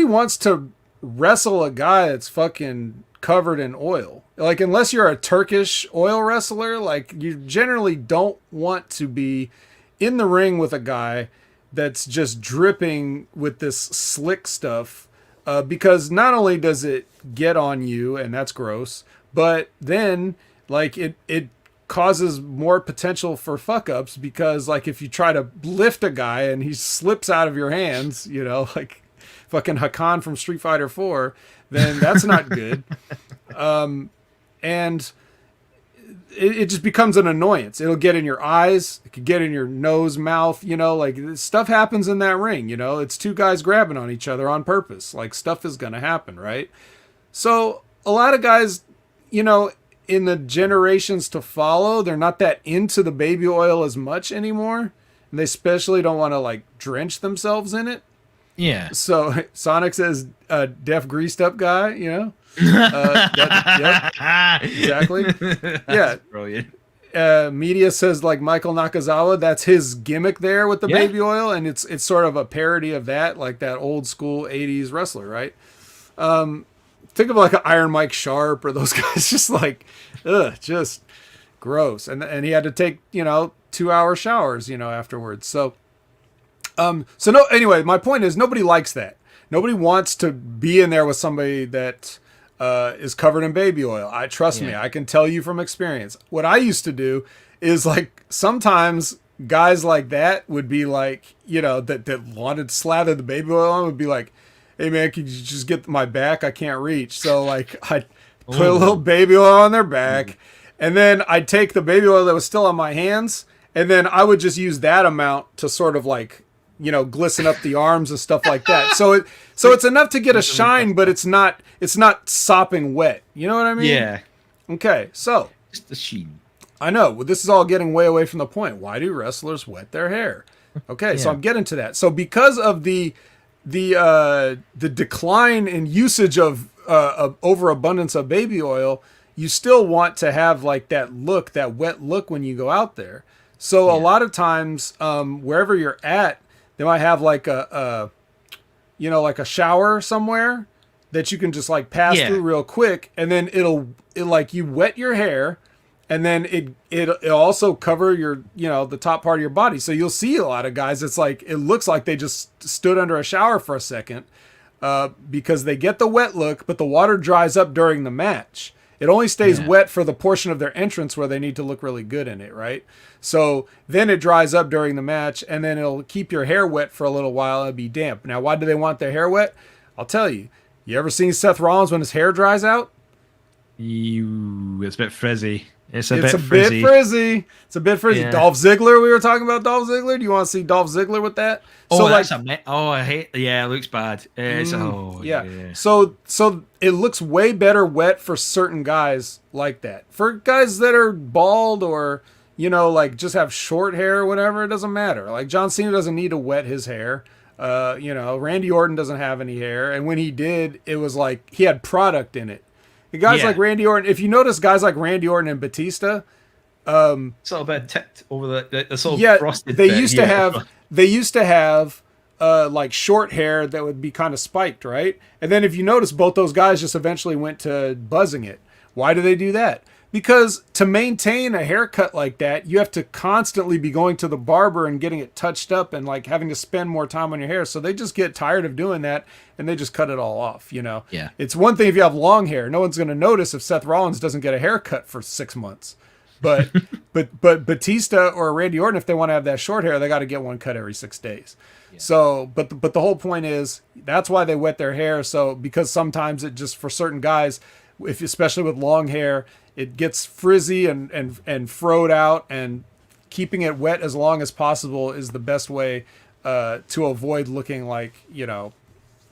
wants to wrestle a guy that's fucking covered in oil. Like, unless you're a Turkish oil wrestler, like, you generally don't want to be in the ring with a guy that's just dripping with this slick stuff. Because not only does it get on you, and that's gross, but then like it causes more potential for fuck ups, because like if you try to lift a guy and he slips out of your hands, like fucking Hakan from Street Fighter 4, then that's not good. And it just becomes an annoyance. It'll get in your eyes. It could get in your nose, mouth, like stuff happens in that ring, it's two guys grabbing on each other on purpose. Like stuff is going to happen. Right. So a lot of guys, in the generations to follow, they're not that into the baby oil as much anymore. And they especially don't want to like drench themselves in it. Yeah. So Sonic says, deaf greased up guy, yep, exactly. Yeah. Brilliant. Media says like Michael Nakazawa, that's his gimmick there with the baby oil. And it's sort of a parody of that, like that old school 80s wrestler, right? Think of like an Iron Mike Sharp or those guys, just like, just gross. And he had to take, 2-hour showers, afterwards. So anyway, my point is nobody likes that. Nobody wants to be in there with somebody that is covered in baby oil. Trust me, I can tell you from experience. What I used to do is like sometimes guys like that would be like, that wanted to slather the baby oil on, would be like, hey man, could you just get my back? I can't reach. So like I'd put a little baby oil on their back, and then I'd take the baby oil that was still on my hands, and then I would just use that amount to sort of like, glisten up the arms and stuff like that. So it's enough to get a shine, but it's not sopping wet. You know what I mean? Yeah. Okay. So Just the sheen. I know. Well, this is all getting way away from the point. Why do wrestlers wet their hair? Okay. So I'm getting to that. So because of the decline in usage of overabundance of baby oil, you still want to have like that look, that wet look when you go out there. So a lot of times, wherever you're at, they might have like a like a shower somewhere that you can just like pass through real quick, and then it'll like you wet your hair, and then it'll also cover your the top part of your body. So you'll see a lot of guys. It's like it looks like they just stood under a shower for a second, because they get the wet look, but the water dries up during the match. It only stays Yeah. wet for the portion of their entrance where they need to look really good in it, right? So then it dries up during the match, and then it'll keep your hair wet for a little while and be damp. Now, why do they want their hair wet? I'll tell you. You ever seen Seth Rollins when his hair dries out? It's a bit frizzy. It's a It's bit a frizzy. bit frizzy. It's a bit frizzy. Yeah. Dolph Ziggler, we were talking about Dolph Ziggler. Do you want to see Dolph Ziggler with that? Oh, So, that's I hate. Yeah, it looks bad. It's yeah. yeah. So it looks way better wet for certain guys like that. For guys that are bald or, like just have short hair or whatever, it doesn't matter. Like John Cena doesn't need to wet his hair. Randy Orton doesn't have any hair. And when he did, it was like he had product in it. And guys like Randy Orton, if you notice guys like Randy Orton and Batista, It's a little bit tipped over the sort of frosted. they bit used here. to have like short hair that would be kind of spiked, right? And then if you notice, both those guys just eventually went to buzzing it. Why do they do that? Because to maintain a haircut like that, you have to constantly be going to the barber and getting it touched up and like having to spend more time on your hair. So they just get tired of doing that and they just cut it all off, Yeah. It's one thing if you have long hair. No one's going to notice if Seth Rollins doesn't get a haircut for 6 months. But but Batista or Randy Orton, if they want to have that short hair, they got to get one cut every 6 days. Yeah. So, but the whole point is that's why they wet their hair. So because sometimes it just for certain guys, if especially with long hair, it gets frizzy and froed out, and keeping it wet as long as possible is the best way to avoid looking like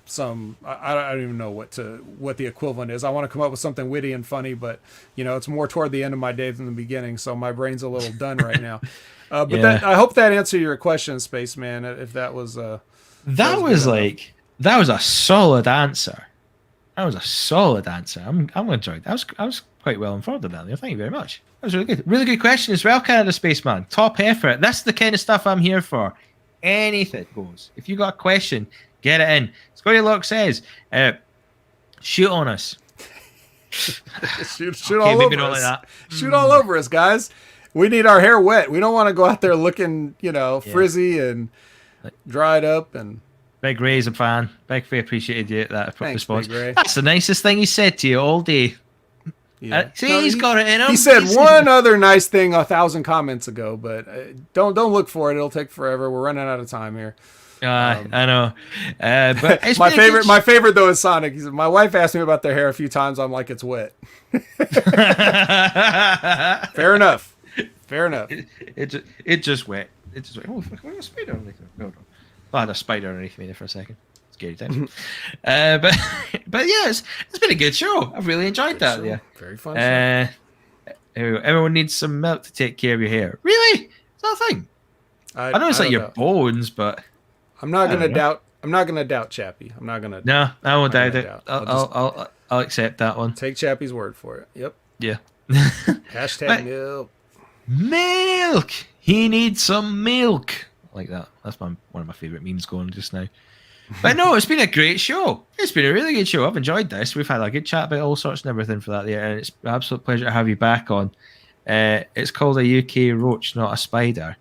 some I don't even know what the equivalent is. I want to come up with something witty and funny, but it's more toward the end of my day than the beginning, so my brain's a little done right now. But I hope that answered your question, Spaceman. If that was that was a solid answer. That was a solid answer. I'm enjoying that. I was quite well informed on that. Thank you very much. That was really good. Really good question as well, Canada Spaceman. Top effort. That's the kind of stuff I'm here for. Anything goes. If you got a question, get it in. Goldy Locks says, shoot on us. shoot all over us. Like shoot all over us, guys. We need our hair wet. We don't want to go out there looking, frizzy and dried up. And Big Ray's a fan. Big Ray appreciated you that response. Big Ray. That's the nicest thing he said to you all day. Yeah. He's got it in him. He said one other nice thing 1,000 comments ago, but don't look for it. It'll take forever. We're running out of time here. I know. But it's my favorite though is Sonic. He said, my wife asked me about their hair a few times. I'm like, it's wet. Fair enough. It just wet. It just wet. Oh, fuck, what a spider underneath me. No. I had a spider underneath me there for a second. Scary time. But yeah, it's been a good show. I've really enjoyed that. Yeah, very fun. Show. Everyone needs some milk to take care of your hair. Really? Is that a thing? I know it's like your bones, but I'm not gonna doubt. I'm not gonna doubt Chappie. I'm not gonna. No, I won't doubt it. I'll accept that one. Take Chappie's word for it. Yep. Yeah. Hashtag milk. Milk. He needs some milk. Like that. That's one of my favorite memes going just now. But no, it's been a great show. It's been a really good show. I've enjoyed this. We've had a good chat about all sorts and everything for that there, and it's an absolute pleasure to have you back on. It's called a UK roach, not a spider.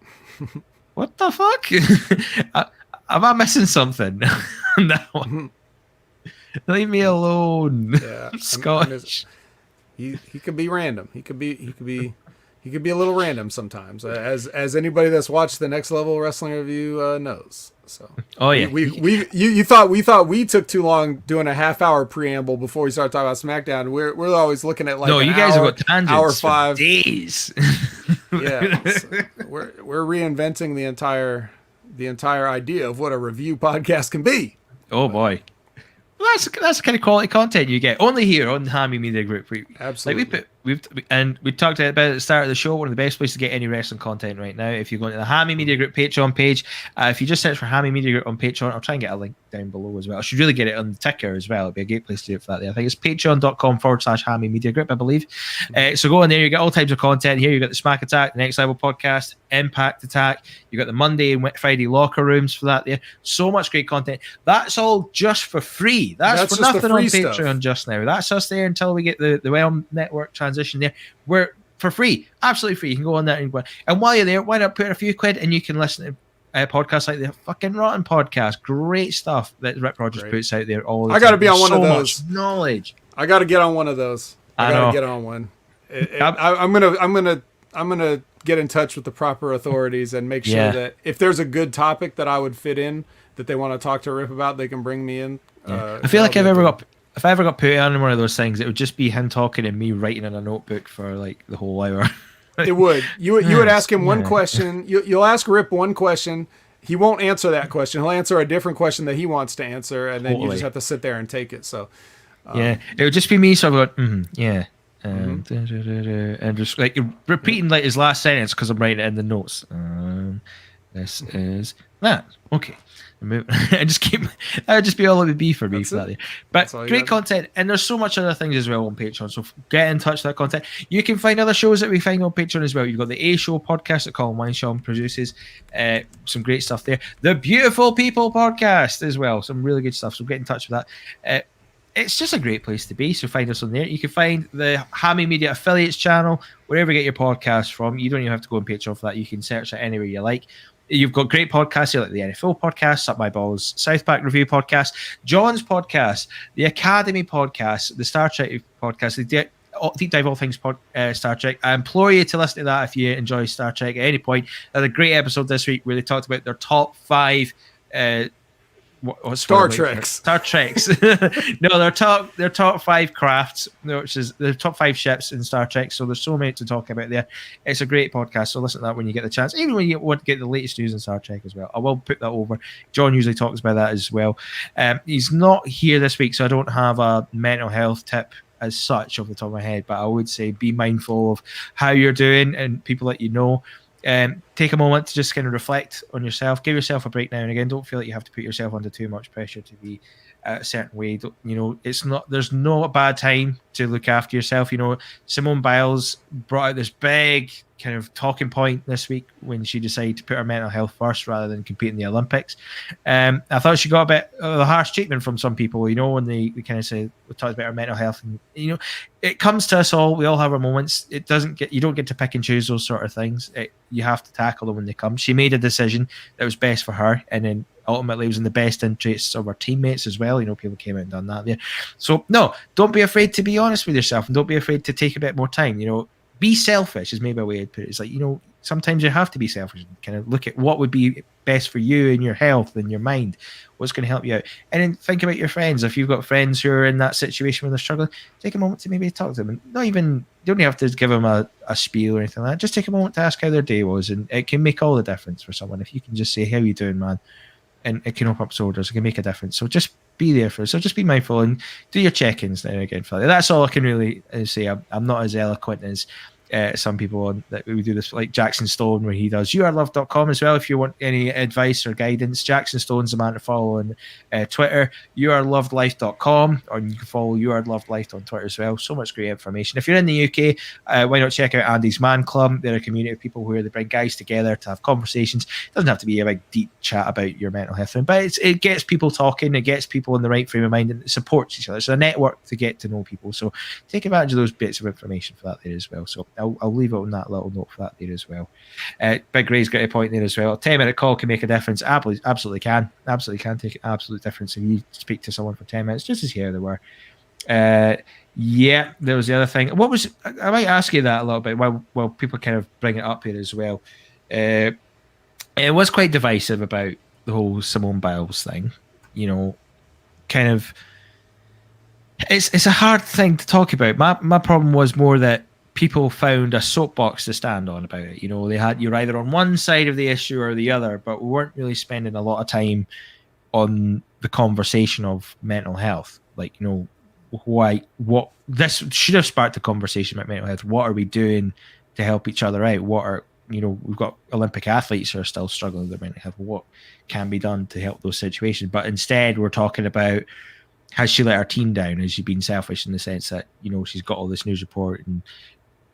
What the fuck? Am I missing something? No. Leave me alone. Yeah, Scotch. He could be random. He could be a little random sometimes, as anybody that's watched the Next Level Wrestling Review knows. So, oh yeah, we thought we took too long doing a half-hour preamble before we started talking about SmackDown. We're always looking at like no, you guys have got tangents hour 5 for days. Yeah, so we're reinventing the entire idea of what a review podcast can be. Oh boy. Well, that's the kind of quality content you get only here on the Hammy Media Group. Absolutely. Like we talked about at the start of the show. One of the best places to get any wrestling content right now. If you go to the Hammy Media Group Patreon page, if you just search for Hammy Media Group on Patreon, I'll try and get a link down below as well. I should really get it on the ticker as well. It'd be a great place to do it for that. There. I think it's patreon.com/Hammy Media Group, I believe. So go in there. You get all types of content here. You got the Smack Attack, the Next Level podcast, Impact Attack. You got the Monday and Friday locker rooms for that there. So much great content. That's all just for free. That's for nothing on Patreon just now. That's us there until we get the Realm Network transition there. We're for free, absolutely free. You can go on there and while you're there, why not put in a few quid and you can listen to podcasts like the fucking Rotten podcast. Great stuff that Rip Rogers puts out there. I got to be on one of those. Knowledge. I got to get on one of those. I I gotta know. get on one. I'm gonna get in touch with the proper authorities and make sure that if there's a good topic that I would fit in that they want to talk to Rip about, they can bring me in. I feel like if I ever got put on one of those things, it would just be him talking and me writing in a notebook for like the whole hour. It would. You would ask him one question. You'll ask Rip one question. He won't answer that question. He'll answer a different question that he wants to answer, and then you just have to sit there and take it. So, it would just be me sort of going, and just like repeating like his last sentence because I'm writing it in the notes. This is that. Okay. I just keep. That would just be all it would be for me for that. But great content, and there's so much other things as well on Patreon. So get in touch with that content. You can find other shows that we find on Patreon as well. You've got the A Show podcast that Colin Winshaw produces. Some great stuff there. The Beautiful People podcast as well. Some really good stuff. So get in touch with that. It's just a great place to be. So find us on there. You can find the Hammy Media Affiliates channel wherever you get your podcasts from. You don't even have to go on Patreon for that. You can search it anywhere you like. You've got great podcasts here like the NFL podcast, Suck My Balls, South Park Review podcast, John's podcast, the Academy podcast, the Star Trek podcast, the Deep Dive All Things Star Trek. I implore you to listen to that if you enjoy Star Trek at any point. They had a great episode this week where they talked about their top 5 Star Treks. No, their top 5 crafts, which is the top 5 ships in Star Trek. So there's so many to talk about there. It's a great podcast. So listen to that when you get the chance, even when you want to get the latest news in Star Trek as well. I will put that over. John usually talks about that as well. He's not here this week, so I don't have a mental health tip as such off the top of my head, but I would say be mindful of how you're doing and people that you know. Take a moment to just kind of reflect on yourself. Give yourself a break now and again. Don't feel like you have to put yourself under too much pressure to be a certain way. There's no bad time to look after yourself. Simone Biles brought out this big kind of talking point this week when she decided to put her mental health first rather than compete in the Olympics. I thought she got a bit of a harsh treatment from some people, when they kind of say, we talked about our mental health, and it comes to us all. We all have our moments. You don't get to pick and choose those sort of things. You have to tackle them when they come. She made a decision that was best for her, and then ultimately it was in the best interests of her teammates as well. People came out and done that there. So no, don't be afraid to be honest with yourself, and don't be afraid to take a bit more time. Be selfish is maybe a way to put it. It's like, sometimes you have to be selfish and kind of look at what would be best for you and your health and your mind, what's going to help you out. And then think about your friends. If you've got friends who are in that situation where they're struggling, take a moment to maybe talk to them. And you don't have to give them a spiel or anything like that. Just take a moment to ask how their day was. And it can make all the difference for someone. If you can just say, how you doing, man? And it can open up shoulders. It can make a difference. So just be there for us. So just be mindful and do your check-ins now and again. That's all I can really say. I'm not as eloquent as some people that we do this, like Jackson Stone, where he does youarelove.com as well. If you want any advice or guidance, Jackson Stone's the man to follow on Twitter, youarelovedlife.com, or you can follow youarelovedlife on Twitter as well. So much great information. If you're in the UK, why not check out Andy's Man Club? They're a community of people where they bring guys together to have conversations. It doesn't have to be a big deep chat about your mental health, but it gets people talking, it gets people in the right frame of mind, and it supports each other. It's a network to get to know people. So take advantage of those bits of information for that there as well. So I'll leave it on that little note for that there as well. Big Ray's got a point there as well. A 10-minute call can make a difference. Absolutely can. Absolutely can take an absolute difference if you speak to someone for 10 minutes, just as here they were. There was the other thing. I might ask you that a little bit while people kind of bring it up here as well. It was quite divisive about the whole Simone Biles thing. Kind of, it's a hard thing to talk about. My problem was more that people found a soapbox to stand on about it. You're either on one side of the issue or the other, but we weren't really spending a lot of time on the conversation of mental health. What this should have sparked a conversation about mental health. What are we doing to help each other out? We've got Olympic athletes who are still struggling with their mental health. What can be done to help those situations? But instead, we're talking about, has she let her team down? Has she been selfish in the sense that, she's got all this news report and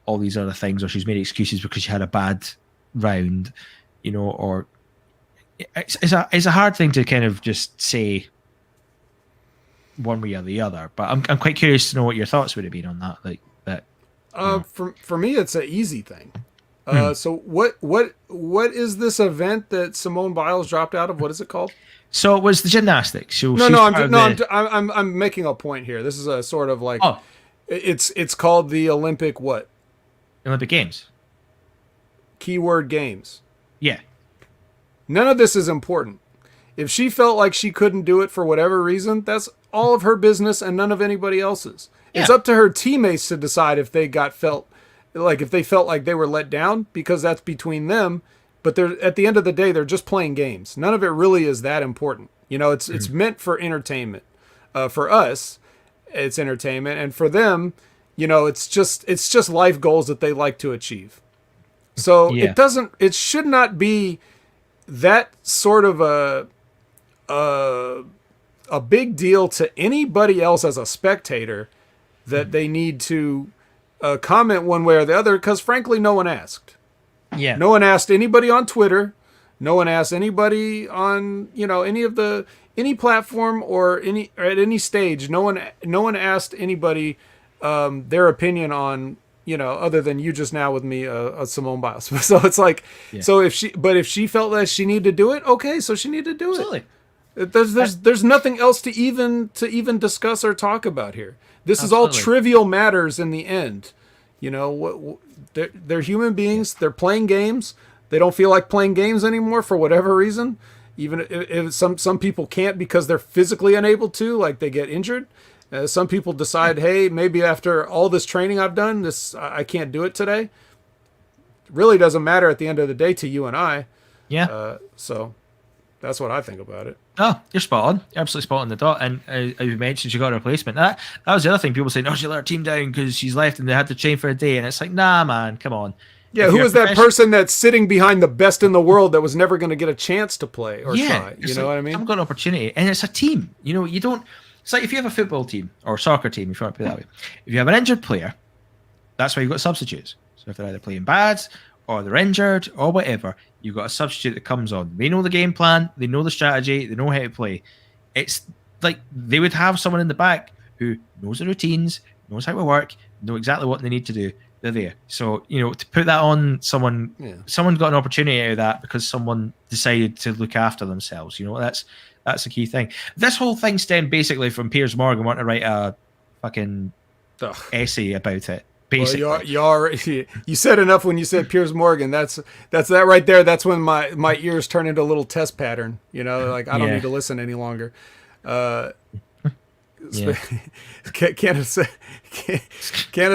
all these other things, or she's made excuses because she had a bad round, or it's a hard thing to kind of just say one way or the other. But I'm quite curious to know what your thoughts would have been on that. For me, it's an easy thing. So what is this event that Simone Biles dropped out of? What is it called? So it was the gymnastics. I'm making a point here. This is a sort of like. It's called the Olympic what? Olympic Games. Keyword games. Yeah. None of this is important. If she felt like she couldn't do it for whatever reason, that's all of her business and none of anybody else's. It's Yeah. up to her teammates to decide if they felt like they were let down, because that's between them. But they're, at the end of the day, they're just playing games. None of it really is that important. You know, it's meant for entertainment. For us, it's entertainment, and for them, you know, it's just life goals that they like to achieve. So Yeah. it should not be that sort of a big deal to anybody else as a spectator that they need to comment one way or the other, because frankly, no one asked. Yeah. No one asked anybody on Twitter. No one asked anybody on, you know, any platform or at any stage. No one asked anybody their opinion on, you know, other than you just now with me, Simone Biles. So it's like, so if she felt that she needed to do it, okay, so she needed to do it. Absolutely. There's nothing else to even discuss or talk about here. This is all Absolutely. trivial matters in the end. You know, they're human beings. They're playing games. They don't feel like playing games anymore for whatever reason. Even if some people can't because they're physically unable to, like they get injured. Some people decide, hey, maybe after all this training I've done, I can't do it today. It really doesn't matter at the end of the day to you and I. Yeah. So that's what I think about it. Oh, you're spot on. You're absolutely spot on the dot. And as you mentioned, she got a replacement. That was the other thing. People saying, "Oh, she let her team down because she's left and they had to train for a day." And it's like, nah, man, come on. Yeah, If who you're is a that professional- person that's sitting behind the best in the world that was never going to get a chance to play or try? You it's know like, what I mean? I've got an opportunity, and it's a team. You know, you don't. It's like if you have a football team or soccer team, if you want to put it that way. If you have an injured player, that's why you've got substitutes. So if they're either playing bad or they're injured or whatever, you've got a substitute that comes on. They know the game plan, they know the strategy, they know how to play. It's like they would have someone in the back who knows the routines, knows how to work, know exactly what they need to do. They're there. So, you know, to put that on someone, someone got an opportunity out of that because someone decided to look after themselves. You know, that's the key thing. This whole thing stemmed basically from Piers Morgan wanting to write a fucking essay about it. Basically, well, you said enough when you said Piers Morgan. That's that right there. That's when my ears turn into a little test pattern. You know, like I don't need to listen any longer. Canada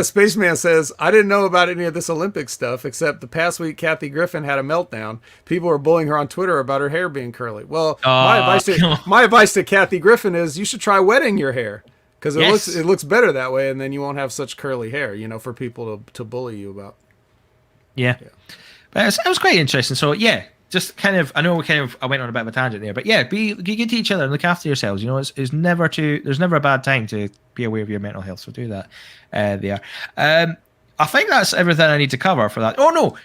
Spaceman says, I didn't know about any of this Olympic stuff, except the past week Kathy Griffin had a meltdown. People were bullying her on Twitter about her hair being curly. Well, my advice to Kathy Griffin is you should try wetting your hair, because it looks better that way, and then you won't have such curly hair, you know, for people to bully you about. Yeah. But it was quite interesting. So yeah, just kind of, I know I went on a bit of a tangent there, but yeah, be good to each other and look after yourselves. You know, there's never a bad time to be aware of your mental health. So do that there. I think that's everything I need to cover for that. Oh no,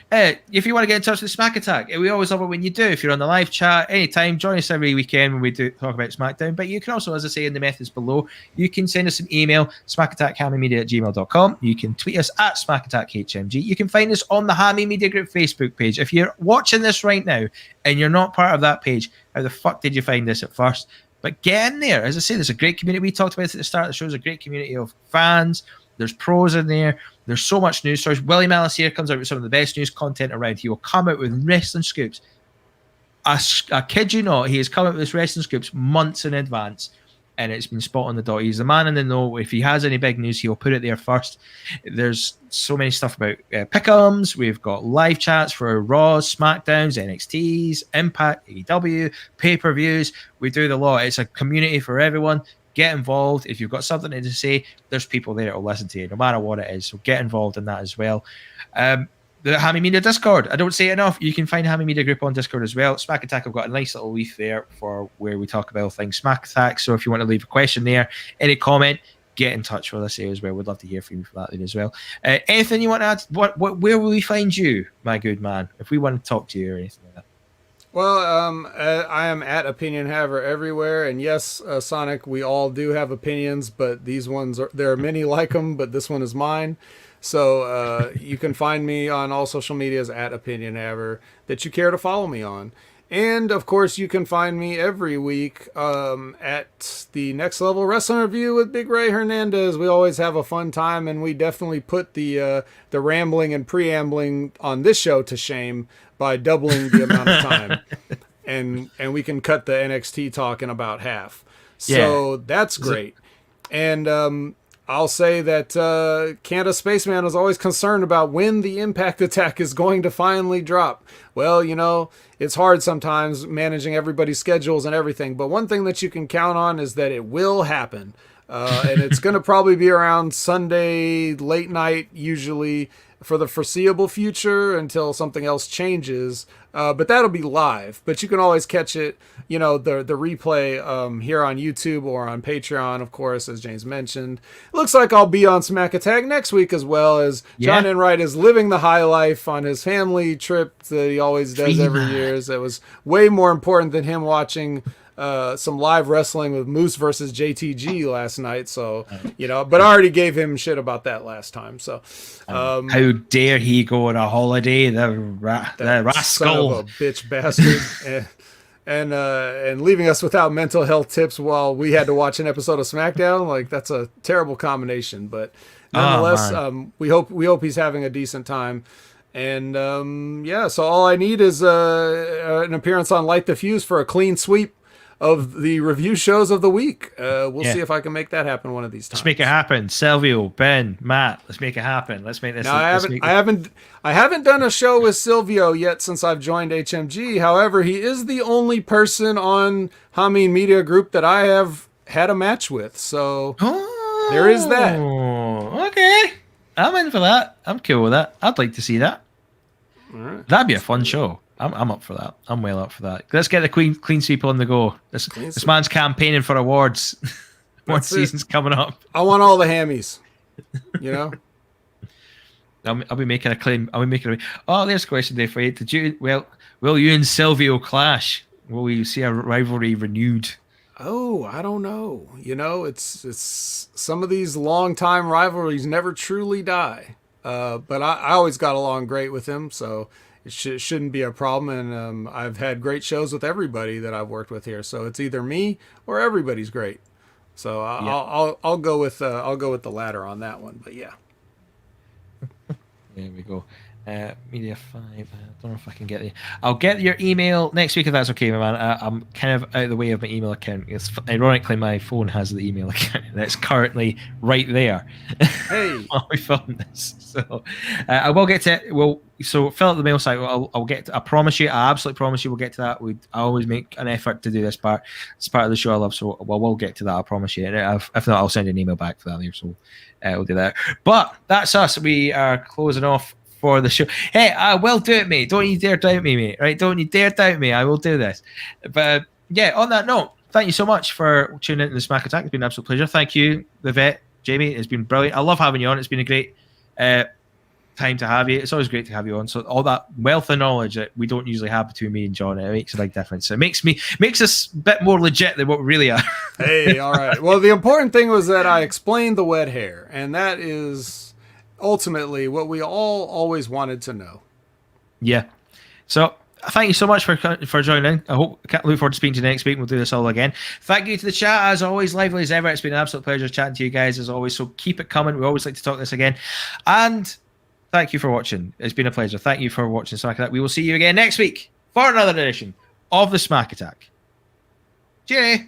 if you want to get in touch with Smack Attack, we always love it when you do. If you're on the live chat, anytime, join us every weekend when we do talk about SmackDown. But you can also, as I say in the methods below, you can send us an email, smackattackhammymedia@gmail.com. You can tweet us at smackattackhmg. You can find us on the Hammy Media Group Facebook page. If you're watching this right now and you're not part of that page, how the fuck did you find this at first? But get in there. As I say, there's a great community. We talked about it at the start of the show. There's a great community of fans. There's pros in there. There's so much news stories. Willie Malice here comes out with some of the best news content around. He will come out with wrestling scoops. I kid you not, he has come out with this wrestling scoops months in advance, and it's been spot on the dot. He's the man in the know. If he has any big news, he'll put it there first. There's so many stuff about pick'ems. We've got live chats for Raws, SmackDowns, NXTs, Impact, AEW, pay-per-views. We do the lot. It's a community for everyone. Get involved. If you've got something to say, there's people there that will listen to you, no matter what it is. So get involved in that as well. The Hammy Media Discord. I don't say it enough. You can find Hammy Media Group on Discord as well. Smack Attack, I've got a nice little leaf there for where we talk about things Smack Attack. So if you want to leave a question there, any comment, get in touch with us here as well. We'd love to hear from you for that as well. Anything you want to add? Where will we find you, my good man, if we want to talk to you or anything like that? Well, I am at Opinion Haver everywhere, and yes, Sonic, we all do have opinions, but these ones there are many like them, but this one is mine. So you can find me on all social medias at Opinion Haver that you care to follow me on. And, of course, you can find me every week at the Next Level Wrestling Review with Big Ray Hernandez. We always have a fun time, and we definitely put the rambling and preambling on this show to shame by doubling the amount of time. And we can cut the NXT talk in about half. So that's great. And I'll say that Canada Spaceman is always concerned about when the Impact Attack is going to finally drop. Well, you know, it's hard sometimes managing everybody's schedules and everything, but one thing that you can count on is that it will happen. And it's going to probably be around Sunday late night, usually for the foreseeable future until something else changes. But that'll be live. But you can always catch it, you know, the replay here on YouTube or on Patreon, of course, as James mentioned. It looks like I'll be on Smack Attack next week as well, as John Enright is living the high life on his family trip that he always does every year. It was way more important than him watching some live wrestling with Moose versus JTG last night. So, you know, but I already gave him shit about that last time. So, how dare he go on a holiday? The rascal, son of a bitch bastard, and leaving us without mental health tips while we had to watch an episode of SmackDown. Like, that's a terrible combination. But nonetheless, we hope he's having a decent time. And so all I need is an appearance on Light the Fuse for a clean sweep of the review shows of the week. We'll see if I can make that happen one of these times. Let's make it happen. Silvio, Ben, Matt, let's make it happen. Let's make this. Now, I haven't done a show with Silvio yet since I've joined HMG. However, he is the only person on Hameen Media Group that I have had a match with. So there is that. Okay. I'm in for that. I'm cool with that. I'd like to see that. All right. That'd be a fun show. I'm up for that. I'm well up for that. Let's get the clean sweep on the go. This man's campaigning for awards. One season's coming up. I want all the hammies. You know. I'll be making a claim. Oh, there's a question there for you. Will you and Silvio clash? Will we see a rivalry renewed? Oh, I don't know. You know, it's some of these long-time rivalries never truly die. But I always got along great with him, so it shouldn't be a problem. And I've had great shows with everybody that I've worked with here, so it's either me or everybody's great. So I'll go with the latter on that one. But yeah. There we go. Media 5. I don't know if I can get the. I'll get your email next week if that's okay, my man. I'm kind of out of the way of my email account. It's ironically my phone has the email account that's currently right there. Hey, while we film this, so I will get to it. So fill out the mail site. I'll get to, I promise you. I absolutely promise you. We'll get to that. I always make an effort to do this part. It's part of the show I love. So we'll get to that. I promise you. And if not, I'll send an email back for that later. So we'll do that. But that's us. We are closing off for the show. Hey, I will do it, mate. Don't you dare doubt me, mate. Right? Don't you dare doubt me. I will do this. But yeah, on that note, thank you so much for tuning into the Smack Attack. It's been an absolute pleasure. Thank you, the vet, Jamie. It's been brilliant. I love having you on. It's been a great time to have you. It's always great to have you on. So all that wealth of knowledge that we don't usually have between me and John, it makes a big difference. It makes us a bit more legit than what we really are. Hey, all right. Well, the important thing was that I explained the wet hair, and that is ultimately what we all always wanted to know. Yeah. So thank you so much for joining. I look forward to speaking to you next week. We'll do this all again. Thank you to the chat, as always, lively as ever. It's been an absolute pleasure chatting to you guys as always. So keep it coming. We always like to talk this again. And thank you for watching. It's been a pleasure. Thank you for watching Smack Attack. We will see you again next week for another edition of the Smack Attack. Cheerio.